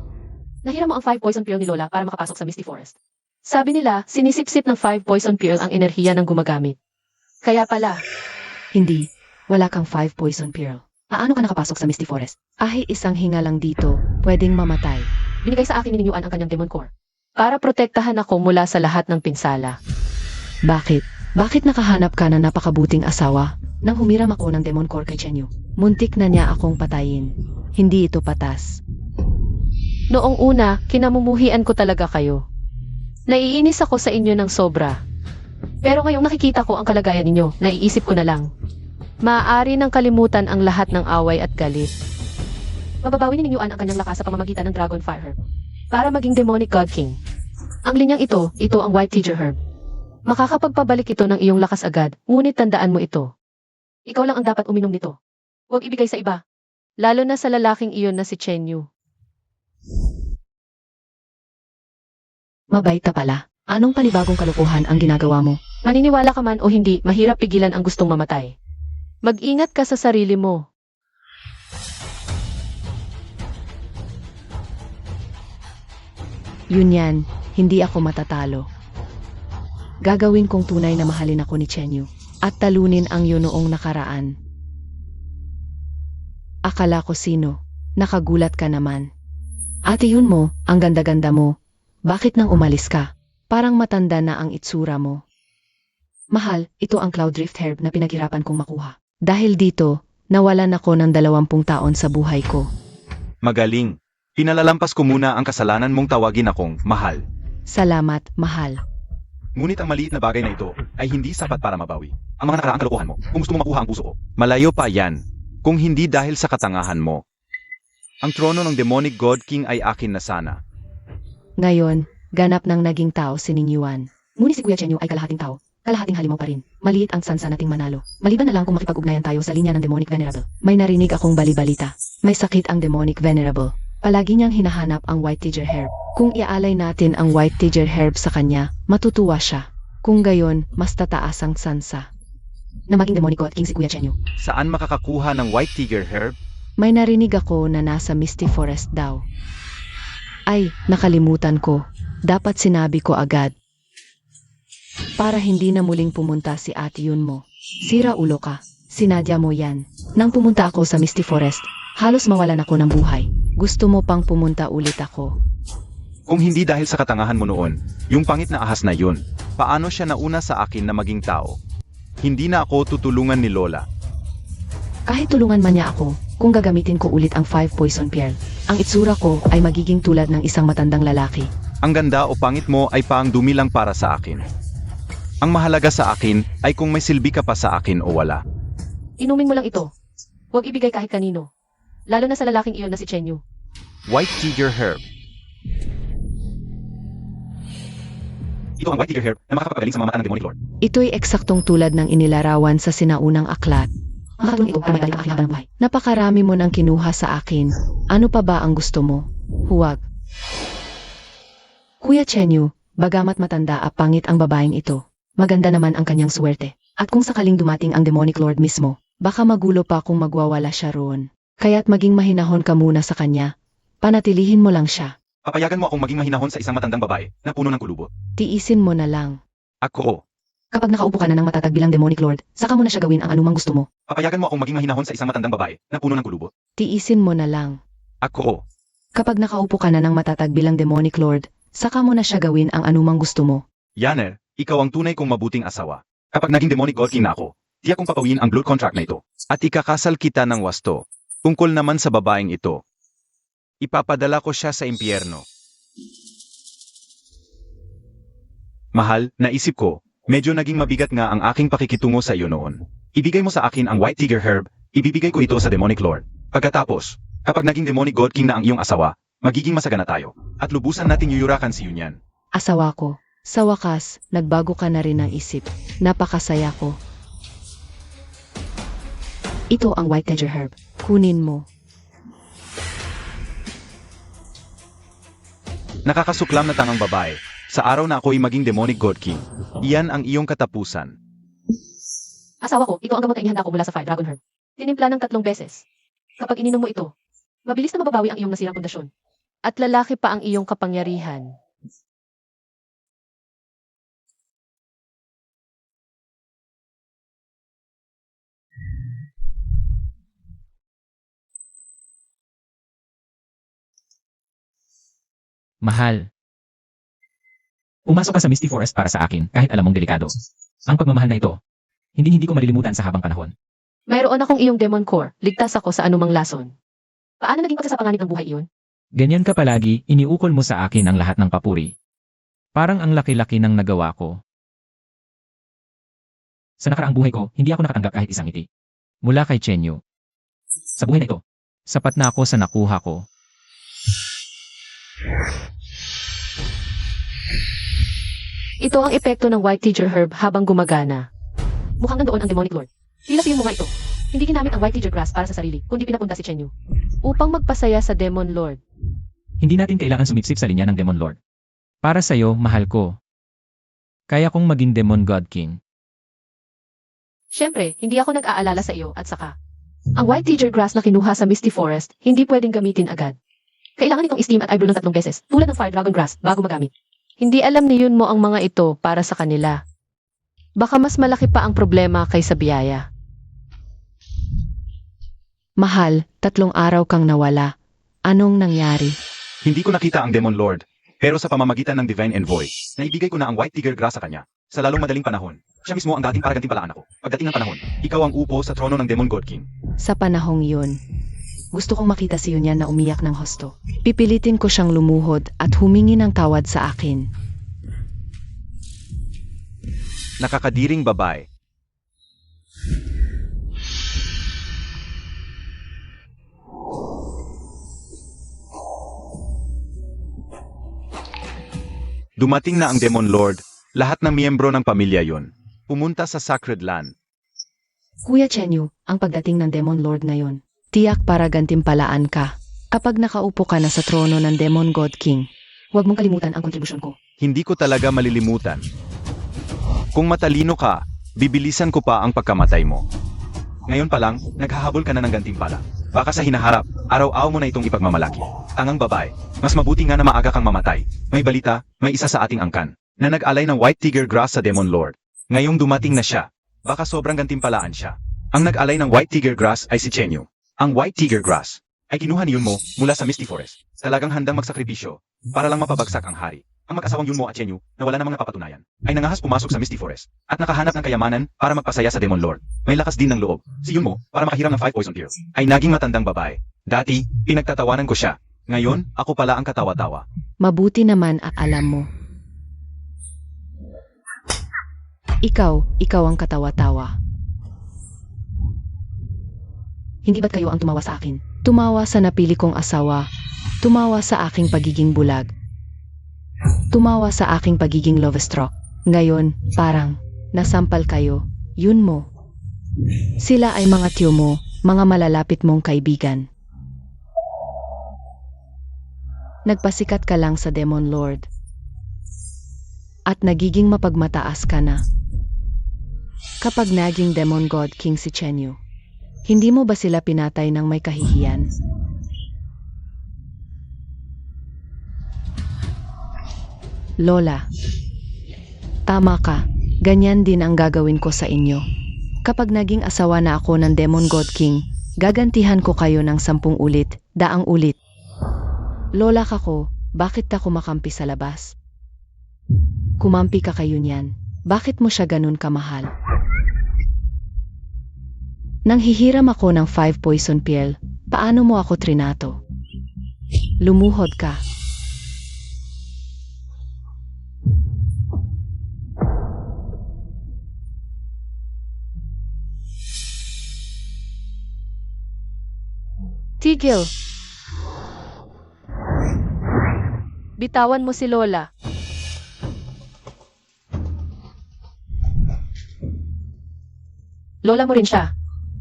Speaker 3: Nahiram mo ang 5 poison pearl ni Lola para makapasok sa Misty Forest. Sabi nila, sinisipsip ng 5 poison pearl ang enerhiya ng gumagamit. Kaya pala,
Speaker 1: Hindi. Wala kang 5 poison pearl. Paano ka nakapasok sa Misty Forest? Kahit isang hinga lang dito, pwedeng mamatay.
Speaker 3: binigay sa akin ni Yuan ang kanyang Demon Core para protektahan ako mula sa lahat ng pinsala.
Speaker 1: Bakit? Bakit nakahanap ka na napakabuting asawa nang humiram ako ng Demon Core kay Chenyu? Muntik na niya akong patayin. Hindi ito patas.
Speaker 3: Noong una, kinamumuhian ko talaga kayo. Naiinis ako sa inyo ng sobra. Pero ngayong nakikita ko ang kalagayan ninyo, naiisip ko na lang. Maaari nang kalimutan ang lahat ng away at galit. Mababawi ni Yuan ang kanyang lakas sa pamamagitan ng Dragon Fire Herb para maging Demonic God King. Ang linyang ito ang White Teacher Herb. Makakapagpabalik ito ng iyong lakas agad, ngunit tandaan mo ito. Ikaw lang ang dapat uminom nito. Huwag ibigay sa iba. Lalo na sa lalaking iyon na si Chenyu.
Speaker 1: Mabait ka pala. Anong panibagong kalokohan ang ginagawa mo?
Speaker 3: Maniniwala ka man o hindi, mahirap pigilan ang gustong mamatay. Mag-ingat ka sa sarili mo.
Speaker 1: Yun yan, hindi ako matatalo. Gagawin kong tunay na mahalin ako ni Chenyu at talunin ang yun noong nakaraan. Akala ko sino, nakagulat ka naman. Ate yun mo, ang ganda-ganda mo. Bakit nang umalis ka? Parang matanda na ang itsura mo. Mahal, ito ang Cloud Drift Herb na pinaghirapan kong makuha. Dahil dito, nawalan ako ng 20 taon sa buhay ko.
Speaker 4: Magaling. Pinalalampas ko muna ang kasalanan mong tawagin akong mahal.
Speaker 1: Salamat, mahal.
Speaker 4: Ngunit ang maliit na bagay na ito ay hindi sapat para mabawi ang mga nakaraang kalokohan mo kung gusto mo makuha ang puso ko. Malayo pa yan, kung hindi dahil sa katangahan mo. Ang trono ng Demonic God King ay akin na sana.
Speaker 1: Ngayon, ganap ng naging tao si Ning Yuan. Ngunit si Kuya Chenyu ay kalahating tao, kalahating halimaw pa rin. Maliit ang sansa nating manalo. Maliban na lang kung makipag-ugnayan tayo sa linya ng Demonic Venerable. May narinig akong balibalita. May sakit ang Demonic Venerable. Palagi niyang hinahanap ang White Tiger Herb. Kung iaalay natin ang White Tiger Herb sa kanya, matutuwa siya. Kung gayon, mas tataas ang sansa. Na maging Demonic God King si Kuya Chenyu.
Speaker 4: Saan makakakuha ng White Tiger Herb?
Speaker 1: May narinig ako na nasa Misty Forest daw. Ay, nakalimutan ko. Dapat sinabi ko agad. Para hindi na muling pumunta si Ate Yun mo. Sira ulo ka. Sinadya mo yan. Nang pumunta ako sa Misty Forest, halos mawalan ako ng buhay. Gusto mo pang pumunta ulit ako.
Speaker 4: Kung hindi dahil sa katangahan mo noon, yung pangit na ahas na yun, paano siya nauna sa akin na maging tao? Hindi na ako tutulungan ni Lola.
Speaker 1: Kahit tulungan man niya ako, kung gagamitin ko ulit ang 5 poison pearl, ang itsura ko ay magiging tulad ng isang matandang lalaki.
Speaker 4: Ang ganda o pangit mo ay paang dumi lang para sa akin. Ang mahalaga sa akin ay kung may silbi ka pa sa akin o wala.
Speaker 3: Inumin mo lang ito. Huwag ibigay kahit kanino. Lalo na sa lalaking iyon na si Chenyu.
Speaker 4: White Tiger Herb. Ito ang White Tiger Herb na makakapagaling sa mga mata ng Demonic Lord.
Speaker 1: Ito'y eksaktong tulad ng inilarawan sa sinaunang aklat. Makatulong ito para may balik ang aking habang buhay. Napakarami mo nang kinuha sa akin. Ano pa ba ang gusto mo? Huwag. Kuya Chenyu, bagamat matanda at pangit ang babaeng ito, maganda naman ang kanyang swerte. At kung sakaling dumating ang Demonic Lord mismo, baka magulo pa kung magwawala siya roon. Kaya't maging mahinahon ka muna sa kanya. Panatilihin mo lang siya.
Speaker 4: Papayagan mo akong maging mahinahon sa isang matandang babae na puno ng kulubot.
Speaker 1: Tiisin mo na lang.
Speaker 4: Ako.
Speaker 1: Kapag nakaupo ka na ng matatag bilang Demonic Lord, saka mo na siya gawin ang anumang gusto mo.
Speaker 4: Papayagan mo akong maging mahinahon sa isang matandang babae na puno ng kulubot.
Speaker 1: Tiisin mo na lang.
Speaker 4: Ako.
Speaker 1: Kapag nakaupo ka na ng matatag bilang Demonic Lord, saka mo na siya gawin ang anumang gusto mo.
Speaker 4: Yaner, ikaw ang tunay kong mabuting asawa. Kapag naging Demonic God King na ako, tiyak kong papawin ang blood contract na ito. At ikakasal kita ng wasto. Tungkol naman sa babaeng ito, ipapadala ko siya sa impyerno. Mahal, naisip ko, medyo naging mabigat nga ang aking pakikitungo sa iyo noon. Ibigay mo sa akin ang White Tiger Herb, ibibigay ko ito sa Demonic Lord. Pagkatapos, kapag naging Demonic God King na ang iyong asawa, magiging masagana tayo, at lubusan nating yuyurakan si Yunyan.
Speaker 1: Asawa ko. Sa wakas, nagbago ka na rin ng isip. Napakasaya ko. Ito ang White Tiger Herb. Kunin mo.
Speaker 4: Nakakasuklam na tangang babae, sa araw na ako'y maging Demonic God King. Iyan ang iyong katapusan.
Speaker 3: Asawa ko, ito ang gamot na inihanda ko mula sa Fire Dragon Herb. Tinimpla ng 3 beses. Kapag ininom mo ito, mabilis na mababawi ang iyong nasirang pundasyon. At lalaki pa ang iyong kapangyarihan.
Speaker 2: Mahal. Pumasok ka sa Misty Forest para sa akin kahit alam mong delikado. Ang pagmamahal na ito, hindi ko malilimutan sa habang panahon.
Speaker 3: Mayroon akong iyong Demon Core. Ligtas ako sa anumang lason. Paano naging pagsasapanganib ng buhay iyon?
Speaker 2: Ganyan ka palagi, iniukol mo sa akin ang lahat ng papuri. Parang ang laki-laki ng nagawa ko. Sa nakaraang buhay ko, hindi ako nakatanggap kahit isang ngiti. Mula kay Chenyu. Sa buhay na ito, sapat na ako sa nakuha ko.
Speaker 3: Ito ang epekto ng White Tiger Herb habang gumagana. Mukhang nandoon ang Demonic Lord. Tila sa iyong mga ito. Hindi ginamit ang White Tiger Grass para sa sarili, kundi pinapunta si Chenyu. Upang magpasaya sa Demon Lord.
Speaker 2: Hindi natin kailangan sumipsip sa linya ng Demon Lord. Para sa'yo, mahal ko. Kaya kong maging Demon God King.
Speaker 3: Siyempre, hindi ako nag-aalala sa iyo at saka. Ang White Tiger Grass na kinuha sa Misty Forest, hindi pwedeng gamitin agad. Kailangan itong steam at eyebrow ng 3 beses, tulad ng fire dragon grass, bago magamit. Hindi alam ni Yun mo ang mga ito para sa kanila. Baka mas malaki pa ang problema kaysa biyaya.
Speaker 1: Mahal, 3 araw kang nawala. Anong nangyari?
Speaker 4: Hindi ko nakita ang Demon Lord, pero sa pamamagitan ng Divine Envoy, naibigay ko na ang White Tiger Grass sa kanya. Sa lalong madaling panahon, siya mismo ang dating para gantimpalaan ako. Pagdating ng panahon, ikaw ang upo sa trono ng Demon God King.
Speaker 1: Sa panahong yun, gusto kong makita si Yunyan na umiyak ng husto. Pipilitin ko siyang lumuhod at humingi ng tawad sa akin.
Speaker 4: Nakakadiring babae. Dumating na ang Demon Lord, lahat ng miyembro ng pamilya yon. Pumunta sa Sacred Land.
Speaker 1: Kuya Chenyu, ang pagdating ng Demon Lord ngayon, tiyak para gantimpalaan ka. Kapag nakaupo ka na sa trono ng Demon God King, huwag mong kalimutan ang kontribusyon ko.
Speaker 4: Hindi ko talaga malilimutan. Kung matalino ka, bibilisan ko pa ang pagkamatay mo. Ngayon pa lang, naghahabol ka na ng gantimpala. Baka sa hinaharap, araw-araw mo na itong ipagmamalaki. Tangang babae, mas mabuti nga na maaga kang mamatay. May balita, may isa sa ating angkan, na nag-alay ng White Tiger Grass sa Demon Lord. Ngayong dumating na siya, baka sobrang gantimpalaan siya. Ang nag-alay ng White Tiger Grass ay si Chenyu. Ang White Tiger Grass ay kinuha ni Yunmo mula sa Misty Forest. Talagang handang magsakripisyo para lang mapabagsak ang hari. Ang mag-asawang Yunmo at Chenyu na wala namang napapatunayan ay nangahas pumasok sa Misty Forest at nakahanap ng kayamanan para magpasaya sa Demon Lord. May lakas din ng loob. Si Yunmo, para makahiram ng 5 poison pills, ay naging matandang babae. Dati, pinagtatawanan ko siya. Ngayon, ako pala ang katawa-tawa.
Speaker 1: Mabuti naman at alam mo. Ikaw ang katawa-tawa. Hindi ba't kayo ang tumawa sa akin? Tumawa sa napili kong asawa. Tumawa sa aking pagiging bulag. Tumawa sa aking pagiging love-struck. Ngayon, parang, nasampal kayo, yun mo. Sila ay mga tiyo mo, mga malalapit mong kaibigan. Nagpasikat ka lang sa Demon Lord. At nagiging mapagmataas ka na. Kapag naging Demon God King si Chenyu, hindi mo ba sila pinatay ng may kahihiyan? Lola, tama ka. Ganyan din ang gagawin ko sa inyo. Kapag naging asawa na ako ng Demon God King, gagantihan ko kayo ng 10 ulit, 10 ulit. Lola ka ko, bakit ka kumakampi sa labas? Kumampi ka kayo niyan. Bakit mo siya ganun kamahal? Nang hihiram ako ng 5 poison pill, paano mo ako trinato? Lumuhod ka.
Speaker 3: Tigil! Bitawan mo si Lola. Lola mo rin siya.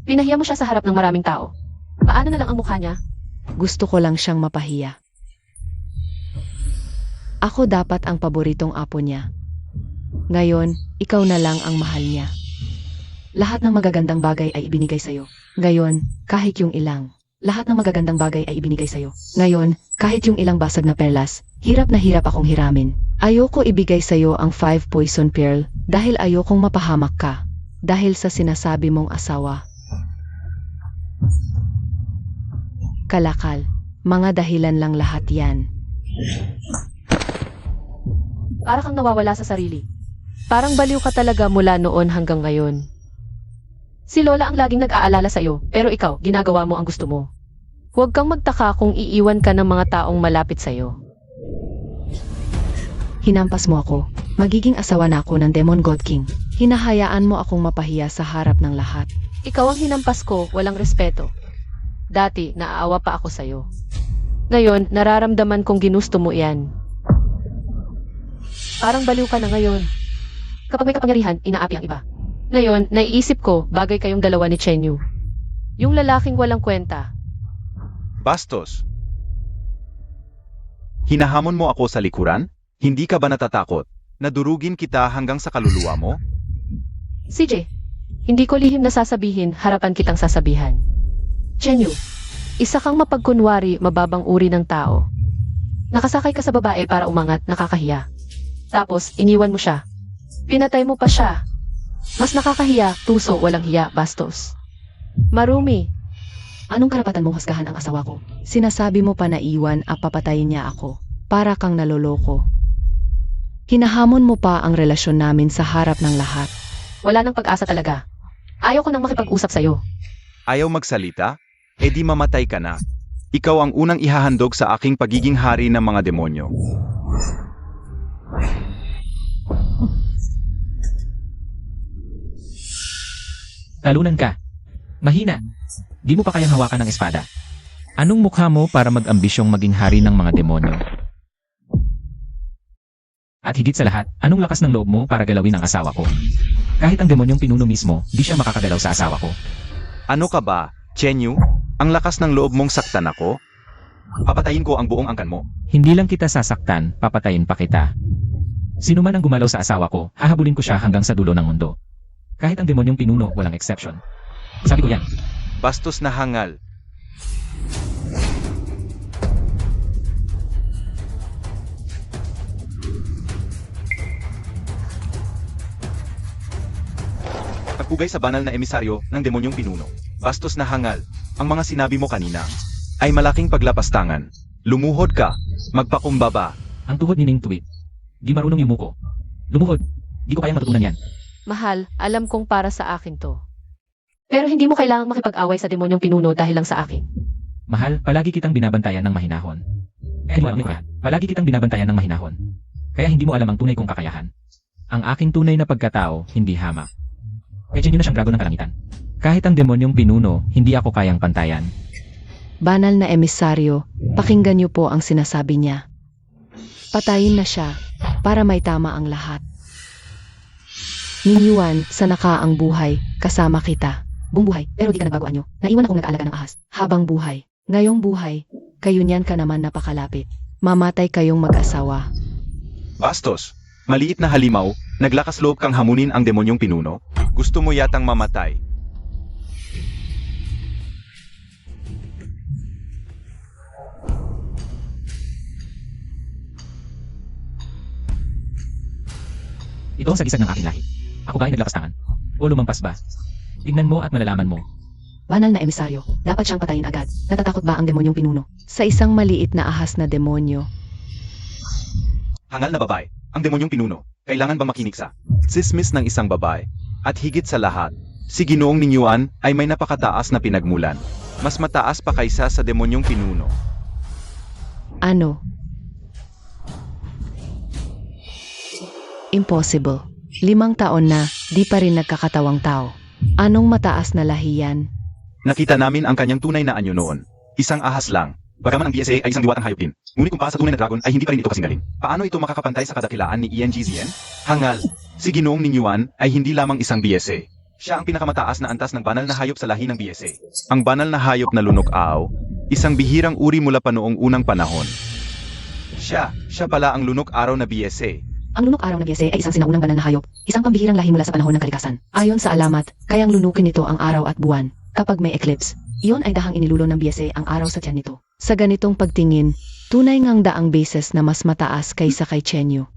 Speaker 3: Pinahiya mo siya sa harap ng maraming tao. Paano na lang ang mukha niya?
Speaker 1: Gusto ko lang siyang mapahiya. Ako dapat ang paboritong apo niya. Ngayon, ikaw na lang ang mahal niya. Lahat ng magagandang bagay ay ibinigay sa'yo. Ngayon, kahit yung ilang. Lahat ng magagandang bagay ay ibinigay sa'yo. Ngayon, kahit yung ilang basag na perlas, hirap na hirap akong hiramin. Ayoko ibigay sa'yo ang 5 poison pearl dahil ayokong mapahamak ka. Dahil sa sinasabi mong asawa. Kalakal, mga dahilan lang lahat yan.
Speaker 3: Para kang nawawala sa sarili. Parang baliw ka talaga mula noon hanggang ngayon. Si Lola ang laging nag-aalala sa'yo, pero ikaw, ginagawa mo ang gusto mo. Huwag kang magtaka kung iiwan ka ng mga taong malapit sa'yo.
Speaker 1: Hinampas mo ako. Magiging asawa na ako ng Demon God King. Hinahayaan mo akong mapahiya sa harap ng lahat.
Speaker 3: Ikaw ang hinampas ko, walang respeto. Dati, naaawa pa ako sa'yo. Ngayon, nararamdaman kong ginusto mo yan. Parang baliw ka na ngayon. Kapag may kapangyarihan, inaapi ang iba. Ngayon, naiisip ko, bagay kayong dalawa ni Chenyu. Yung lalaking walang kwenta.
Speaker 4: Bastos. Hinahamon mo ako sa likuran? Hindi ka ba natatakot? Nadurugin kita hanggang sa kaluluwa mo?
Speaker 3: CJ, hindi ko lihim na sasabihin, harapan kitang sasabihan. Chenyu, Isa kang mapagkunwari, mababang uri ng tao. Nakasakay ka sa babae para umangat, nakakahiya. Tapos, iniwan mo siya. Pinatay mo pa siya. Mas nakakahiya, tuso, walang hiya, bastos. Marumi,
Speaker 1: Anong karapatan mong husgahan ang asawa ko? Sinasabi mo pa na iwan at papatayin niya ako. Para kang naloloko. Hinahamon mo pa ang relasyon namin sa harap ng lahat.
Speaker 3: wala nang pag-asa talaga. Ayaw ko nang makipag-usap sa'yo.
Speaker 4: Ayaw magsalita? E di mamatay ka na. Ikaw ang unang ihahandog sa aking pagiging hari ng mga demonyo.
Speaker 2: Talunan ka. Mahina. Di mo pa kayang hawakan ng espada. Anong mukha mo para mag-ambisyong maging hari ng mga demonyo? At higit sa lahat, anong lakas ng loob mo para galawin ang asawa ko? Kahit ang demonyong pinuno mismo, di siya makakagalaw sa asawa ko.
Speaker 4: Ano ka ba, Chenyu? Ang lakas ng loob mong saktan ako? Papatayin ko ang buong angkan mo.
Speaker 2: Hindi lang kita sasaktan, papatayin pa kita. Sino man ang gumalaw sa asawa ko, hahabulin ko siya hanggang sa dulo ng mundo. Kahit ang demonyong pinuno, walang exception. Sabi ko yan.
Speaker 4: Bastos na hangal. Pagpugay sa banal na emisaryo ng demonyong pinuno. Bastos na hangal. Ang mga sinabi mo kanina ay malaking paglapastangan. Lumuhod ka. Magpakumbaba.
Speaker 2: Ang tuhod ni Ning Tuwid. Di marunong yumuko. Lumuhod. Di ko kayang matutunan yan.
Speaker 3: Mahal, alam kong para sa akin to. Pero hindi mo kailangang makipag-away sa demonyong pinuno dahil lang sa akin.
Speaker 2: Mahal, palagi kitang binabantayan ng mahinahon. Kaya hindi mo alam ito, palagi kitang binabantayan ng mahinahon. Kaya hindi mo alam ang tunay kong kakayahan. Ang aking tunay na pagkatao, hindi hamak. Kaya dyan yun na siyang dragon ng kalangitan. Kahit ang demonyong pinuno, hindi ako kayang pantayan.
Speaker 1: Banal na emisaryo, pakinggan niyo po ang sinasabi niya. Patayin na siya para may tama ang lahat. Ninyuan sa nakaang buhay, kasama kita. Buong buhay, pero di ka nagbago anyo. Naiwan akong nag-aalaga ng ahas. Habang buhay. Ngayong buhay, kayo niyan ka naman napakalapit. Mamatay kayong mag-asawa.
Speaker 4: Bastos. Maliit na halimaw, naglakas loob kang hamunin ang demonyong pinuno. Gusto mo yatang mamatay.
Speaker 2: Ito ang sagisag ng aking lahi. Ako ba ay naglapastangan? O lumampas ba? Tignan mo at malalaman mo.
Speaker 1: Banal na emisaryo, dapat siyang patayin agad. Natatakot ba ang demonyong pinuno? Sa isang maliit na ahas na demonyo,
Speaker 4: Hangal na babae, ang demonyong pinuno, kailangan ba makinig sa sismis ng isang babae? At higit sa lahat, si Ginoong Ninyuan ay may napakataas na pinagmulan. Mas mataas pa kaysa sa demonyong pinuno.
Speaker 1: ano? Impossible. 5 taon na, di pa rin nagkakatawang tao. Anong mataas na lahi yan?
Speaker 4: Nakita namin ang kanyang tunay na anyo noon. Isang ahas lang. Bagaman ang BSA ay isang diwatang hayop din. Ngunit kung para sa tunay na dragon ay hindi pa rin ito kasing galing. Paano ito makakapantay sa kadakilaan ni ENGZN? Hangal. Si Ginoong Ninyuan ay hindi lamang isang BSA. Siya ang pinakamataas na antas ng banal na hayop sa lahi ng BSA. Ang banal na hayop na lunok-aw, isang bihirang uri mula pa noong unang panahon. Siya pala ang lunok-araw na BSA.
Speaker 1: Ang lunok araw na BSA ay isang sinaunang banal na hayop, isang pambihirang lahi mula sa panahon ng kalikasan. Ayon sa alamat, kayang lunukin nito ang araw at buwan. Kapag may eclipse, iyon ay dahang inilulo ng BSA ang araw sa tiyan nito. Sa ganitong pagtingin, tunay ngang daang beses na mas mataas kaysa kay Chenyu.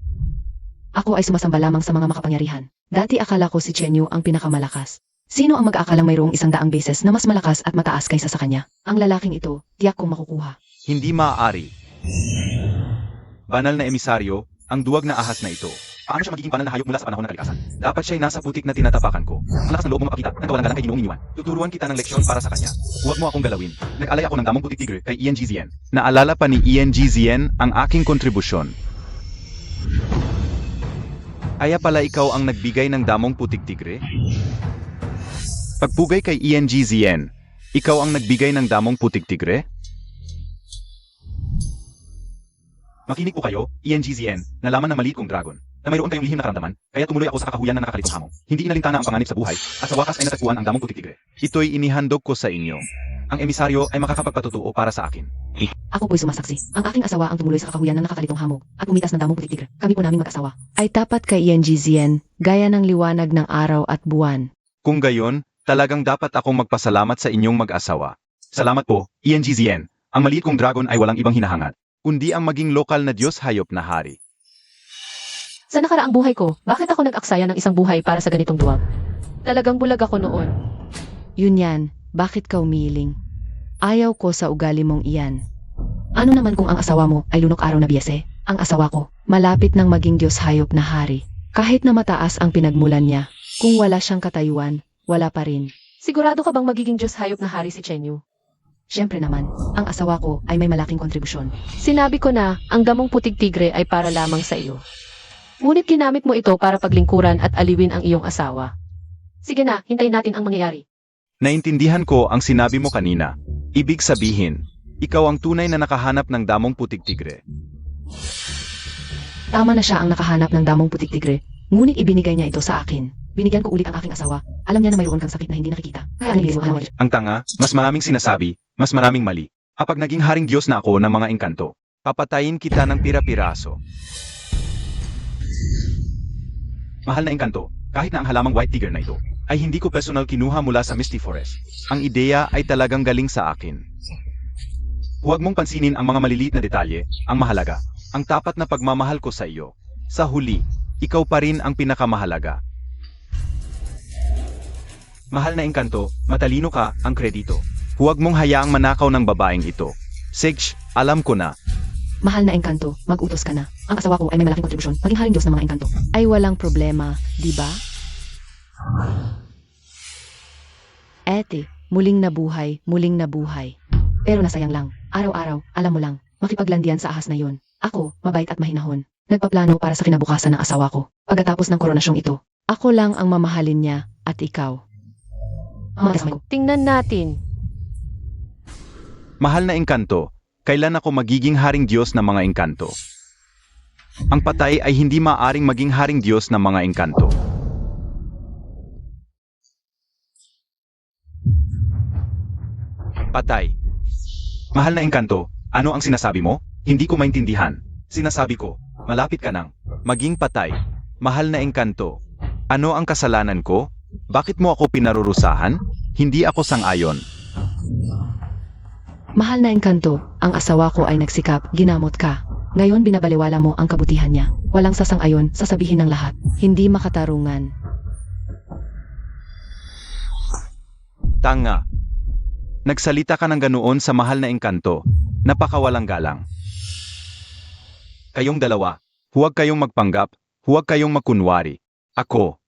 Speaker 1: Ako ay sumasamba lamang sa mga makapangyarihan. Dati akala ko si Chenyu ang pinakamalakas. Sino ang mag-aakalang mayroong 100 beses na mas malakas at mataas kaysa sa kanya? Ang lalaking ito, tiyak kong makukuha.
Speaker 4: Hindi maaari. Banal na emisaryo, ang duwag na ahas na ito. Paano siya magiging banal na hayop mula sa panahon ng kalikasan? Dapat siya'y nasa putik na tinatapakan ko. Ang lakas ng loob mo mapakita ng kawalang galang kay Ginoong Ninyuan. Tuturuan kita ng leksyon para sa kanya. Huwag mo akong galawin. Nag-alay ako ng damong putik tigre kay ENGZN. Naalala pa ni ENGZN ang aking kontribusyon. Kaya pala ikaw ang nagbigay ng damong putik tigre? Pagpugay kay ENGZN, ikaw ang nagbigay ng damong putik tigre? Makinig po kayo, ENGZN, nalaman na maliit kong dragon, na mayroon kayong lihim na karamdaman, kaya tumuloy ako sa kakahuyan na nakakalitong hamon. Hindi inalintana ang panganib sa buhay, at sa wakas ay natagpuan ang damong putik tigre. Ito'y inihandog ko sa inyo. Ang emisaryo ay makakapagpatutuo para sa akin.
Speaker 1: Ako po'y sumasaksi. Ang aking asawa ang tumuloy sa kakahuyan ng nakakalitong hamog at umitas ng damong putik tigre. Kami po namin mag-asawa. Ay tapat kay ENGZN, gaya ng liwanag ng araw at buwan.
Speaker 4: Kung gayon, talagang dapat akong magpasalamat sa inyong mag-asawa. Salamat po, ENGZN. Ang maliit kong dragon ay walang ibang hinahangad, kundi ang maging lokal na Diyos hayop na hari.
Speaker 3: Sa nakaraang buhay ko, bakit ako nag-aksaya ng isang buhay para sa ganitong duwag? Talagang bulag ako noon.
Speaker 1: Yun yan, bakit ka umiiling? Ayaw ko sa ugali mong iyan. Ano naman kung ang asawa mo ay lunok araw na biyese? Ang asawa ko, malapit ng maging Diyos hayop na hari. Kahit na mataas ang pinagmulan niya, kung wala siyang katayuan, wala pa rin.
Speaker 3: Sigurado ka bang magiging Diyos hayop na hari si Chenyu?
Speaker 1: Siyempre naman, ang asawa ko ay may malaking kontribusyon.
Speaker 3: Sinabi ko na, ang damong putig tigre ay para lamang sa iyo. Ngunit ginamit mo ito para paglingkuran at aliwin ang iyong asawa. Sige na, hintayin natin ang mangyayari.
Speaker 4: Naintindihan ko ang sinabi mo kanina. Ibig sabihin, ikaw ang tunay na nakahanap ng damong putik tigre.
Speaker 1: Tama na siya ang nakahanap ng damong putik tigre, ngunit ibinigay niya ito sa akin. Binigyan ko ulit ang aking asawa. Alam niya na mayroon kang sakit na hindi nakikita. Kaya inilis mo ang
Speaker 4: Ang tanga, mas maraming sinasabi, mas maraming mali. Kapag naging haring Diyos na ako ng mga engkanto, papatayin kita ng pira-piraso. Mahal na engkanto, kahit na ang halamang white tiger na ito, ay hindi ko personal kinuha mula sa Misty Forest. Ang ideya ay talagang galing sa akin. Huwag mong pansinin ang mga maliliit na detalye, ang mahalaga, ang tapat na pagmamahal ko sa iyo. Sa huli, ikaw pa rin ang pinakamahalaga. Mahal na engkanto, matalino ka, ang kredito. Huwag mong hayaang manakaw ng babaeng ito. Sige, alam ko na.
Speaker 1: Mahal na engkanto, mag-utos ka na. Ang asawa ko ay may malaking kontribusyon, maging haring Diyos ng mga engkanto. Ay walang problema, di ba? Ete, muling nabuhay. Pero nasayang lang, araw-araw, alam mo lang, makipaglandian sa ahas na yun. Ako, mabait at mahinahon. Nagpaplano para sa kinabukasan ng asawa ko. Pagkatapos ng koronasyong ito, ako lang ang mamahalin niya, at ikaw.
Speaker 3: Tingnan natin.
Speaker 4: Mahal na engkanto, kailan ako magiging haring Diyos ng mga engkanto? Ang patay ay hindi maaring maging haring Diyos ng mga engkanto. Patay. Mahal na engkanto, ano ang sinasabi mo? Hindi ko maintindihan. Sinasabi ko, malapit ka nang maging patay. Mahal na engkanto, ano ang kasalanan ko? Bakit mo ako pinarurusahan? Hindi ako sang-ayon.
Speaker 1: Mahal na engkanto, ang asawa ko ay nagsikap, ginamot ka. Ngayon binabaliwala mo ang kabutihan niya. Walang sasang-ayon, sasabihin ng lahat. Hindi makatarungan.
Speaker 4: Tanga. Nagsalita ka ng ganoon sa mahal na engkanto. Napakawalang galang. Kayong dalawa, huwag kayong magpanggap, huwag kayong magkunwari. Ako.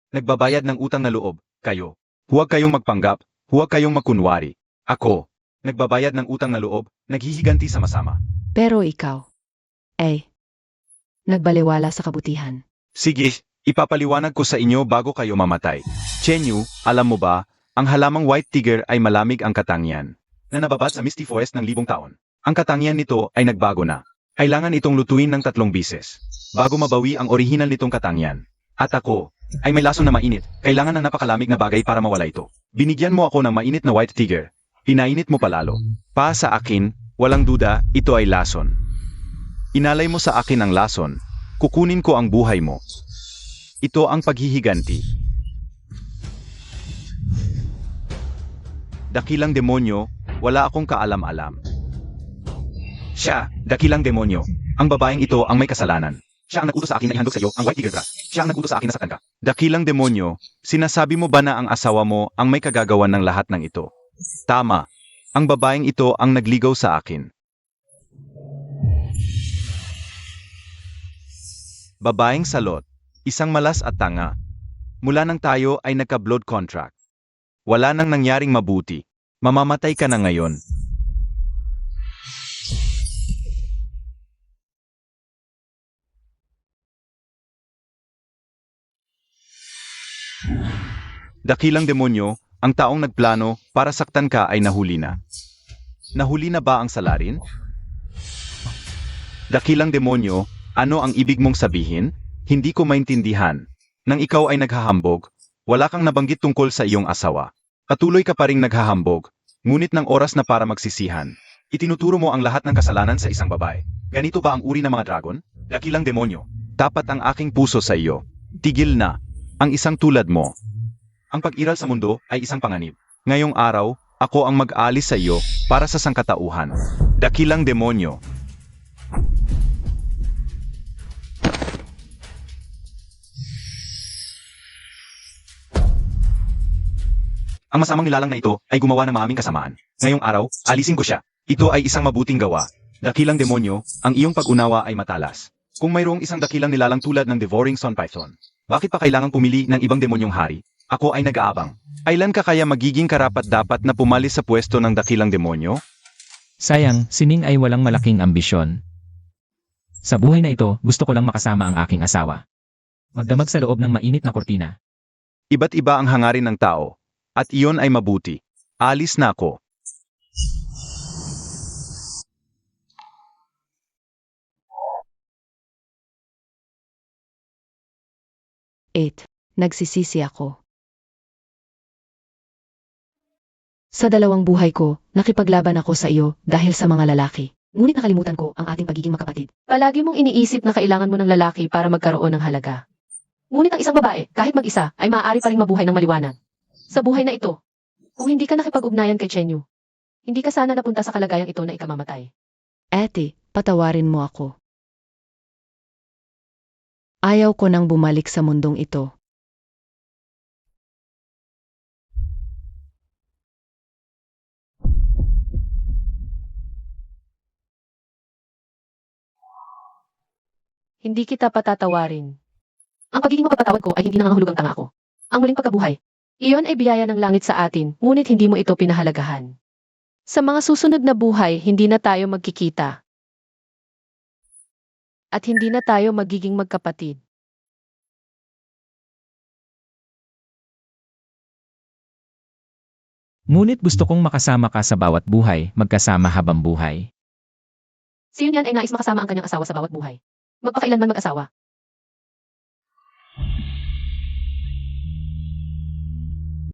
Speaker 4: Nagbabayad ng utang na loob, kayo. Huwag kayong magpanggap, huwag kayong magkunwari. Ako. Nagbabayad ng utang na loob, naghihiganti sama-sama.
Speaker 1: Pero ikaw, nagbaliwala sa kabutihan.
Speaker 4: Sige, ipapaliwanag ko sa inyo bago kayo mamatay. Chenyu, alam mo ba, ang halamang white tiger ay malamig ang katangian na nababat sa Misty Forest ng 1,000 taon. Ang katangian nito ay nagbago na. Kailangan itong lutuin ng 3 bises bago mabawi ang orihinal nitong katangian. At ako, ay may lason na mainit. Kailangan ng napakalamig na bagay para mawala ito. Binigyan mo ako ng mainit na white tiger. Pinainit mo palalo. Pa sa akin, walang duda, ito ay lason. Inalay mo sa akin ang lason. Kukunin ko ang buhay mo. Ito ang paghihiganti. Dakilang demonyo, wala akong kaalam-alam. Siya, dakilang demonyo. Ang babaeng ito ang may kasalanan. Siya ang nag-utos sa akin na ihandog sa iyo ang white tiger grass. Siya ang nag-utos sa akin na saktan ka. Dakilang demonyo, sinasabi mo ba na ang asawa mo ang may kagagawan ng lahat ng ito? Tama. Ang babaeng ito ang nagligaw sa akin. Babaeng salot, isang malas at tanga. Mula nang tayo ay nagka-blood contract. Wala nang nangyaring mabuti. Mamamatay ka na ngayon. Dakilang demonyo, ang taong nagplano para saktan ka ay nahuli na. Nahuli na ba ang salarin? Dakilang demonyo, ano ang ibig mong sabihin? Hindi ko maintindihan. Nang ikaw ay naghahambog, wala kang nabanggit tungkol sa iyong asawa. Patuloy ka pa ring naghahambog, ngunit ng oras na para magsisihan. Itinuturo mo ang lahat ng kasalanan sa isang babae. Ganito ba ang uri ng mga dragon? Dakilang demonyo, tapat ang aking puso sa iyo. Tigil na, ang isang tulad mo. Ang pag-iral sa mundo ay isang panganib. Ngayong araw, Ako ang mag-alis sa iyo para sa sangkatauhan. Dakilang demonyo. Ang masamang nilalang na ito ay gumawa ng maraming kasamaan. Ngayong araw, alisin ko siya. Ito ay isang mabuting gawa. Dakilang demonyo, ang iyong pag-unawa ay matalas. Kung mayroong isang dakilang nilalang tulad ng Devouring Sun Python, bakit pa kailangang pumili ng ibang demonyong hari? Ako ay nag-aabang. Kailan ka kaya magiging karapat-dapat na pumalis sa pwesto ng dakilang demonyo?
Speaker 2: Sayang, si Ning ay walang malaking ambisyon. Sa buhay na ito, gusto ko lang makasama ang aking asawa. Magdamag sa loob ng mainit na kortina.
Speaker 4: Iba't iba ang hangarin ng tao. At iyon ay mabuti. Alis na ako.
Speaker 1: Nagsisisi ako. Sa dalawang buhay ko, nakipaglaban ako sa iyo dahil sa mga lalaki. Ngunit nakalimutan ko ang ating pagiging magkapatid.
Speaker 3: Palagi mong iniisip na kailangan mo ng lalaki para magkaroon ng halaga. Ngunit ang isang babae, kahit mag-isa, ay maaari pa rin mabuhay ng maliwanag. Sa buhay na ito, kung hindi ka nakipag-ugnayan kay Chenyu, hindi ka sana napunta sa kalagayang ito na ikamamatay.
Speaker 1: Ate, patawarin mo ako. Ayaw ko nang bumalik sa mundong ito.
Speaker 3: Hindi kita patatawarin. Ang pagiging mapapatawad ko ay hindi nangangahulugang tanga ako. Ang muling pagkabuhay. Iyon ay biyaya ng langit sa atin, ngunit hindi mo ito pinahalagahan. Sa mga susunod na buhay, hindi na tayo magkikita. At hindi na tayo magiging magkapatid.
Speaker 2: Ngunit gusto kong makasama ka sa bawat buhay, magkasama habang buhay.
Speaker 3: Si Yun Yan ay nais makasama ang kanyang asawa sa bawat buhay. Magpakailanman mag-asawa.